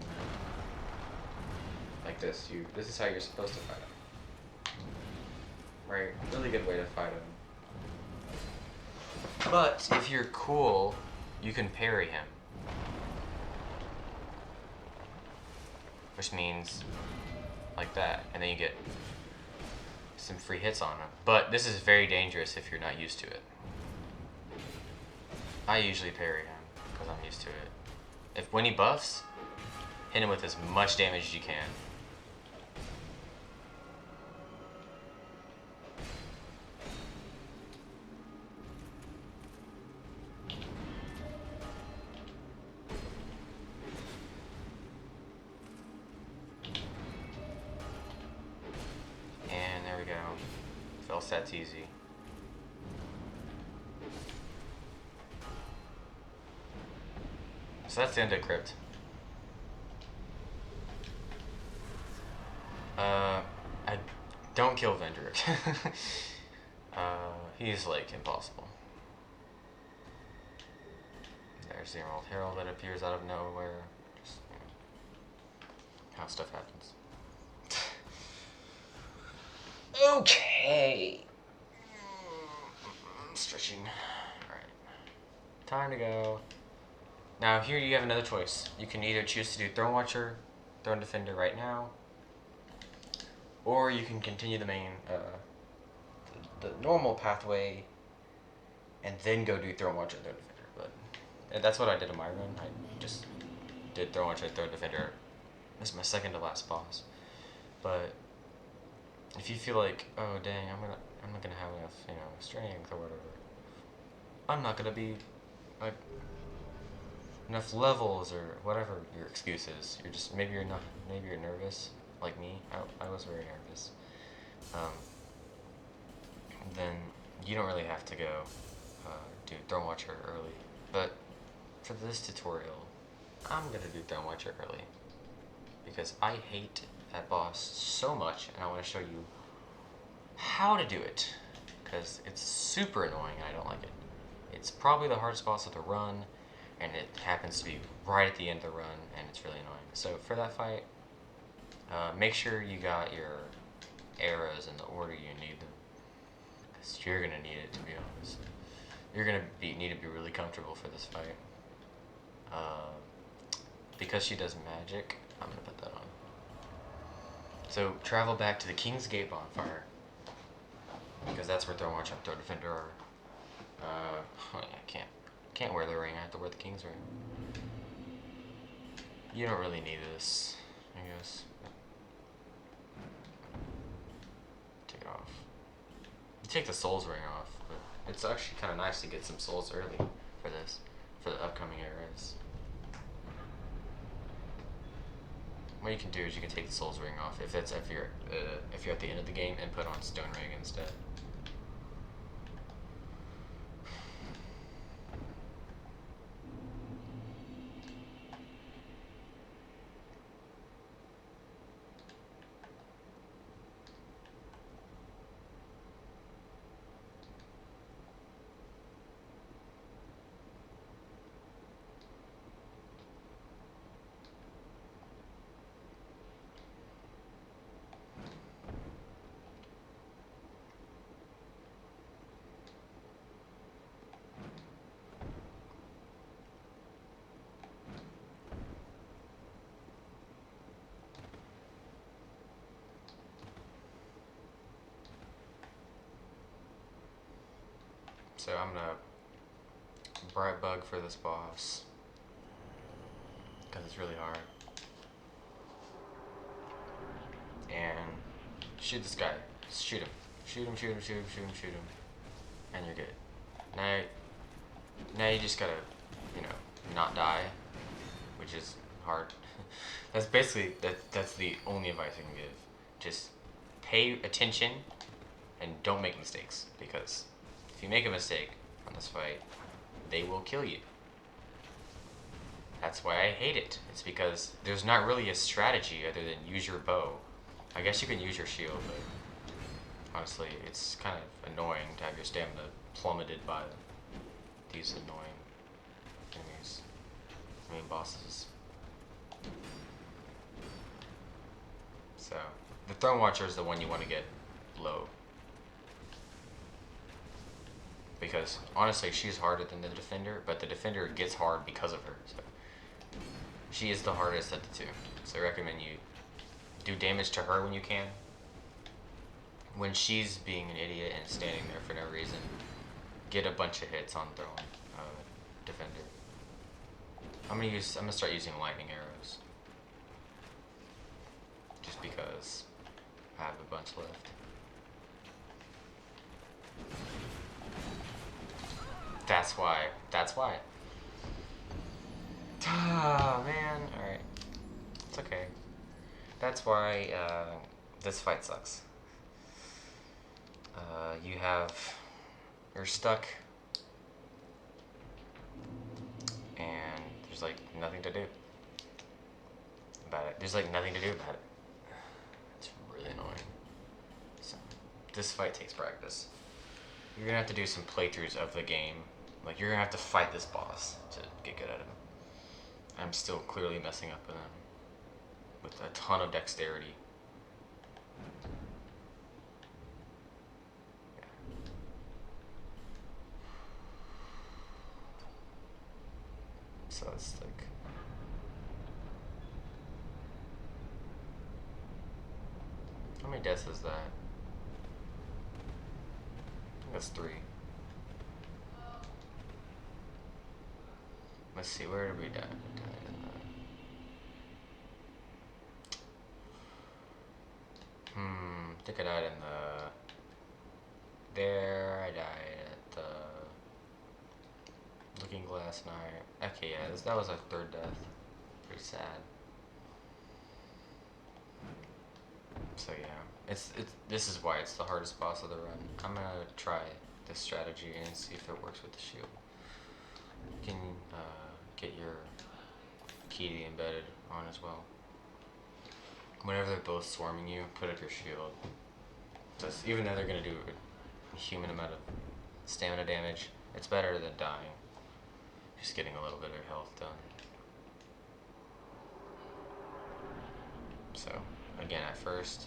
Like this. This is how you're supposed to fight him. Right? Really good way to fight him. But if you're cool, you can parry him. Which means like that. And then you get some free hits on him. But this is very dangerous if you're not used to it. I usually parry him because I'm used to it. When he buffs, hit him with as much damage as you can. And there we go. Felstat's easy. So that's the end of Crypt. I don't kill Vendrick. He's like impossible. There's the Emerald Herald that appears out of nowhere. Just, how stuff happens. Okay. I'm stretching. Alright. Time to go. Now here you have another choice. You can either choose to do Throne Watcher, Throne Defender right now, or you can continue the main, the normal pathway, and then go do Throne Watcher and Throne Defender. But that's what I did in my run. I just did Throne Watcher and Throne Defender. This is my second to last boss. But if you feel like, oh dang, I'm not gonna have enough, strength or whatever. I'm not gonna be like enough levels or whatever your excuse is. Maybe you're nervous like me. I was very nervous. Um, then you don't really have to go do Thronewatcher early. But for this tutorial, I'm gonna do Thronewatcher early because I hate that boss so much, and I want to show you how to do it because it's super annoying and I don't like it. It's probably the hardest boss of the run, and it happens to be right at the end of the run, and it's really annoying. So for that fight, make sure you got your arrows in the order you need them, because you're gonna need it, to be honest. You're gonna need to be really comfortable for this fight. Because she does magic, I'm gonna put that on. So travel back to the King's Gate bonfire, because that's where Thronewatch and Throw Defender are. Oh yeah, I can't wear the ring. I have to wear the King's ring. You don't really need this, I guess. Take it off. You take the Souls ring off, but it's actually kind of nice to get some souls early for this, for the upcoming eras. What you can do is you can take the Souls ring off if you're at the end of the game, and put on Stone Ring instead. So I'm gonna bright bug for this boss because it's really hard. And shoot this guy. Just shoot him. Shoot him, shoot him, shoot him, shoot him, shoot him. And you're good. Now you just gotta, not die, which is hard. That's basically, that's the only advice I can give. Just pay attention and don't make mistakes, because if you make a mistake on this fight, they will kill you. That's why I hate it. It's because there's not really a strategy other than use your bow. I guess you can use your shield, but honestly, it's kind of annoying to have your stamina plummeted by these annoying enemies. I mean, bosses. So, the Thronewatcher is the one you want to get low. Because, honestly, she's harder than the Defender, but the Defender gets hard because of her. So, she is the hardest at the two. So I recommend you do damage to her when you can. When she's being an idiot and standing there for no reason, get a bunch of hits on Defender. I'm gonna start using lightning arrows. Just because I have a bunch left. That's why. Ah, man. Alright. It's okay. That's why this fight sucks. You're stuck, and there's like nothing to do about it. It's really annoying. So, this fight takes practice. You're gonna have to do some playthroughs of the game. Like, you're gonna have to fight this boss to get good at him. I'm still clearly messing up with him with a ton of dexterity. Yeah. So it's like, how many deaths is that? I think that's 3. Let's see, where did we die? I think I died in there. I died at the Looking Glass Knight. Okay, yeah, that was our 3rd death. Pretty sad. So yeah. This is why it's the hardest boss of the run. I'm gonna try this strategy and see if it works with the shield. You can get your key embedded on as well. Whenever they're both swarming you, put up your shield. Just, even though they're gonna do a human amount of stamina damage, it's better than dying. Just getting a little bit of health done. So, again, at first,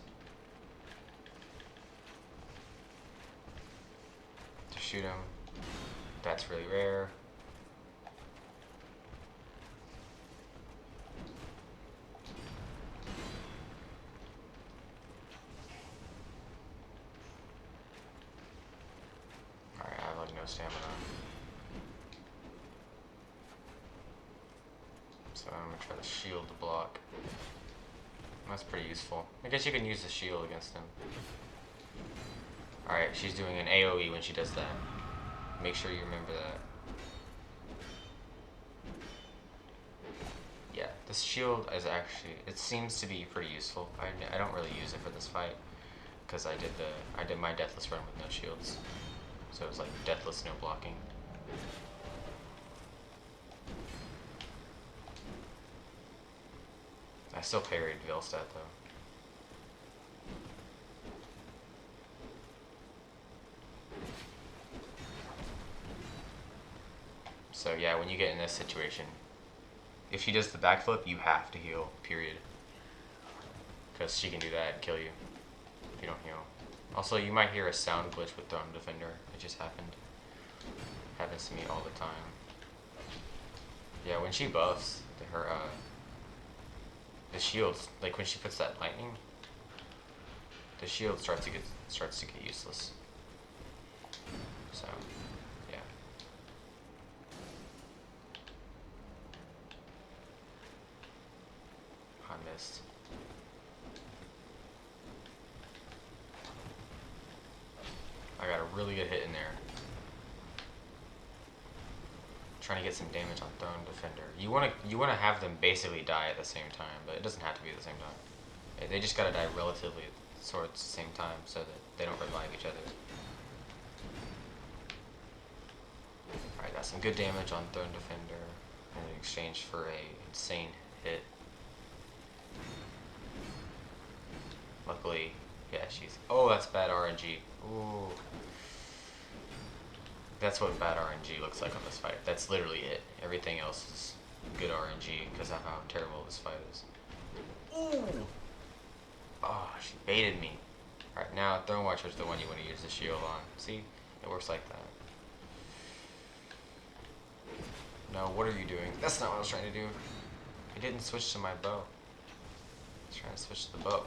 to shoot him, that's really rare. Alright, I have like no stamina. So I'm gonna try the shield to block. That's pretty useful. I guess you can use the shield against him. Alright, she's doing an AoE when she does that. Make sure you remember that. Yeah, this shield is actually, it seems to be pretty useful. I don't really use it for this fight because I did my Deathless run with no shields. So it was like Deathless, no blocking. I still parried Velstadt though. So yeah, when you get in this situation, if she does the backflip, you have to heal, period. Because she can do that and kill you if you don't heal. Also, you might hear a sound glitch with Throne Defender. It just happened. Happens to me all the time. Yeah, when she buffs, her the shields, like when she puts that lightning, the shield starts to get useless. So, yeah. I missed. I got a really good hit in there. Trying to get some damage on Throne Defender. You wanna have them basically die at the same time, but it doesn't have to be at the same time. They just gotta die relatively towards the same time so that they don't revive each other. Alright, got some good damage on Throne Defender in exchange for a insane hit. Luckily, yeah, she's... Oh, that's bad RNG. Ooh. That's what bad RNG looks like on this fight. That's literally it. Everything else is good RNG because of how terrible this fight is. Ooh! Oh, she baited me. Alright, now Throne Watcher is the one you want to use the shield on. See? It works like that. No, what are you doing? That's not what I was trying to do. I didn't switch to my bow. I was trying to switch to the bow.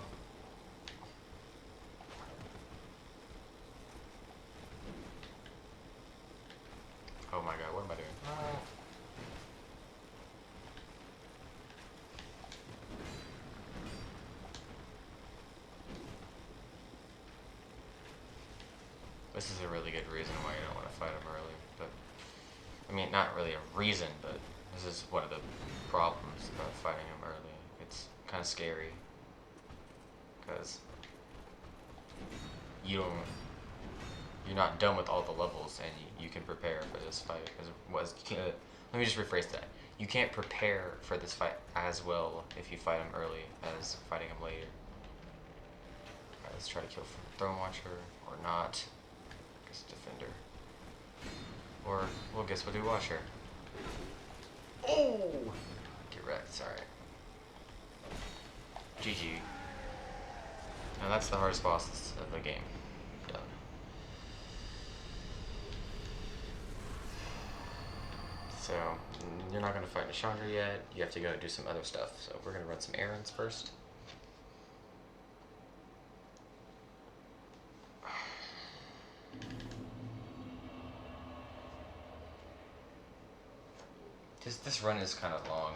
Oh my god, what am I doing? This is a really good reason why you don't want to fight him early. But I mean, not really a reason, but this is one of the problems about fighting him early. It's kind of scary because you're not done with all the levels, and you can prepare for this fight let me just rephrase that. You can't prepare for this fight as well if you fight him early as fighting him later. Alright, let's try to kill Throne Watcher, or not. Guess Defender. Or, well, guess we'll do Watcher. Oh! Get wrecked, alright. GG. Now that's the hardest boss of the game. Done. So, you're not going to fight Nishandra yet. You have to go do some other stuff. So we're going to run some errands first. This run is kind of long.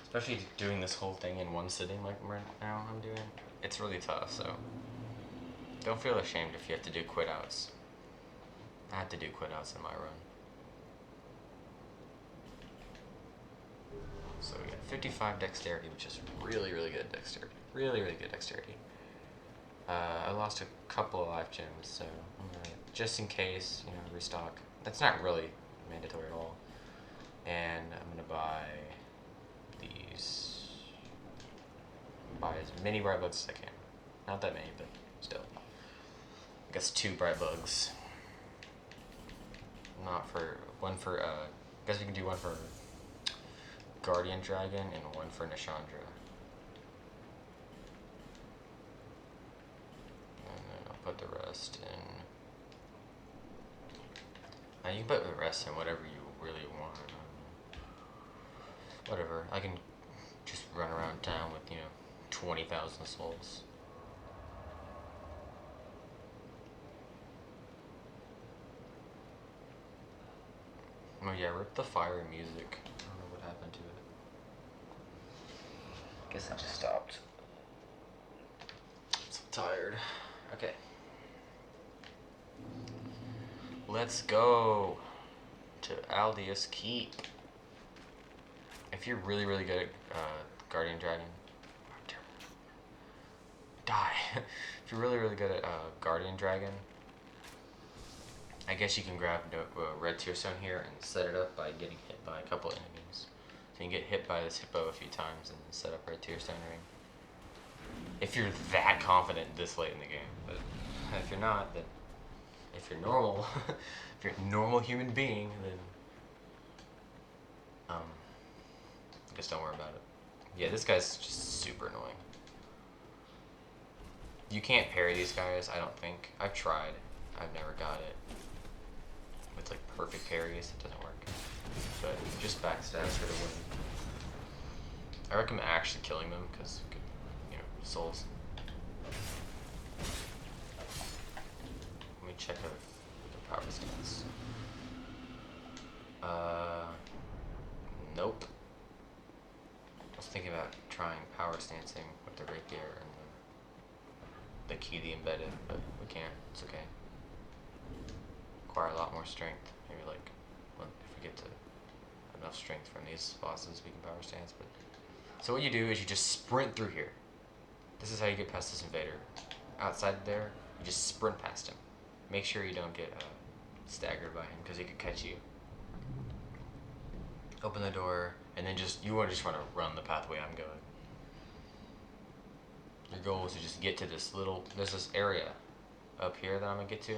Especially doing this whole thing in one sitting like right now I'm doing. It's really tough, so don't feel ashamed if you have to do quit outs. I had to do quit outs in my run. So we got 55 dexterity, which is really, really good dexterity. Really, really good dexterity. I lost a couple of life gems, so I'm gonna, just in case, restock. That's not really mandatory at all. And I'm gonna buy these. Buy as many bright bugs as I can. Not that many, but still. I guess 2 bright bugs. Not for one for. I guess we can do one for Guardian Dragon and one for Nishandra. And then I'll put the rest in. Now you can put the rest in whatever you really want. Whatever. I can just run around town with 20,000 souls. Oh yeah, rip the fire music. I don't know what happened to it. Guess it just stopped. I'm so tired. Okay. Let's go to Aldius Keep. If you're really, really good at Guardian Dragon, die. If you're really, really good at Guardian Dragon, I guess you can grab red tear stone here and set it up by getting hit by a couple enemies. So you can get hit by this hippo a few times and set up red tear stone ring. If you're that confident this late in the game, but if you're not, then if you're normal, if you're a normal human being, then I guess don't worry about it. Yeah, this guy's just super annoying. You can't parry these guys, I don't think. I've tried. I've never got it. With like perfect parries, it doesn't work. But just backstabs for the win. I recommend actually killing them because, souls. Let me check out the power stance. Nope. I was thinking about trying power stancing with the rapier and the key the embedded, but we can't. It's okay. Require a lot more strength. Maybe like, well, if we get to enough strength from these bosses, we can power stance. But so what you do is you just sprint through here. This is how you get past this invader. Outside there, you just sprint past him. Make sure you don't get staggered by him because he could catch you. Open the door, and then you want to run the pathway I'm going. Your goal is to just get to there's this area up here that I'm gonna get to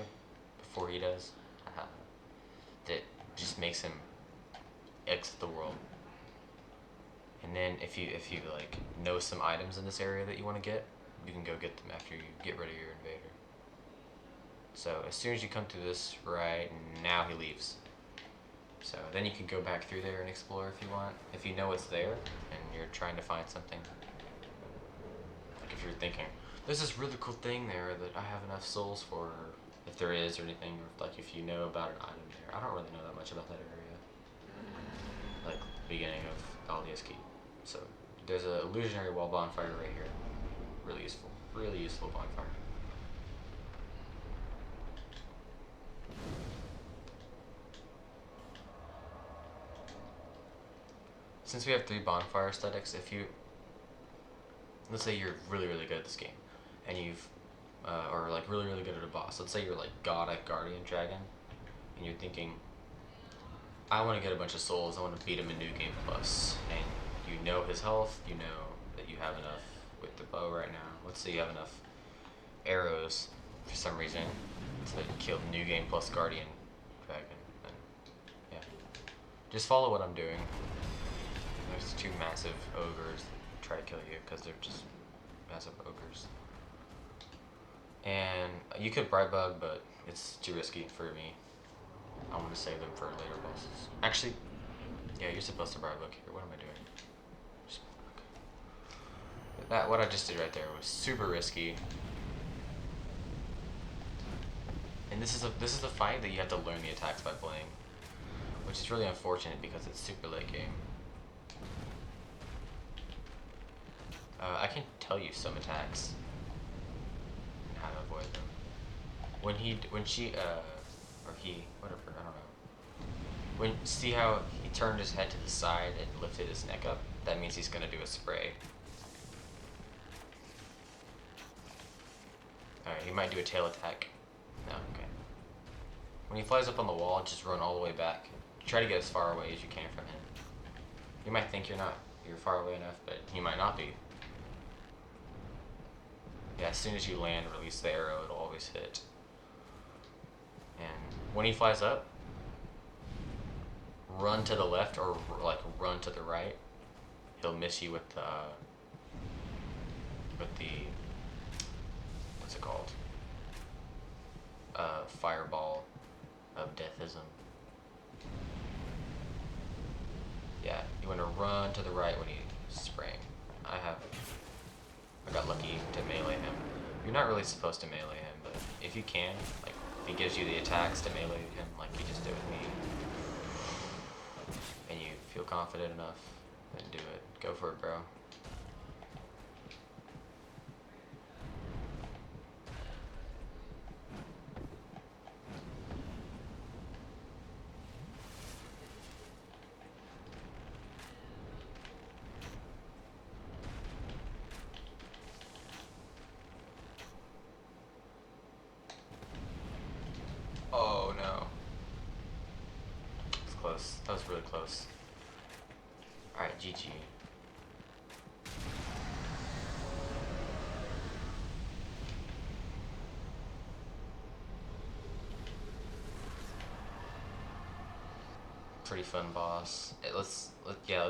before he does. That just makes him exit the world. And then if you like know some items in this area that you want to get, you can go get them after you get rid of your invader. So as soon as you come to this right now, he leaves. So then you can go back through there and explore if you want. If you know it's there and you're trying to find something. Like if you're thinking, there's this really cool thing there that I have enough souls for, if there is or anything, or like if you know about an item there. I don't really know that much about that area. Like the beginning of Aldius Keep. So there's an illusionary wall bonfire right here. Really useful bonfire. Since we have 3 bonfire aesthetics, let's say you're really, really good at this game, and or like really, really good at a boss. Let's say you're like god at Guardian Dragon, and you're thinking, I want to get a bunch of souls, I want to beat him in New Game Plus, and you know his health, you know that you have enough with the bow right now. Let's say you have enough arrows for some reason to kill New Game Plus Guardian Dragon, then yeah. Just follow what I'm doing. There's 2 massive ogres that try to kill you because they're just massive ogres. And you could bright bug, but it's too risky for me. I want to save them for later bosses. Actually, yeah, you're supposed to bright bug here. What am I doing? What I just did right there was super risky. And this is a fight that you have to learn the attacks by playing, which is really unfortunate because it's super late game. I can tell you some attacks and how to avoid them. When he, whatever, I don't know. See how he turned his head to the side and lifted his neck up? That means he's gonna do a spray. Alright, he might do a tail attack. No, okay. When he flies up on the wall, just run all the way back. Try to get as far away as you can from him. You might think you're far away enough, but you might not be. Yeah, as soon as you land, release the arrow, it'll always hit. And when he flies up, run to the left or like run to the right. He'll miss you with the what's it called? Fireball of deathism. Yeah, you want to run to the right when he's spraying. I got lucky to melee him. You're not really supposed to melee him, but if you can, like, if he gives you the attacks to melee him, like you just did with me, and you feel confident enough, then do it. Go for it, bro. Oh no. It's close. That was really close. Alright, GG. Pretty fun boss. Let's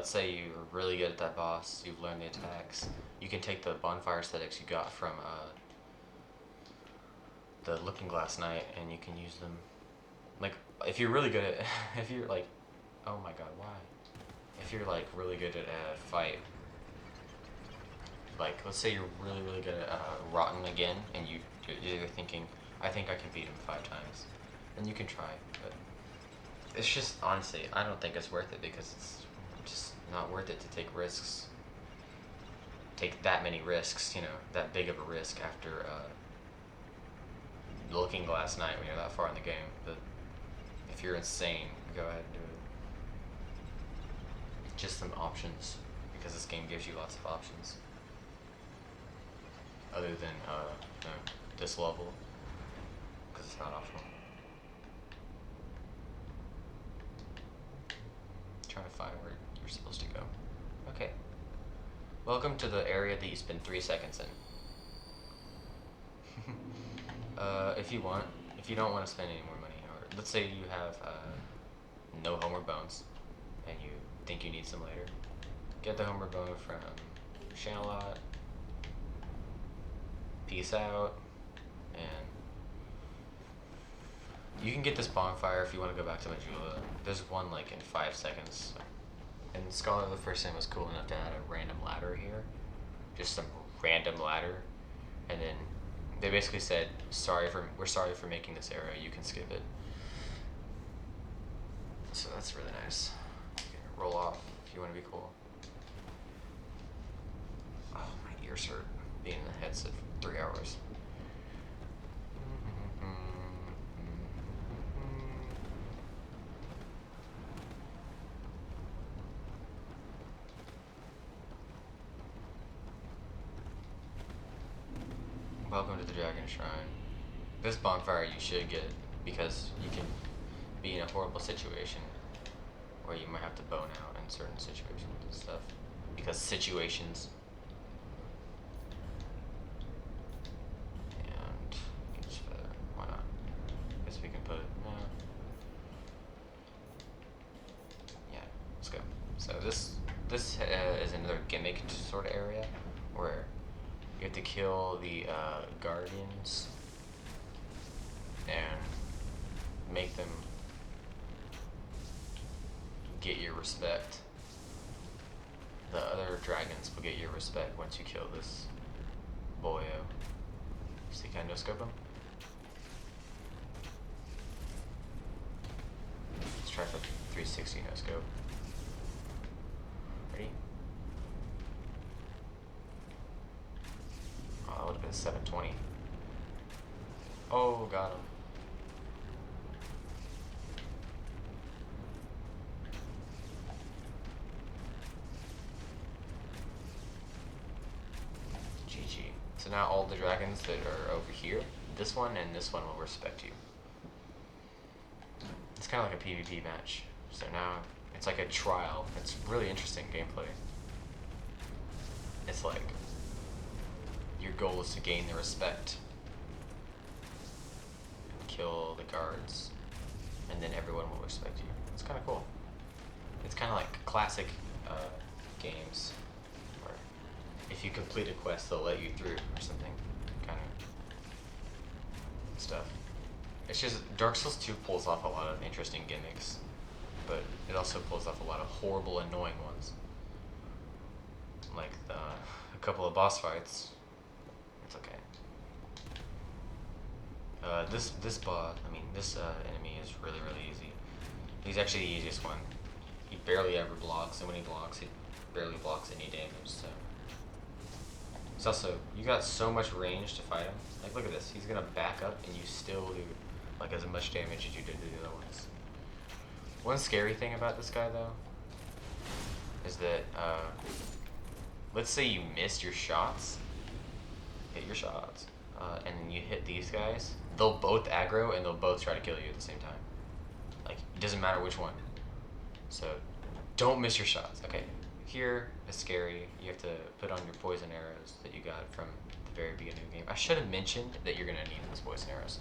say you're really good at that boss. You've learned the attacks. You can take the bonfire aesthetics you got from the Looking Glass Knight, and you can use them. Like, if you're really good at, if you're like, oh my god, why? If you're like really good at a fight, like let's say you're really really good at Rotten again, and you're thinking, I think I can beat him 5 times, then you can try, but it's just, honestly, I don't think it's worth it, because it's just not worth it to take risks. Take that many risks, you know, that big of a risk after Looking Glass Knight when you're that far in the game. But if you're insane, go ahead and do it. Just some options, because this game gives you lots of options. Other than this level, because it's not optional. Trying to find where you're supposed to go. Okay. Welcome to the area that you spend 3 seconds in. If you want, if you don't want to spend any more money, or let's say you have no homeward bones, and you think you need some later, get the homeward bone from Shanalot. Peace out, and you can get this bonfire if you want to go back to Majula. There's one like in 5 seconds. And Scholar the First Sin was cool enough to add a random ladder here. Just some random ladder. And then they basically said, we're sorry for making this area, you can skip it. So that's really nice. You can roll off if you want to be cool. Oh, my ears hurt being in the headset for 3 hours. Welcome to the Dragon Shrine. This bonfire you should get, because you can be in a horrible situation where you might have to bone out in certain situations and stuff. Because situations. And just why not? Guess we can put yeah, let's go. So this is another gimmick sort of area where you have to kill the guardians and make them get your respect. The other dragons will get your respect once you kill this boyo. See, can I no scope him? Let's try for 360 no scope. Ready? Oh, that would have been 720. Oh, got him. GG. So now all the dragons that are over here, this one and this one will respect you. It's kind of like a PvP match. So now it's like a trial. It's really interesting gameplay. It's like your goal is to gain the respect, kill the guards, and then everyone will respect you. It's kind of cool. It's kind of like classic games where if you complete a quest, they'll let you through or something. Kind of stuff. It's just Dark Souls 2 pulls off a lot of interesting gimmicks, but it also pulls off a lot of horrible, annoying ones. Like a couple of boss fights. It's okay. This enemy is really easy. He's actually the easiest one. He barely ever blocks, and when he blocks, he barely blocks any damage. So it's also, you got so much range to fight him. Like, look at this. He's gonna back up, and you still do like as much damage as you did to the other ones. One scary thing about this guy though is that let's say you missed your shots, hit your shots, and then you hit these guys. They'll both aggro and they'll both try to kill you at the same time. Like, it doesn't matter which one. So don't miss your shots. Okay, here is scary. You have to put on your poison arrows that you got from the very beginning of the game. I should have mentioned that you're gonna need those poison arrows.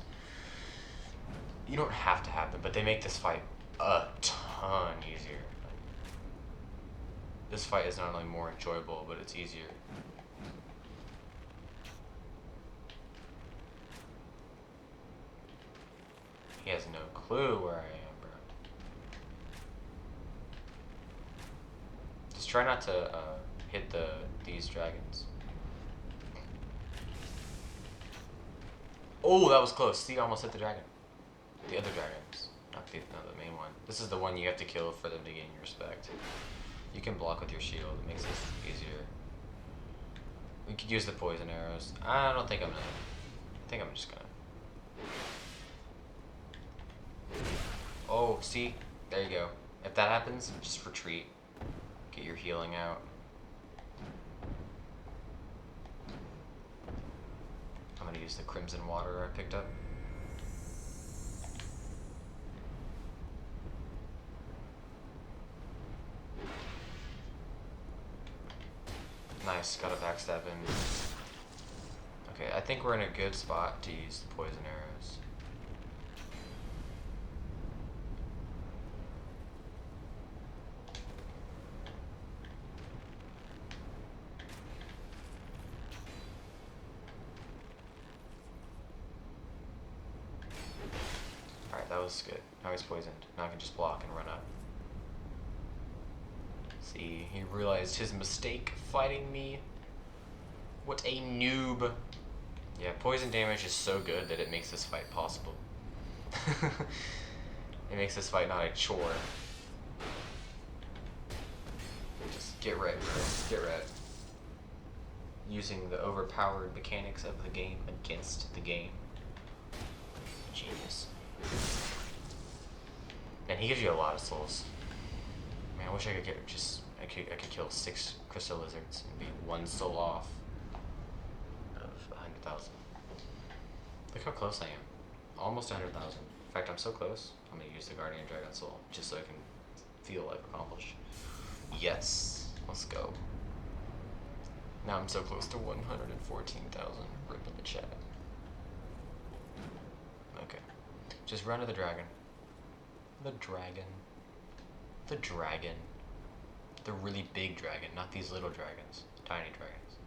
You don't have to have them, but they make this fight a ton easier. Like, this fight is not only more enjoyable, but it's easier. He has no clue where I am, bro. Just try not to hit these dragons. Oh, that was close. See, I almost hit the dragon. The other dragons, not the main one. This is the one you have to kill for them to gain your respect. You can block with your shield. It makes this easier. We could use the poison arrows. I don't think I'm gonna. I think I'm just gonna. Oh, see? There you go. If that happens, just retreat. Get your healing out. I'm gonna use the crimson water I picked up. Nice, got a backstab in. Okay, I think we're in a good spot to use the poison arrows. Alright, that was good. Now he's poisoned. Now I can just block and run up. See, he realized his mistake fighting me. What a noob. Yeah, poison damage is so good that it makes this fight possible. It makes this fight not a chore. Just get wrecked, bro. Get wrecked. Using the overpowered mechanics of the game against the game. Genius. And he gives you a lot of souls. Man, I wish I could get I could kill 6 crystal lizards and be 1 soul off of 100,000. Look how close I am. Almost 100,000. In fact, I'm so close. I'm gonna use the Guardian Dragon Soul just so I can feel like accomplished. Yes, let's go. Now I'm so close to 114,000. Rip in the chat. Okay, just run to the dragon. The dragon. The dragon. The really big dragon, not these little dragons. Tiny dragons.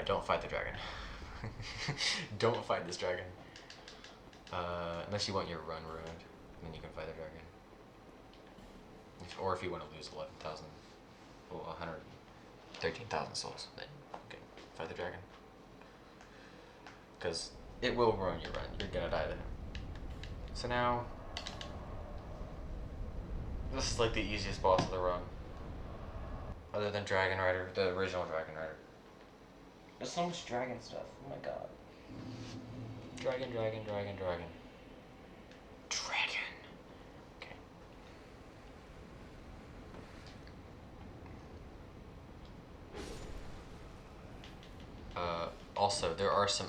Don't fight the dragon. Don't fight this dragon. Unless you want your run ruined, then you can fight the dragon. Or if you want to lose 11,000, well, 113,000 souls, then you can fight the dragon. Because it will ruin your run. You're gonna die to him. So now, this is like the easiest boss of the run. Other than Dragon Rider, the original Dragon Rider. There's so much dragon stuff, oh my god. Dragon. Dragon. Okay. also, there are some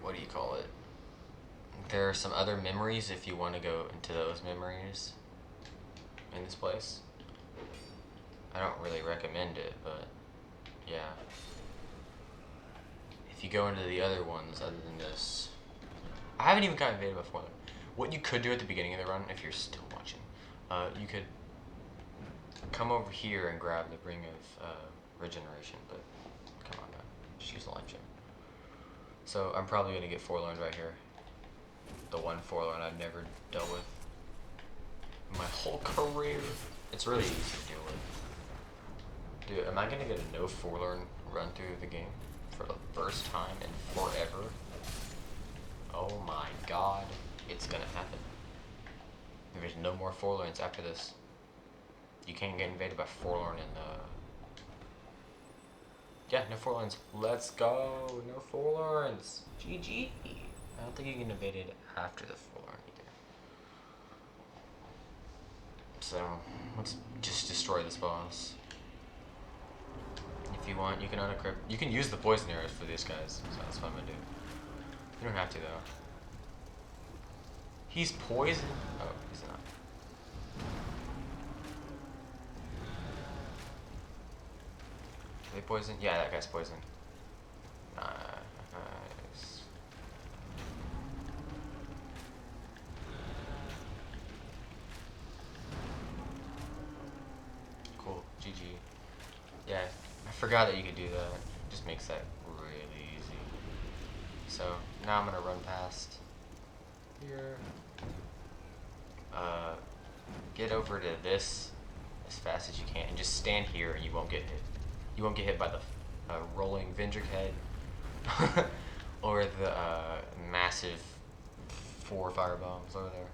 what do you call it? There are some other memories if you want to go into those memories in this place. I don't really recommend it, but yeah. If you go into the other ones other than this, I haven't even gotten invaded before. What you could do at the beginning of the run, if you're still watching, you could come over here and grab the Ring of Regeneration, but come on, man. Just use the Lime Gem. So I'm probably going to get Forlorn right here. The one Forlorn I've never dealt with in my whole career. It's really easy to deal with. Dude, am I going to get a no Forlorn run through the game for the first time in forever? Oh my god, it's going to happen. There's no more Forlorns after this. You can't get invaded by Forlorn in the... Yeah, no Forlorns. Let's go. No Forlorns. GG. I don't think you can invade it after the Forlorn either. So, let's just destroy this boss. If you want, you can unequip. You can use the poison arrows for these guys. So that's what I'm gonna do. You don't have to though. He's poisoned. Oh, he's not. Are they poisoned? Yeah, that guy's poisoned. Nice. Cool. GG. Yeah, I forgot that you could do that. It just makes that really easy. So now I'm gonna run past here. Get over to this as fast as you can, and just stand here, and you won't get hit. You won't get hit by the rolling Vendrick head or the massive 4 fire bombs over there.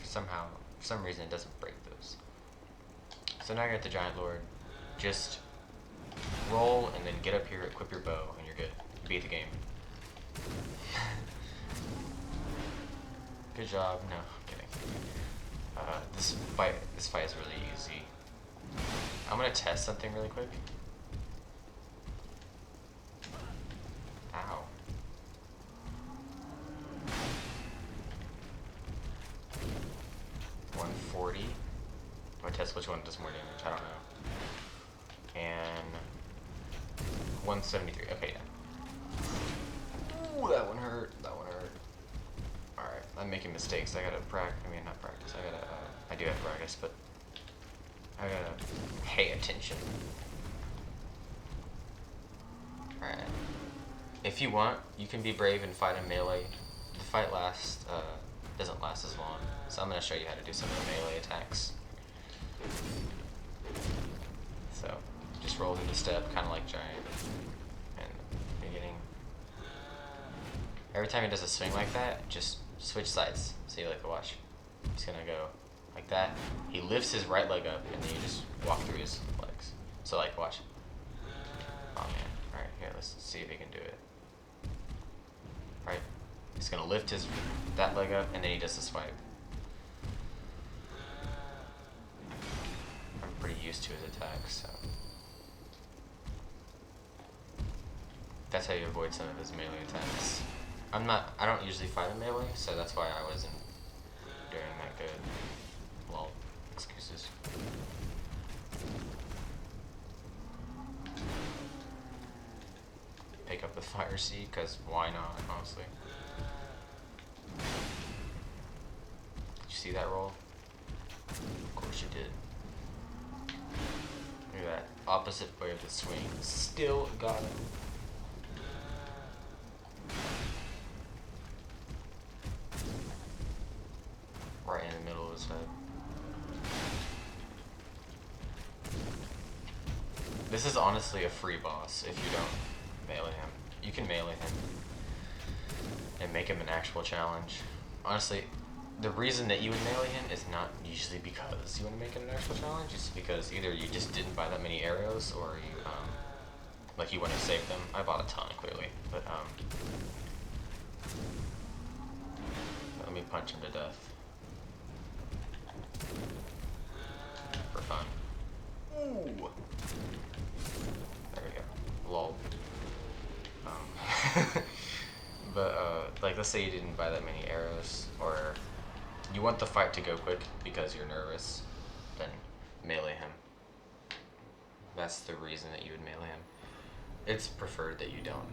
Somehow, for some reason, it doesn't break those. So now you're at the Giant Lord. Just roll and then get up here, equip your bow, and you're good. You beat the game. Good job. No, I'm kidding. This fight is really easy. I'm gonna test something really quick. Ow. $140. I'm gonna test which one does more damage. I don't know. And 173. Okay, yeah. Ooh, that one hurt. That one hurt. Alright, I'm making mistakes. I gotta practice. I mean, not practice. I do have practice, but I gotta pay attention. Alright. If you want, you can be brave and fight a melee. The fight doesn't last as long. So I'm gonna show you how to do some of the melee attacks. So, just roll through the step, kinda like Giant. And beginning. Every time he does a swing like that, just switch sides. See, like, watch. He's gonna go like that. He lifts his right leg up, and then you just walk through his legs. So, like, watch. Oh man. Alright, here, let's see if he can do it. Alright. He's gonna lift that leg up, and then he does the swipe. I'm pretty used to his attacks, so. That's how you avoid some of his melee attacks. I don't usually fight in melee, so that's why I wasn't doing that good. Lol. Excuses. Pick up the fire seed, because why not, honestly. Did you see that roll? Of course you did. Look at that. Opposite way of the swing. Still got him. Right in the middle of his head. This is honestly a free boss if you don't melee him. You can melee him and make him an actual challenge. Honestly, the reason that you would melee him is not usually because you want to make it an actual challenge. It's because either you just didn't buy that many arrows, or you like you want to save them. I bought a ton, clearly, but let me punch him to death for fun. Ooh! There we go. Lol. But, like, let's say you didn't buy that many arrows, or you want the fight to go quick because you're nervous, then melee him. That's the reason that you would melee him. It's preferred that you don't.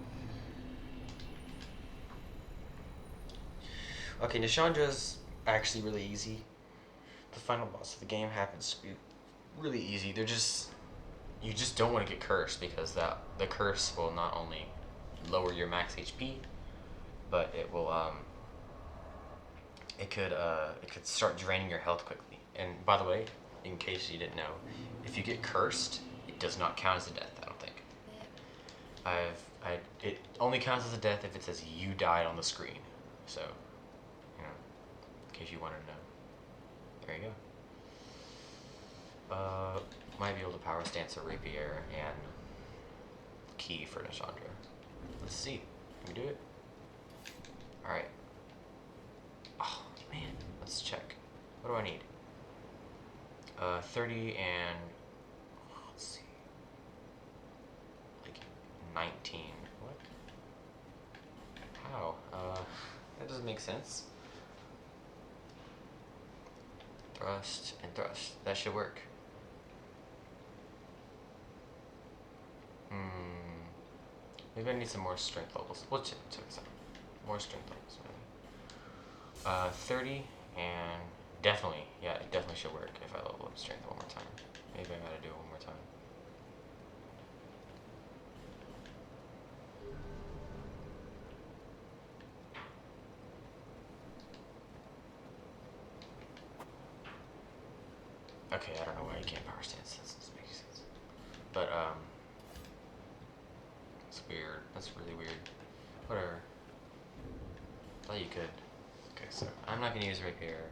Okay, Nishandra's actually really easy. The final boss of the game happens to be really easy. You just don't want to get cursed, because the curse will not only lower your max HP, but it will it could start draining your health quickly. And by the way, in case you didn't know, if you get cursed, it does not count as a death. I don't think. It only counts as a death if it says you died on the screen. So, you know, in case you wanted to know. There you go. Might be able to power stance a rapier and key for Nishandra. Let's see. Can we do it? Alright. Oh, man. Let's check. What do I need? 30 and... let's see. Like, 19. What? How? That doesn't make sense. Thrust and thrust. That should work. Maybe I need some more strength levels. We'll check this out. More strength levels, maybe. 30 and definitely, yeah, it definitely should work if I level up strength one more time. Maybe I gotta do it one more time. Okay, I don't know why you can't power stance. That doesn't make sense. But, it's weird. That's really weird. Whatever. Thought you could. Okay, so I'm not gonna use rapier.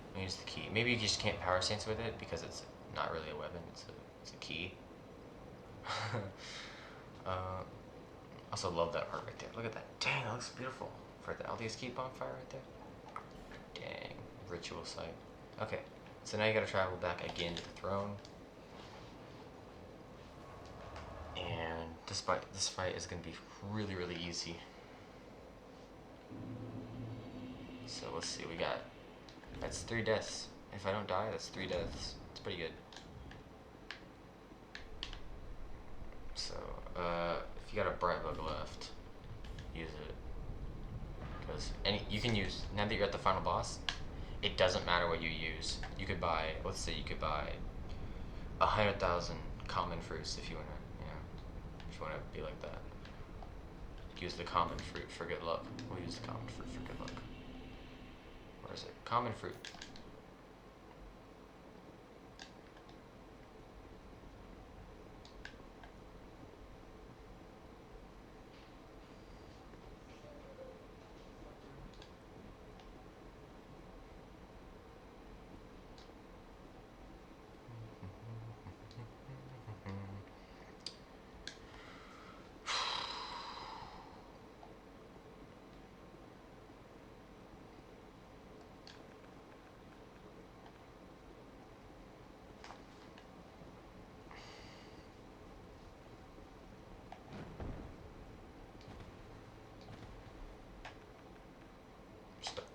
I'm gonna use the key. Maybe you just can't power stance with it because it's not really a weapon. It's a key. Also love that part right there. Look at that. Dang, that looks beautiful. For the Aldi's keep on fire right there. Dang, ritual site. Okay, so now you gotta travel back again to the throne. And this fight is gonna be really, really easy. So let's see, that's 3 deaths. If I don't die, that's 3 deaths. It's pretty good. So, if you got a bright bug left, use it. Because you can use, now that you're at the final boss, it doesn't matter what you use. You could buy, let's say you could buy 100,000 common fruits if you wanna, if you wanna be like that. Use the common fruit for good luck. We'll use the common fruit for good luck. Where is it? Common fruit.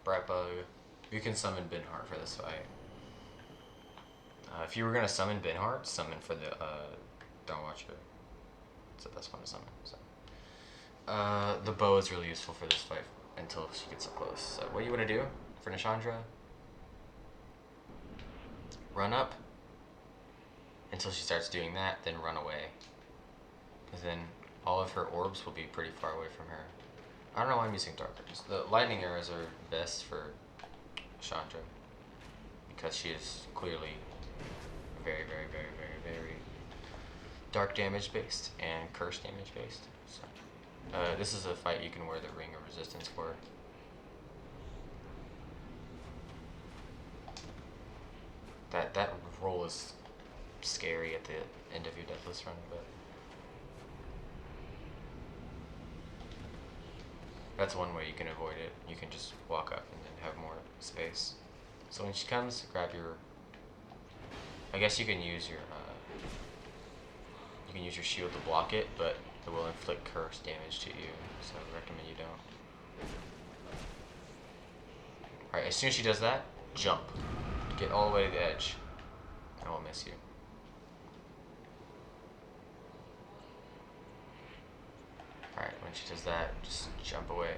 Bright bug. You can summon Binhart for this fight. If you were gonna summon Binhart, summon for the Dawn Watcher. It's the best one to summon. So, the bow is really useful for this fight until she gets up close. So what you want to do for Nishandra? Run up until she starts doing that, then run away. Because then all of her orbs will be pretty far away from her. I don't know why I'm using dark arrows. The lightning arrows are best for Chandra because she is clearly very, very, very, very, very dark damage based and curse damage based. So, this is a fight you can wear the ring of resistance for. That roll is scary at the end of your Deathless run, but that's one way you can avoid it. You can just walk up and then have more space. So when she comes, grab your I guess you can use your shield to block it, but it will inflict curse damage to you, so I recommend you don't. Alright, as soon as she does that, jump. Get all the way to the edge. I won't miss you. Alright, when she does that, just jump away.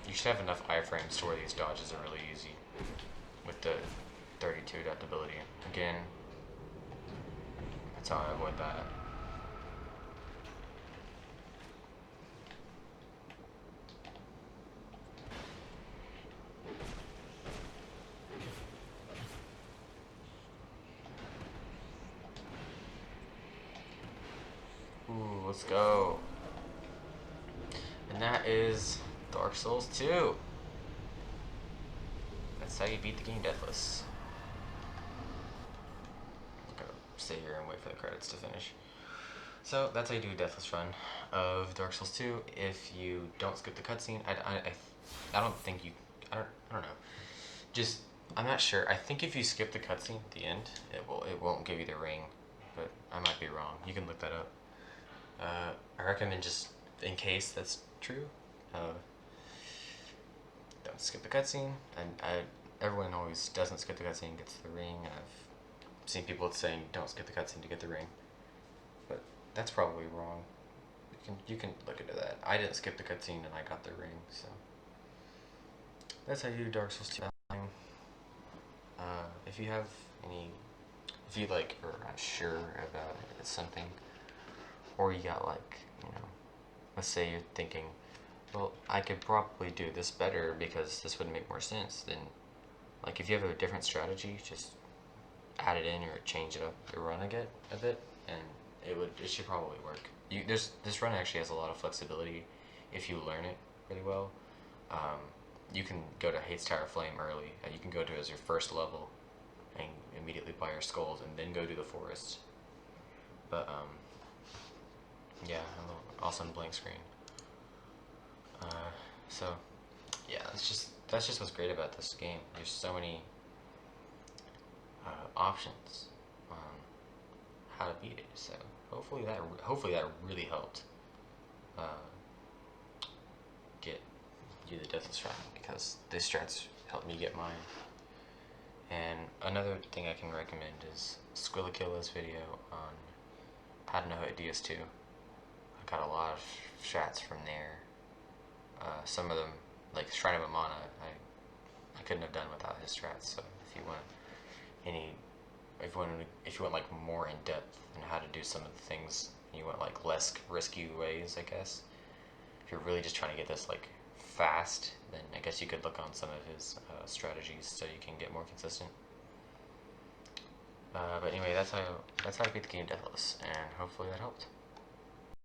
You should have enough iframes to where these dodges are really easy with the 32 adaptability. Again, that's how I avoid that. Ooh, let's go. And that is Dark Souls 2. That's how you beat the game Deathless. I'm gonna sit here and wait for the credits to finish. So that's how you do a Deathless run of Dark Souls 2. If you don't skip the cutscene, I don't think you, I don't know. Just, I'm not sure. I think if you skip the cutscene at the end, it won't give you the ring, but I might be wrong. You can look that up. I recommend, just in case that's true, don't skip the cutscene. And everyone always doesn't skip the cutscene, gets the ring. I've seen people saying don't skip the cutscene to get the ring, but that's probably wrong. You can look into that. I didn't skip the cutscene and I got the ring, so that's how you do Dark Souls 2. If you have any, if you like are unsure about something, or you got like, let's say you're thinking, well, I could probably do this better because this would make more sense, then like if you have a different strategy, just add it in or change it up your run a bit, and it should probably work. This run actually has a lot of flexibility if you learn it really well. You can go to Hate's Tower Flame early. You can go to it as your first level and immediately buy your skulls and then go to the forest. But yeah, a little awesome blank screen. So yeah, that's just what's great about this game. There's so many options on how to beat it. So hopefully that really helped get you the Deathless strat, because this strat's helped me get mine. And another thing I can recommend is Squillakilla's video on how to know hit DS2. I got a lot of strats from there. Some of them, like Shrine of Amana, I couldn't have done without his strats. So if you want like more in depth in how to do some of the things, you want like less risky ways, I guess. If you're really just trying to get this like fast, then I guess you could look on some of his strategies so you can get more consistent. But anyway, that's how I beat the game Deathless, and hopefully that helped.